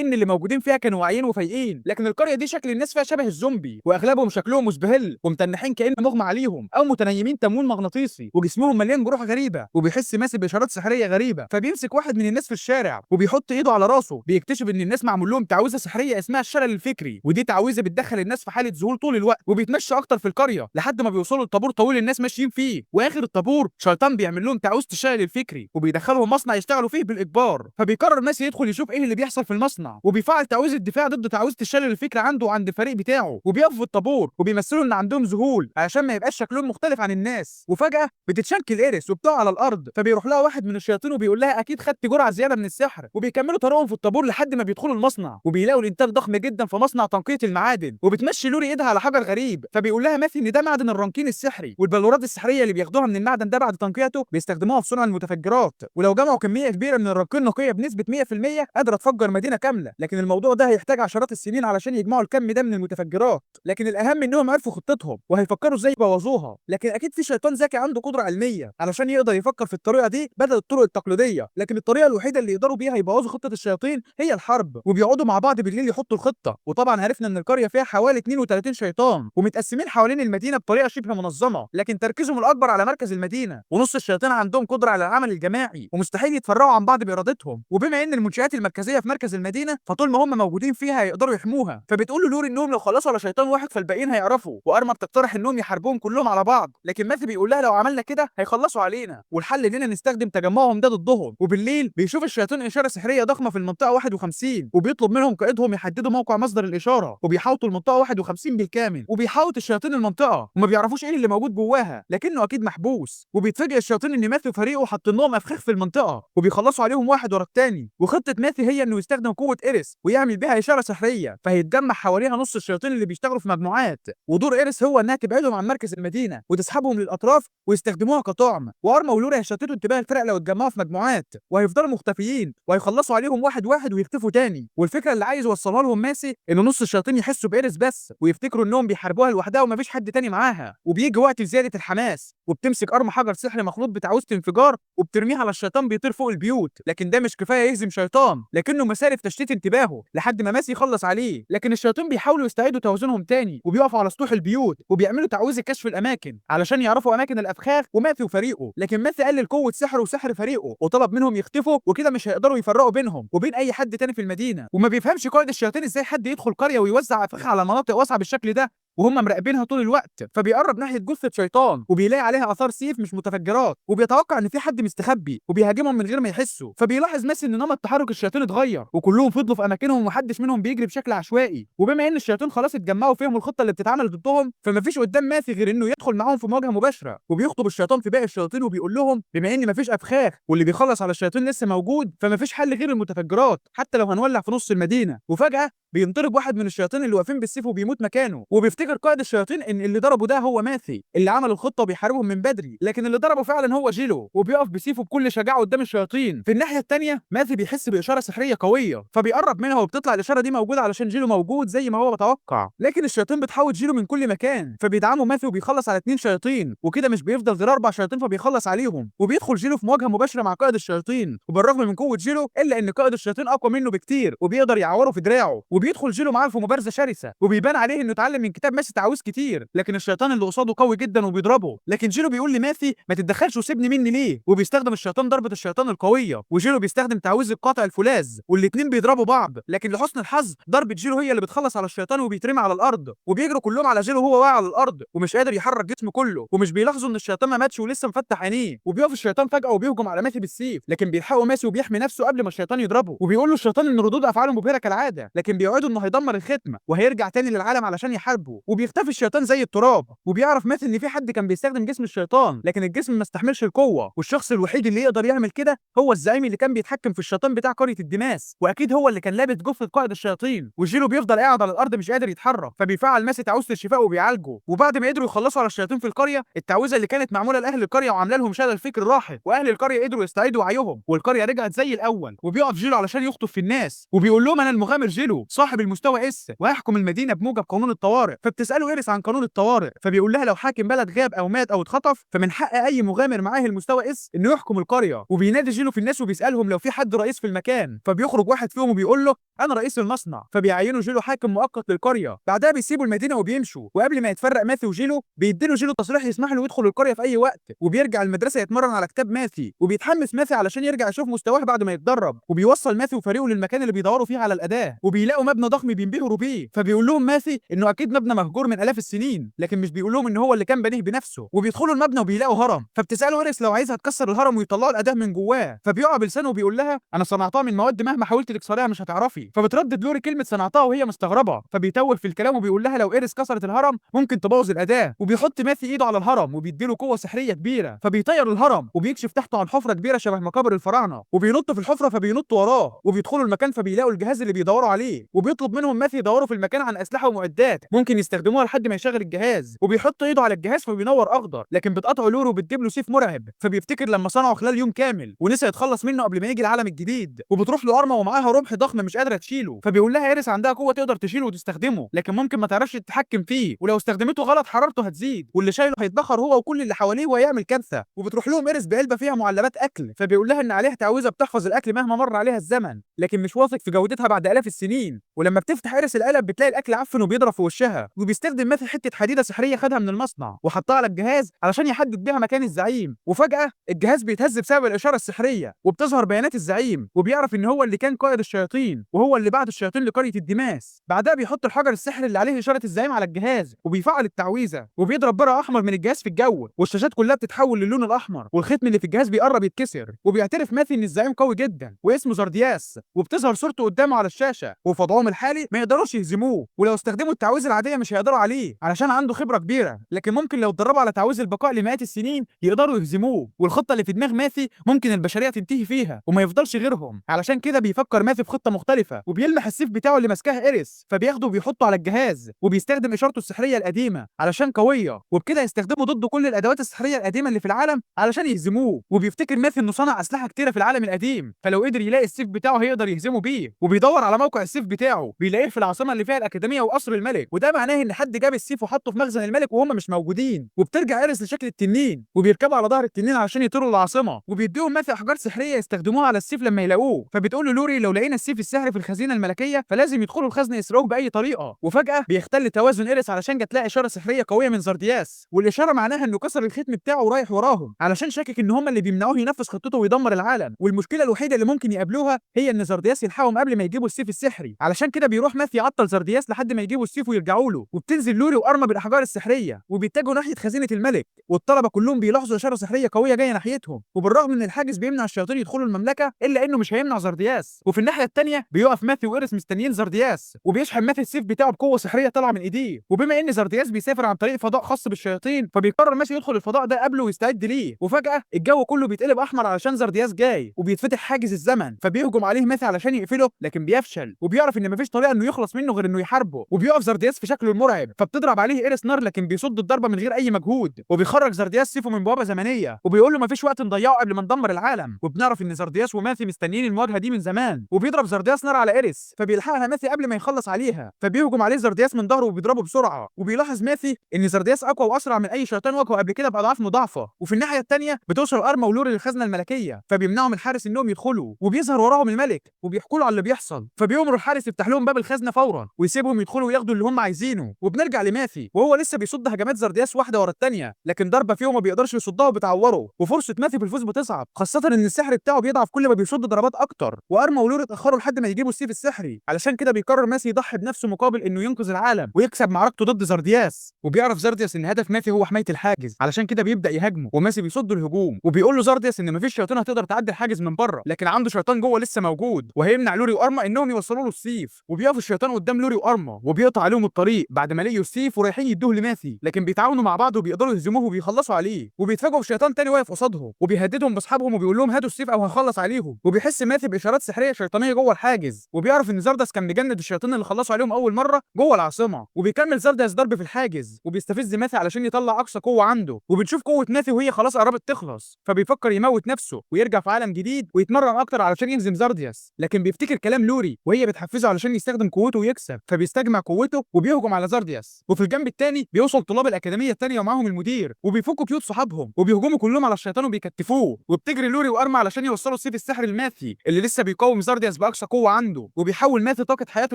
ان اللي موجودين فيها كانوا واعيين وفايقين، لكن القريه دي شكل الناس فيها شبه الزومبي واغلبهم شكلهم مزبهل ومتنحين كأن مغمى عليهم او متنيمين تمويل مغناطيسي وجسمهم مليان جروح غريبه. وبيحس ماسي باشارات سحريه غريبه فبيمسك واحد من الناس في الشارع وبيحط ايده على راسه، بيكتشف ان الناس معمول لهم تعويذه سحريه اسمها الشلل الفكري، ودي تعويذه بتدخل الناس في حاله ذهول طول الوقت. وبيتمشى اكتر في القريه لحد ما بيوصلوا لطابور طويل الناس ماشيين فيه، واخر الطابور شيطان بيعمل لهم تعويذه الشلل الفكري وبيدخلهم مصنع يشتغلوا فيه بالاجبار. فبيقرر ماسي يدخل يشوف ايه اللي بيحصل في المصنع، وبيفعل تعويذه دفاع ضد تعويذه الشلل الفكري عنده وعند الفريق بتاعه، وبيقفوا في الطابور وبيمثلوا ان عندهم ذهول علشان ما يبقاش شكلهم مختلف عن الناس. وفجاه بتتشنكل إيريس وبتقع على الارض فبيروح لها واحد من الشياطين وبيقول لها اكيد خدت جرعه زياده من السحر، وبيكملوا طريقهم في الطابور لحد ما بيدخلوا المصنع وبيلاقوا الانتاج ضخم جدا في مصنع تنقيه المعادن. وبتمشي لوري ايدها على حجر غريب فبيقول لها ماثي ان ده معدن الرنكين السحري، والبلورات السحريه اللي بياخدوها من المعدن ده بعد تنقيته بيستخدموها في صنع المتفجرات، ولو جمعوا كميه كبيره من الرنكين نقيه بنسبه 100% قادره تفجر مدينه كامله. لكن الموضوع ده هيحتاج عشرات السنين علشان يجمعوا الكم ده من المتفجرات، لكن الاهم انهم عرفوا خطتهم وهيفكروا ازاي يبوظوها. لكن اكيد في شيطان ذكي عنده قدره علميه علشان يقدر يفكر في الطريقه دي بدل الطرق التقليديه، لكن الطريقه الوحيده اللي يقدروا بيها يبوظوا خطه الشياطين هي الحرب. وبيقعدوا مع بعض بالليل يحطوا الخطه، وطبعا عرفنا ان القريه فيها حوالي 32 شيطان ومتقسمين حوالين المدينه بطريقه شبه منظمه، لكن تركيزهم الاكبر على مركز المدينه، ونص الشياطين عندهم قدره على العمل الجماعي ومستحيل يتفرعوا عن بعض بارادتهم. وبما ان المنشآت المركزيه في مركز المدينه فطول ما هم موجودين فيها هيقدروا يحموها، فبتقول له لوري انهم لو خلصوا على شيطان واحد فالباقيين هيعرفوا، وارما بتقترح انهم يحاربوهم كلهم على بعض، لكن ماثي بيقول لها لو عملنا كده هيخلصوا علينا والحل اننا نستخدم تجمعهم ده ضدهم. وبالليل بيشوف الشياطين اشاره سحريه ضخمه في المنطقه 51 وبيطلب منهم قائدهم يحددوا موقع مصدر الاشاره، وبيحاوطوا المنطقه 51 بالكامل، وبيحاوط الشياطين المنطقه وما بيعرفوش ايه اللي موجود جواها لكنه اكيد محبوس. وبيتفاجئ الشياطين ان ماثيو وفريقه حاطين لهم افخاخ في المنطقه وبيخلصوا عليهم واحد ورا التاني. وخطه ماثيو هي انه يستخدم قوه ايريس ويعمل بيها اشاره سحريه فهيتجمع حواليها نص الشياطين اللي بيشتغلوا في مجموعات، ودور ايريس هو انها تبعدهم عن مركز المدينه وتسحبهم للاطراف ويستخدموها كطعم. وارما ولورا هيشتتوا انتباه الفرق لو اتجمعوا في مجموعات وهيفضلوا مختفيين وهيخلصوا عليهم واحد واحد ويختفوا تاني. والفكره اللي عايز يوصلها لهم ماسي ان نص الشياطين يحسوا بايريس بس ويفتكروا انهم بيحاربوها لوحدها ومفيش حد تاني معاها. وبيجي وقت لزياده الحماس وبتمسك ارما حجر سحري مخلوط بتعويذه انفجار وبترميه على الشيطان بيطير فوق البيوت، لكن ده مش كفايه يهزم شيطان لكنه مسار في تشتيت انتباهه لحد ما ماسي يخلص عليه. لكن الشياطين بيحاولوا يستعيدوا توازنهم تاني وبيقفوا على سطوح البيوت وبيعملوا تعويذه كشف الاماكن علشان يعرفوا اماكن الافخاخ وماثي وفريقه. لكن ماثي قلل قوه سحره وسحر فريقه وطلب منهم يختفوا وكده مش هيقدروا يفرقوا بينهم وبين اي حد تاني في المدينه. وما بيفهمش قائد الشياطين ازاي حد يدخل قريه ويوزع افخاخ على مناطق واسعه بالشكل ده وهم مراقبينها طول الوقت. فبيقرب ناحيه جثه شيطان وبيلاقي عليها اثار سيف مش متفجرات وبيتوقع ان في حد مستخبي وبيهاجمهم من غير ما يحسوا. فبيلاحظ ماسي ان نمط تحرك الشياطين اتغير وكلهم فضلوا في اماكنهم ومحدش منهم بيجري بشكل عشوائي. وبما ان الشياطين خلاص اتجمعوا فيهم الخطه اللي بتتعمل ضدهم فمفيش قدام ماسي غير انه يدخل معاهم في مواجهه مباشره. وبيخطب الشيطان في باقي الشياطين وبيقول لهم بما ان مفيش افخاخ واللي بيخلص على الشياطين لسه موجود فمفيش حل غير المتفجرات حتى لو هنولع في نص المدينه. وفجاه بينطرد واحد من الشياطين اللي واقفين بالسيف وبيموت مكانه وبيفتكر قائد الشياطين ان اللي ضربه ده هو ماثي اللي عمل الخطه وبيحاربهم من بدري، لكن اللي ضربه فعلا هو جيلو وبيقف بسيفه بكل شجاعه قدام الشياطين. في الناحيه الثانيه ماثي بيحس باشاره سحريه قويه فبيقرب منها وبتطلع الاشاره دي موجوده علشان جيلو موجود زي ما هو متوقع، لكن الشياطين بتحاول جيلو من كل مكان فبيدعموا ماثي وبيخلص على 2 شياطين وكده مش بيفضل غير 4 شياطين فبيخلص عليهم. وبيدخل جيلو في مواجهه مباشره مع قائد الشياطين وبالرغم من قوه جيلو الا ان قائد الشياطين اقوى منه بكتير وبيقدر يعوره في دراعه. وبيدخل جيلو معاه في مبارزه شرسه وبيبان عليه انه اتعلم من كتاب ماسي تعاويذ كتير، لكن الشيطان اللي قصاده قوي جدا وبيضربه. لكن جيلو بيقول لماثي ما تتدخلش وسيبني مني ليه، وبيستخدم الشيطان ضربه الشيطان القويه وجيلو بيستخدم تعويذه قاطع الفولاذ والاثنين بيضربوا بعض. لكن لحسن الحظ ضربه جيلو هي اللي بتخلص على الشيطان وبيترمي على الارض وبيجروا كلهم على جيلو وهو واقع على الارض ومش قادر يحرك جسمه كله ومش بيلاحظوا ان الشيطان ما ماتش ولسه مفتح عينيه. وبيقف الشيطان فجاه وبيهجم على ماثي بالسيف لكن بيلحقه ماسي وبيحمي نفسه قبل ما الشيطان يضربه وبيقول له الشيطان ان ردود افعاله مبهره كالعاده لكن بيوعده انه هيدمر الختمه وهيرجع تاني للعالم علشان يحاربه. وبيختفي الشيطان زي التراب وبيعرف ماثي ان في حد كان بيستخدم جسم الشيطان لكن الجسم ما استحملش القوه والشخص الوحيد اللي يقدر يعمل كده هو الزعيم اللي كان بيتحكم في الشيطان بتاع قريه الدماس واكيد هو اللي كان لابس جثه قائد الشياطين. وجيلو بيفضل قاعد على الارض مش قادر يتحرك فبيفعل ماسي تعويذه الشفاء وبيعالجه. وبعد ما قدروا يخلصوا على الشياطين في القريه التعويذه اللي كانت معموله لاهل القريه وعامله لهم شلل فكر راحت واهل القريه قدروا يستعيدوا وعيهم والقريه رجعت زي الاول. وبيقف جيلو علشان يخطب في الناس وبيقول لهم انا المغامر جيلو صاحب المستوى اس وهحكم المدينه بموجب قانون الطوارئ. فبتساله ايريس عن قانون الطوارئ فبيقول لها لو حاكم بلد غاب او مات او اتخطف فمن حق اي مغامر معاه المستوى اس انه يحكم القريه. وبينادي جيلو في الناس وبيسالهم لو في حد رئيس في المكان فبيخرج واحد فيهم وبيقول له انا رئيس المصنع فبيعينوا جيلو حاكم مؤقت للقريه. بعدها بيسيبوا المدينه وبيمشوا وقبل ما يتفرق ماثي وجيلو بيديله جيلو تصريح يسمح له يدخل القريه في اي وقت وبيرجع المدرسه يتمرن على كتاب ماثي وبيتحمس ماثي علشان يرجع يشوف مستواه بعد ما يتدرب. وبيوصل ماثي وفريقه للمكان اللي بيدوروا فيه على الاداه وبيلاقوا مبنى ضخم بينبهروا بيه فبيقول لهم ماثي انه اكيد مبنى مهجور من الاف السنين لكن مش بيقول لهم ان هو اللي كان بنيه بنفسه. وبيدخلوا المبنى وبيلاقوا هرم فبتساله ايريس لو عايزها تكسر الهرم ويطلعوا الاداه من جواه فبيقع بلسانه وبيقول لها انا صنعتها من مواد مهما حاولت تكسريها مش هتعرفي. فبتردد لوري كلمه صنعتها وهي مستغربه فبيتوه في الكلام وبيقول لها لو ايريس كسرت الهرم ممكن تبوظ الاداه. وبيحط ماثي ايده على الهرم وبيديله قوه سحريه كبيره فبيطير الهرم وبيكشف تحته عن حفره كبيره شبه مقابر الفراعنه وبينط في الحفره فبينط وراه وبيدخلوا المكان فبيلاقوا الجهاز اللي بيدوروا عليه وبيطلب منهم ماثي يدوروا في المكان عن اسلحه ومعدات ممكن يستخدموها لحد ما يشغل الجهاز وبيحط ايده على الجهاز فبينور اخضر لكن بتقطعه لوري وبتجيب له سيف مرعب فبيفتكر لما صنعه خلال يوم كامل ونسى يتخلص منه قبل ما يجي العالم الجديد. وبتروح له ارما ومعاها رمح ضخم مش قادره تشيله فبيقول لها ايريس عندها قوه تقدر تشيله وتستخدمه لكن ممكن ما تعرفش تتحكم فيه ولو استخدمته غلط حرارته هتزيد واللي شايله هيتبخر هو وكل اللي حواليه وهيعمل كارثه. وبتروح لهم ايريس بعلبه فيها معلبات اكل فبيقول لها ان عليها تعويذه بتحفظ الاكل مهما مر عليها الزمن لكن مش واثق في جودتها بعد الاف السنين ولما بتفتح إيريس القلب بتلاقي الأكل عفن وبيضرب في وشها، وبيستخدم ماثي حتة حديدة سحرية خدها من المصنع وحطها على الجهاز علشان يحدد بيها مكان الزعيم، وفجأة الجهاز بيتهز بسبب الإشارة السحرية وبتظهر بيانات الزعيم، وبيعرف إن هو اللي كان قائد الشياطين وهو اللي بعت الشياطين لقرية الدماس. بعدها بيحط الحجر السحري اللي عليه إشارة الزعيم على الجهاز وبيفعل التعويذة، وبيضرب برق أحمر من الجهاز في الجو والشاشات كلها بتتحول للون الأحمر، والختم اللي في الجهاز بيقرب يتكسر، وبيعترف ماثي إن الزعيم قوي جدا واسمه زاردياس، وبتظهر صورته قدامه على الشاشة، وفي وضعهم الحالي ما يقدروش يهزموه، ولو استخدموا التعويذة العادية مش هيقدروا عليه علشان عنده خبرة كبيرة، لكن ممكن لو اتدربوا على تعويذ البقاء لمئات السنين يقدروا يهزموه. والخطة اللي في دماغ ماثي ممكن البشرية تنتهي فيها وما يفضلش غيرهم، علشان كده بيفكر ماثي في خطة مختلفة، وبيلمح السيف بتاعه اللي ماسكاه إيريس فبياخده وبيحطه على الجهاز، وبيستخدم إشارته السحرية القديمة علشان قوية، وبكده يستخدموا ضده كل الأدوات السحرية القديمة اللي في العالم علشان يهزموه. وبيفتكر ماثي إنه صنع أسلحة كتيرة في العالم القديم، فلو قدر يلاقي السيف بتاعه هيقدر يهزمه بيه، وبيدور على موقع السيف بتاعه بيلاقيه في العاصمة اللي فيها الأكاديمية وقصر الملك، وده معناه إن حد جاب السيف وحطه في مخزن الملك وهم مش موجودين. وبترجع إيريس لشكل التنين وبيركبوا على ظهر التنين علشان يطيروا للعاصمة، وبيديهم ماثي أحجار سحرية يستخدموها على السيف لما يلاقوه، فبتقول له لوري لو لقينا السيف السحري في الخزينة الملكية فلازم يدخلوا الخزنة يسرقوه بأي طريقة. وفجأة بيختل توازن إيريس علشان جات لها إشارة سحرية قوية من زاردياس، والإشارة معناها إنه كسر الختم بتاعه ورايح وراهم علشان شاكك إن هم اللي بيمنعوه ينفذ خطته ويدمر العالم. والمشكلة الوحيدة اللي ممكن يقابلوها هي إن زاردياس يلحقهم قبل ما يجيبوا السيف السحري، علشان كده بيروح ماثي يعطل زاردياس لحد ما يجيبوا السيف ويرجعوا له، وبتنزل لوري وأرما بالأحجار السحرية وبيتجهوا ناحية خزينة الملك، والطلبة كلهم بيلاحظوا إشارة سحرية قوية جاية ناحيتهم، وبالرغم إن الحاجز بيمنع الشياطين يدخلوا المملكة إلا إنه مش هيمنع زاردياس. وفي الناحية التانية بيقف ماثي وإيريس مستنيين زاردياس، وبيشحن ماثي السيف بتاعه بقوة سحرية طالعة من إيديه، وبما إن زاردياس بيسافر عن طريق فضاء خاص بالشياطين فبيقرر ماثي يدخل الفضاء ده قبله ويستعد ليه، وفجأة الجو كله بيتقلب أحمر علشان زاردياس جاي وبيتفتح حاجز الزمن، فبيهجم عليه ماثي علشان يقفله لكن بيفشل، وبيعرف إن مفيش طريقة إنه يخلص منه غير إنه يحاربه، وبيقف زاردياس في شكله المرعب فبتضرب عليه إيريس نار لكن بيصد الضربة من غير أي مجهود، وبيخرج زاردياس سيفه من بوابة زمنية وبيقول له مفيش وقت نضيعه قبل ما ندمر العالم. وبنعرف إن زاردياس وماثي مستنيين المواجهة دي من زمان، وبيضرب زاردياس نار على إيريس فبيلحقها ماثي قبل ما يخلص عليها، فبيهجم عليه زاردياس من ظهره وبيضربه بسرعة، وبيلاحظ ماثي إن زاردياس أقوى وأسرع من أي شيطان واجهه قبل كده بأضعاف مضاعفة. وفي الناحية التانية بتوصل أرما ولوري للخزنة الملكية فبيمنعهم الحارس إنهم يدخلوا، وبيظهر وراهم الملك وبيحكوا له على اللي بيحصل، فبيأمر الحارس يفتح لهم باب الخزنة فورا ويسيبهم يدخلوا وياخدوا اللي هم عايزينه. وبنرجع لماثي وهو لسه بيصد هجمات زاردياس واحدة ورا التانية لكن ضربة فيهم ما بيقدرش يصدها وبتعوره، وفرصة ماثي في الفوز بتصعب خاصة إن السحر بتاعه بيضعف كل ما بيصد ضربات أكتر، وأرما ولوري اتأخروا لحد ما يجيبوا السيف السحري علشان كده بيقرر ماثي يضحي بنفسه مقابل إنه ينقذ العالم ويكسب معركته ضد زاردياس. وبيعرف زاردياس إن هدف ماثي هو حماية الحاجز علشان كده بيبدأ يهاجمه، وماثي بيصد الهجوم وبيقول له زاردياس إن مفيش شيطان هتقدر تعدي الحاجز من بره لكن عنده شيطان جوه لسه موجود وهيمنع لوري وأرما إنهم يوصلوا له السيف. وبيقف الشيطان قدام لوري وأرما وبيقطع عليهم الطريق بعد ما لقيوا السيف ورايحين يدوه لماثي، لكن بيتعاونوا مع بعض وبيقدروا يهزموه وبيخلصوا عليه، وبيتفاجئوا بشيطان تاني واقف قصادهم وبيهددهم باصحابهم وبيقول لهم هاتوا السيف او هخلص عليهم، وبيحس ماثي باشارات سحريه شيطانيه جوه الحاجز، وبيعرف ان زاردس كان مجند الشياطين اللي خلصوا عليهم اول مره جوه العاصمه، وبيكمل زاردس ضرب في الحاجز وبيستفز ماثي علشان يطلع اقصى قوه عنده، وبنشوف قوه ماثي وهي خلاص قربت تخلص فبيفكر يموت نفسه ويرجع في عالم جديد ويتمرن اكتر علشان يهزم زاردياس، لكن بيفتكر كلام لوري وهي بتحفزه علشان يستخدم قوته ويكسب فبيستجمع قوته وبيهجم على زاردياس. وفي الجنب الثاني بيوصل طلاب الاكاديميه الثانيه ومعاهم المدير وبيفكوا قيود صحابهم وبيهجموا كلهم على الشيطان وبيكتفوه، وبتجري لوري وارما علشان يوصلوا السيف السحري لماثي اللي لسه بيقاوم زاردياس باقصى قوه عنده، وبيحول ماثي طاقه حياته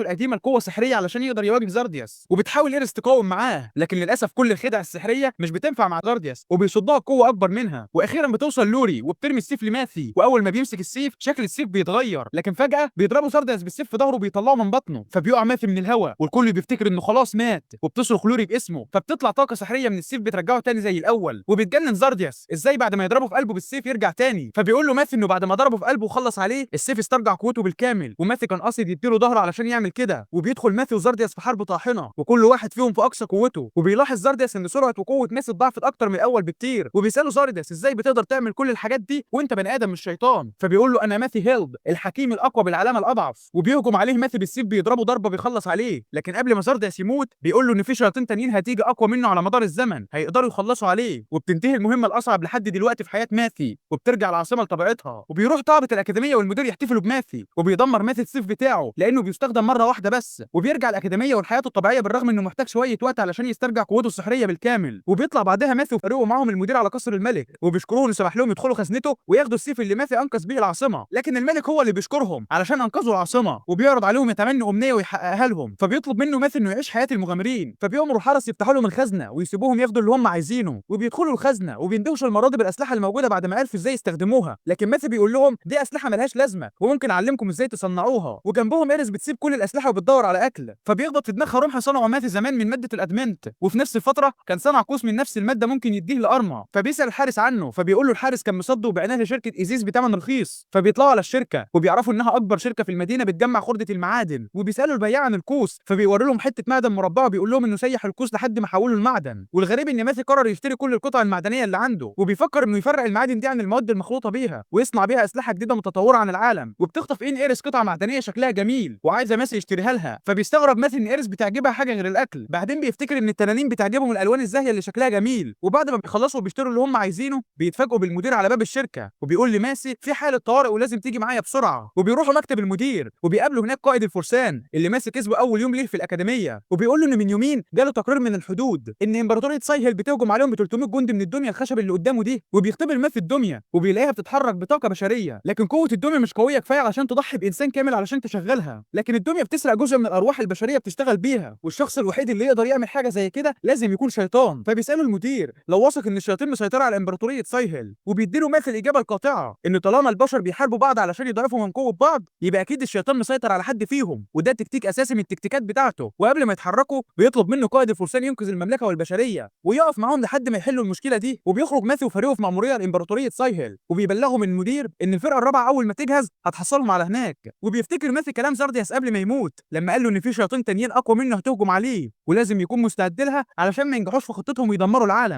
القديمه لقوه سحريه علشان يقدر يواجه زاردياس، وبتحاول ايريس تقاوم معاه لكن للاسف كل الخدع السحريه مش بتنفع مع زاردياس وبيصدها قوه اكبر منها، واخيرا بتوصل لوري وبترمي السيف لماثي، واول ما بيمسك السيف شكل السيف بيتغير لكن فجاه بيضربوا زاردياس بالسيف في ظهره وبيطلعه من بطنه فبيقع ماثي من الهواء والكل بيفتكر انه خلاص مات، وبتصرخ لوري باسمه فبتطلع طاقه سحريه من السيف بترجعه تاني زي الاول، وبيتجنن زاردياس ازاي بعد ما يضربه في قلبه بالسيف يرجع تاني، فبيقول له ماثي انه بعد ما ضربه في قلبه وخلص عليه السيف استرجع قوته بالكامل، وماثي كان قاصد يديله ظهره علشان يعمل كده، وبيدخل ماثي وزاردياس في حرب طاحنه وكل واحد فيهم في اقصى قوته، وبيلاحظ زاردياس ان سرعه وقوه ماثي ضعفت اكتر من الاول بكتير، وبيساله زاردياس ازاي بتقدر تعمل كل الحاجات دي وانت بني ادم مش شيطان، فبيقول له انا ماثي هيلد الحكيم الاقوى بالعلامه الاضعف، وبيهجم عليه ماثي بالسيف بيضربه ضربه بيخلص عليه، لكن قبل ما زاردياس يموت بيقول له ان في شياطين تانيين هتيجي اقوى منه على مدار الزمن هيقدروا يخلصوا عليه، وبتنتهي المهمه الاصعب لحد دلوقتي في حياه ماثي وبترجع العاصمه لطبيعتها، وبيروح طلبه الاكاديميه والمدير يحتفلوا بماثي وبيدمر ماثي السيف بتاعه لانه بيستخدم مره واحده بس، وبيرجع الاكاديميه ولحياته الطبيعيه بالرغم انه محتاج شويه وقت علشان يسترجع قوته السحريه بالكامل، وبيطلع بعدها ماثي وفريقه معاهم المدير على قصر الملك وبيشكروه انه سمح لهم يدخلوا خزنته وياخدوا السيف اللي ماثي انقذ بيه العاصمه، لكن الملك هو اللي بيشكرهم علشان انقذوا العاصمه وبيعرض عليهم تمني امنيه ويحققها لهم، فبيطلب منه ماثيو انه يعيش حياه المغامرين، فبيأمروا الحرس يفتحوا لهم الخزنه ويسيبوهم ياخدوا اللي هم عايزينه، وبيدخلوا الخزنه وبيندهشوا المره دي بالاسلحه الموجوده بعد ما عرفوا ازاي يستخدموها، لكن ماثيو بيقول لهم دي اسلحه ملهاش لازمه وممكن اعلمكم ازاي تصنعوها، وجنبهم ايريس بتسيب كل الاسلحه وبتدور على اكل، فبيخبط في دماغها رمح صنعه ماثيو زمان من ماده الادمنت، وفي نفس الفتره كان صنع قوس من نفس الماده ممكن يديه لارما، فبيسال الحارس عنه، فبيقول له الحارس كان مصده وبعناه لشركه ايزيس بثمن رخيص، فبيطلعوا على الشركه وبيعرفوا انها اكبر شركه في المدينه بتجمع خرده المعادن، وبيسالوا البياع عن القوس، فبيوري لهم حته معدن مربعه وبيقول لهم انه سيح القوس لحد ما حوله المعدن، والغريب ان ماثي قرر يشتري كل القطع المعدنيه اللي عنده، وبيفكر انه يفرق المعادن دي عن المواد المخلوطه بيها ويصنع بيها اسلحه جديده متطوره عن العالم، وبتخطف ايريس قطعه معدنيه شكلها جميل وعايزه ماثي يشتريها لها، فبيستغرب ماثي ان ايريس بتعجبها حاجه غير الاكل، بعدين بيفتكر ان التنانين بتعجبهم الالوان الزاهيه اللي شكلها جميل، وبعد ما بيخلصوا وبيشتروا اللي هم عايزينه بيتفاجئوا بالمدير على باب الشركه، وبيقول لماسي في حاله طوارئ ولازم تيجي معايا بسرعه، وبيروحوا مكتب المدير وبيقابلوا هناك قائد الفرسان اللي ماسك كسبه اول يوم ليه في الاكاديميه، وبيقول له ان من يومين جاله تقرير من الحدود ان امبراطوريه سايهل بتهجم عليهم ب 300 جندي من الدميه الخشب اللي قدامه دي، وبيختبر ماثي الدميه وبيلاقيها بتتحرك بطاقه بشريه، لكن قوه الدميه مش قويه كفايه علشان تضحي بانسان كامل علشان تشغلها، لكن الدميه بتسرق جزء من الارواح البشريه بتشتغل بيها، والشخص الوحيد اللي يقدر يعمل حاجه زي كده لازم يكون شيطان، فبيسالوا المدير لو واثق ان الشياطين مسيطره على امبراطوريه سايهل، وبيديله ماثي الاجابه القاطعه ان طالما البشر بيحاربوا بعض علشان يضعفوا من قوه بعض يبقى اكيد الشيطان مسيطر على حد فيهم، وده تكتيك اساسي من التكتيكات بتاعته، وقبل ما يتحركوا بيطلب منه قائد الفرسان ينقذ المملكه والبشريه ويقف معاهم لحد ما يحلوا المشكله دي، وبيخرج ماثيو وفريقه في مأموريه لامبراطوريه سايهل، وبيبلغهم المدير ان الفرقه الرابعه اول ما تجهز هتحصلهم على هناك، وبيفتكر ماثي كلام زاردياس قبل ما يموت لما قال له ان في شياطين تانيين اقوى منه هتهجم عليه ولازم يكون مستعد لها علشان ما ينجحوش في خطتهم ويدمروا العالم.